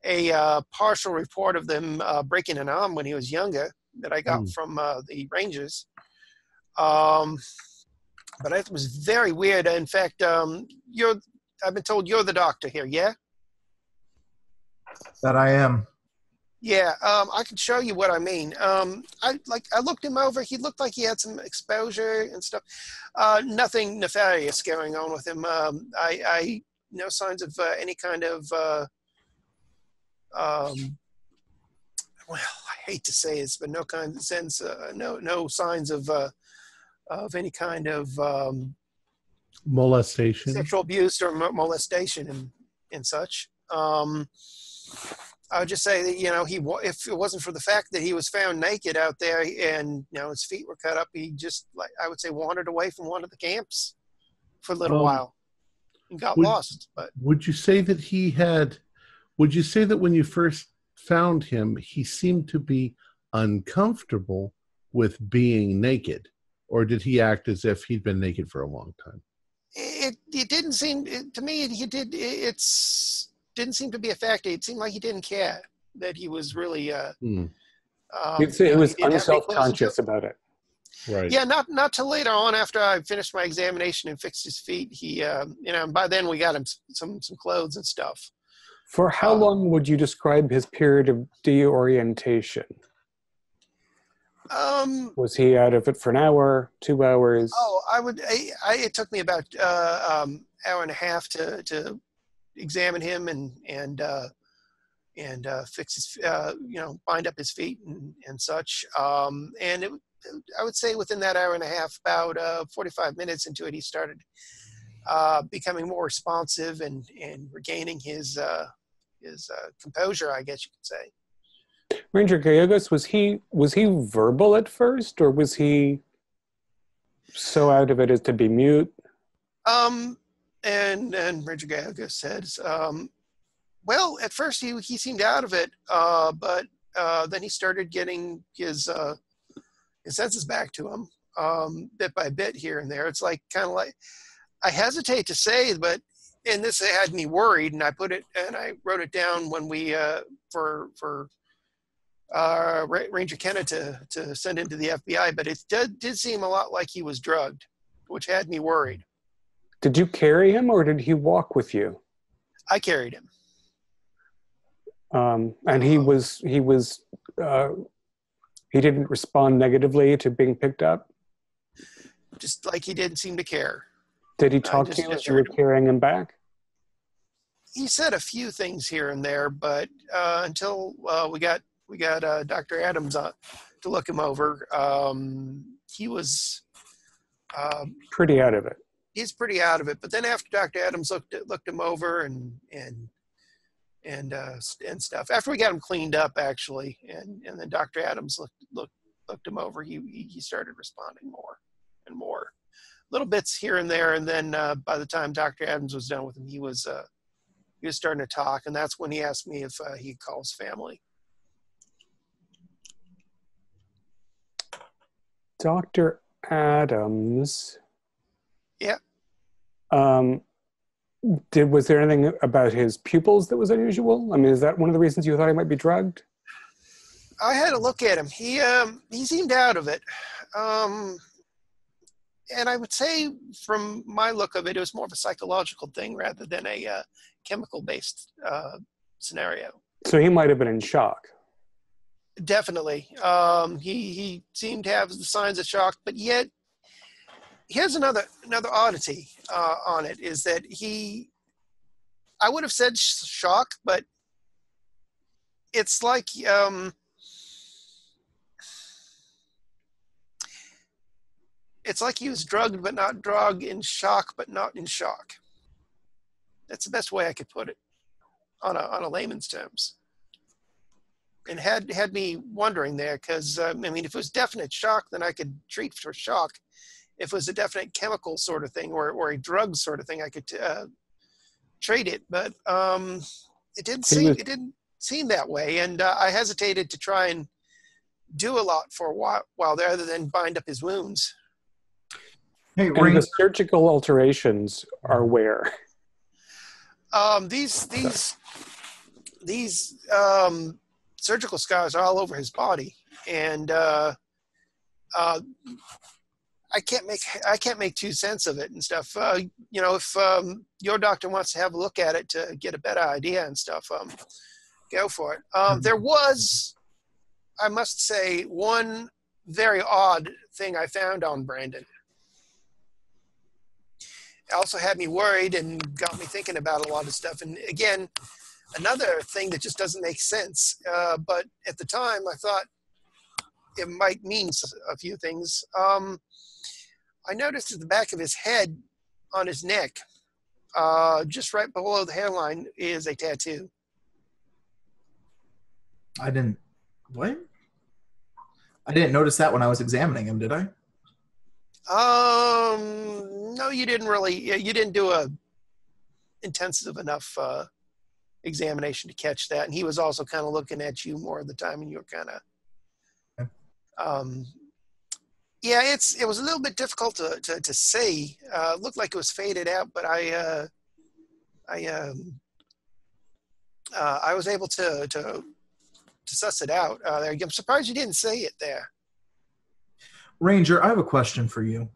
S2: a partial report of them breaking an arm when he was younger that I got from the Rangers. But it was very weird. In fact, I've been told you're the doctor here, yeah?
S5: That I am.
S2: Yeah, I can show you what I mean. I looked him over. He looked like he had some exposure and stuff. Nothing nefarious going on with him. I no signs of any kind of well, I hate to say this, but no kind of sense, no signs of any kind of
S1: molestation,
S2: sexual abuse or molestation and such. I would just say that, if it wasn't for the fact that he was found naked out there and, his feet were cut up, he just, I would say, wandered away from one of the camps for a little while and got lost. But
S1: would you say that when you first found him, he seemed to be uncomfortable with being naked, or did he act as if he'd been naked for a long time?
S2: It didn't seem to me. It didn't seem to be a factor. It seemed like he didn't care that he was really.
S3: You'd say he was unself-conscious about it,
S1: right?
S2: Yeah, not till later on after I finished my examination and fixed his feet. He, by then we got him some clothes and stuff.
S3: For how long would you describe his period of deorientation? Was he out of it for an hour, 2 hours?
S2: Oh, it took me about hour and a half to examine him and fix his, bind up his feet and such. And I would say within that hour and a half, about 45 minutes into it, he started becoming more responsive and regaining his composure, I guess you could say.
S3: Ranger Gallegos, was he verbal at first, or was he so out of it as to be mute?
S2: And Ranger Gallegos says, well, at first he seemed out of it, but then he started getting his senses back to him, bit by bit here and there. It's like kind of like, I hesitate to say, but and this had me worried, and I wrote it down when we for Ranger Kenna to send into the FBI, but it did seem a lot like he was drugged, which had me worried.
S3: Did you carry him, or did he walk with you?
S2: I carried him.
S3: And he didn't respond negatively to being picked up?
S2: Just like he didn't seem to care.
S3: Did he talk to you as you were carrying him back?
S2: he said a few things here and there, but until we got Dr. Adams to look him over, he was
S3: Pretty out of it.
S2: he's pretty out of it. But then after Dr. Adams looked him over and stuff, after we got him cleaned up actually, and then Dr. Adams looked him over, he started responding more and more, little bits here and there, and then by the time Dr. Adams was done with him, he was starting to talk, and that's when he asked me if he could call his family.
S3: Dr. Adams.
S2: Yeah.
S3: Was there anything about his pupils that was unusual? I mean, is that one of the reasons you thought he might be drugged?
S2: I had a look at him. He seemed out of it. And I would say from my look of it, it was more of a psychological thing rather than a chemical-based scenario.
S3: So he might have been in shock.
S2: Definitely. He seemed to have the signs of shock, but yet here's another oddity on it, is that I would have said shock, but it's like he was drugged but not drugged, in shock but not in shock. That's the best way I could put it on a layman's terms. And had me wondering there, because I mean, if it was definite shock, then I could treat for shock. If it was a definite chemical sort of thing or a drug sort of thing, I could treat it. But it didn't seem that way, and I hesitated to try and do a lot for a while there, other than bind up his wounds.
S5: Hey,
S3: and the surgical alterations are where?
S2: These surgical scars are all over his body, and I can't make 2 cents of it and stuff. If your doctor wants to have a look at it to get a better idea and stuff, go for it. There was, I must say, one very odd thing I found on Brandon. It also had me worried and got me thinking about a lot of stuff. And again, another thing that just doesn't make sense. But at the time, I thought it might mean a few things. I noticed at the back of his head, on his neck, just right below the hairline, is a tattoo.
S5: What? I didn't notice that when I was examining him, did I?
S2: No, you didn't really. You didn't do a intensive enough examination to catch that. And he was also kind of looking at you more of the time, and you were kind of, yeah, it was a little bit difficult to say. It looked like it was faded out, but I was able to suss it out. I'm surprised you didn't say it there.
S5: Ranger, I have a question for you.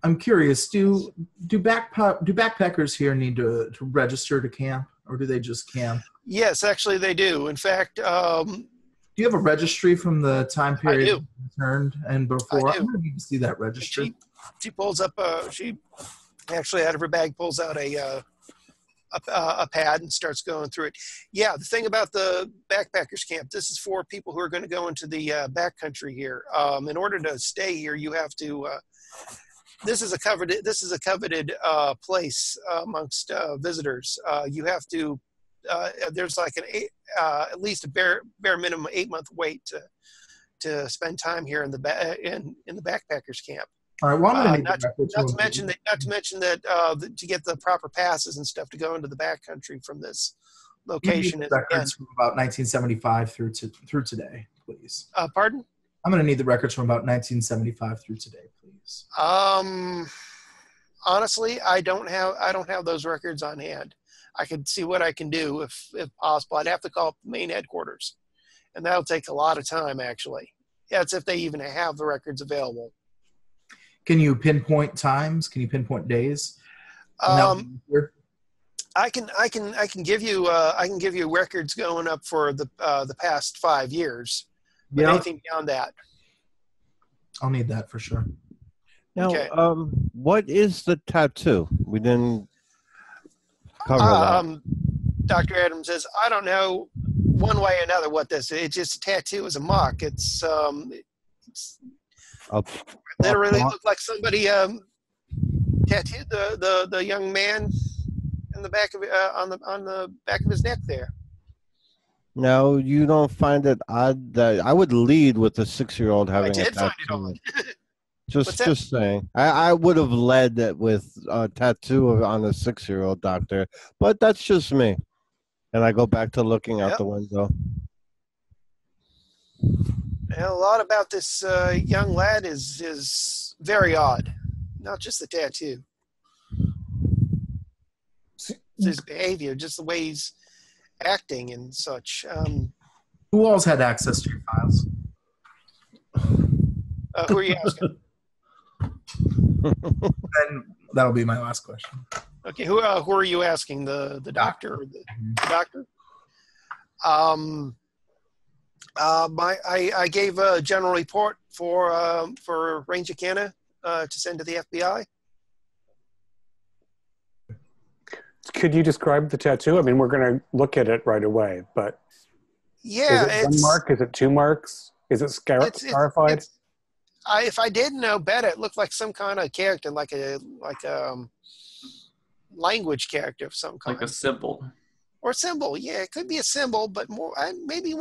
S5: I'm curious, do backpackers here need to register to camp, or do they just camp?
S2: Yes, actually they do. In fact, do
S5: you have a registry from the time period
S2: I do.
S5: you returned and before?
S2: I do.
S5: I'm going to need to see that registry.
S2: She pulls up. She actually out of her bag pulls out a pad and starts going through it. Yeah, the thing about the backpackers camp, this is for people who are going to go into the backcountry here. In order to stay here, you have to. This is a coveted place amongst visitors. You have to. There's like at least a bare minimum 8-month wait to spend time here in the backpackers camp.
S5: All right. Well, I'm
S2: not to mention that to get the proper passes and stuff to go into the backcountry from this location.
S5: Records from about 1975 through today, please.
S2: Pardon?
S5: I'm going to need the records from about 1975 through today, please.
S2: Honestly, I don't have those records on hand. I could see what I can do if possible. I'd have to call up the main headquarters, and that'll take a lot of time. Actually, that's if they even have the records available.
S5: Can you pinpoint times? Can you pinpoint days?
S2: I can give you records going up for the past 5 years. But anything beyond that,
S5: I'll need that for sure.
S4: Now,
S2: okay.
S4: What is the tattoo? We didn't. cover that.
S2: Dr. Adams says, I don't know one way or another what this is. It's just a tattoo is a mark. It's literally looked like somebody tattooed the young man in the back of on the back of his neck there.
S4: No, you don't find it odd that I would lead with a 6-year-old having
S2: I
S4: a
S2: did find it
S4: tattoo.
S2: odd.
S4: Just saying. I would have led that with a tattoo on a 6-year-old, doctor, but that's just me. And I go back to looking out the window.
S2: And a lot about this young lad is very odd. Not just the tattoo. It's his behavior, just the way he's acting and such.
S5: Who else had access to your files?
S2: Who are you asking?
S5: And that'll be my last question.
S2: Okay, who are you asking? The doctor? Or the doctor? I gave a general report for Ranger Kenna to send to the FBI.
S3: Could you describe the tattoo? I mean, we're going to look at it right away, but
S2: yeah,
S3: is it one mark? Is it 2 marks? Is it scarified?
S2: If I didn't know better, it looked like some kind of character, like a language character of some kind,
S6: like a symbol.
S2: Or a symbol, yeah, it could be a symbol, but more maybe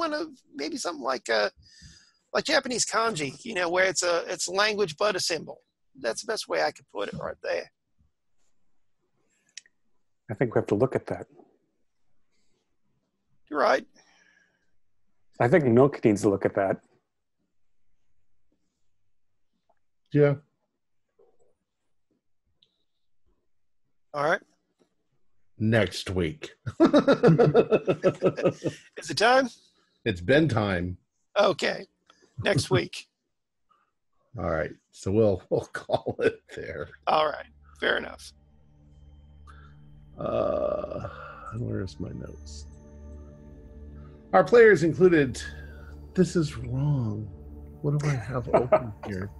S2: something like Japanese kanji, where it's language but a symbol. That's the best way I could put it right there.
S3: I think we have to look at that.
S2: You're right.
S3: I think Milk needs to look at that.
S1: Yeah.
S2: All right.
S1: Next week.
S2: Is it time?
S1: It's been time.
S2: Okay. Next week.
S1: All right. So we'll call it there.
S2: All right. Fair enough.
S1: Where's my notes? Our players included. This is wrong. What do I have open here?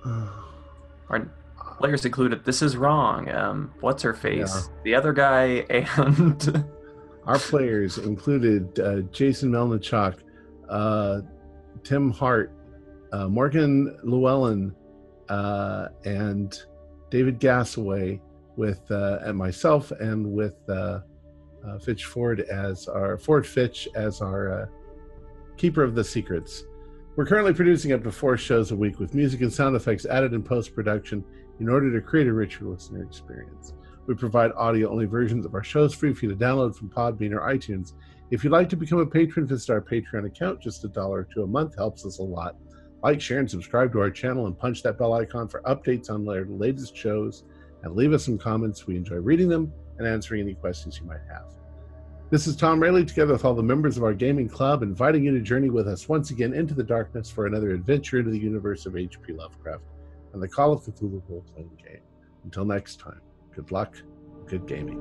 S6: Our players included. This is wrong. What's her face? Yeah. The other guy and
S1: our players included Jason Melnichuk, Tim Hart, Morgan Llewellyn, and David Gassaway, with and myself, and with Fitch Ford as our keeper of the secrets. We're currently producing up to 4 shows a week with music and sound effects added in post-production in order to create a richer listener experience. We provide audio-only versions of our shows free for you to download from Podbean or iTunes. If you'd like to become a patron, visit our Patreon account. Just $1 or $2 a month helps us a lot. Like, share, and subscribe to our channel, and punch that bell icon for updates on our latest shows, and leave us some comments. We enjoy reading them and answering any questions you might have. This is Tom Rayleigh, together with all the members of our gaming club, inviting you to journey with us once again into the darkness for another adventure into the universe of H.P. Lovecraft and the Call of Cthulhu role-playing game. Until next time, good luck, good gaming.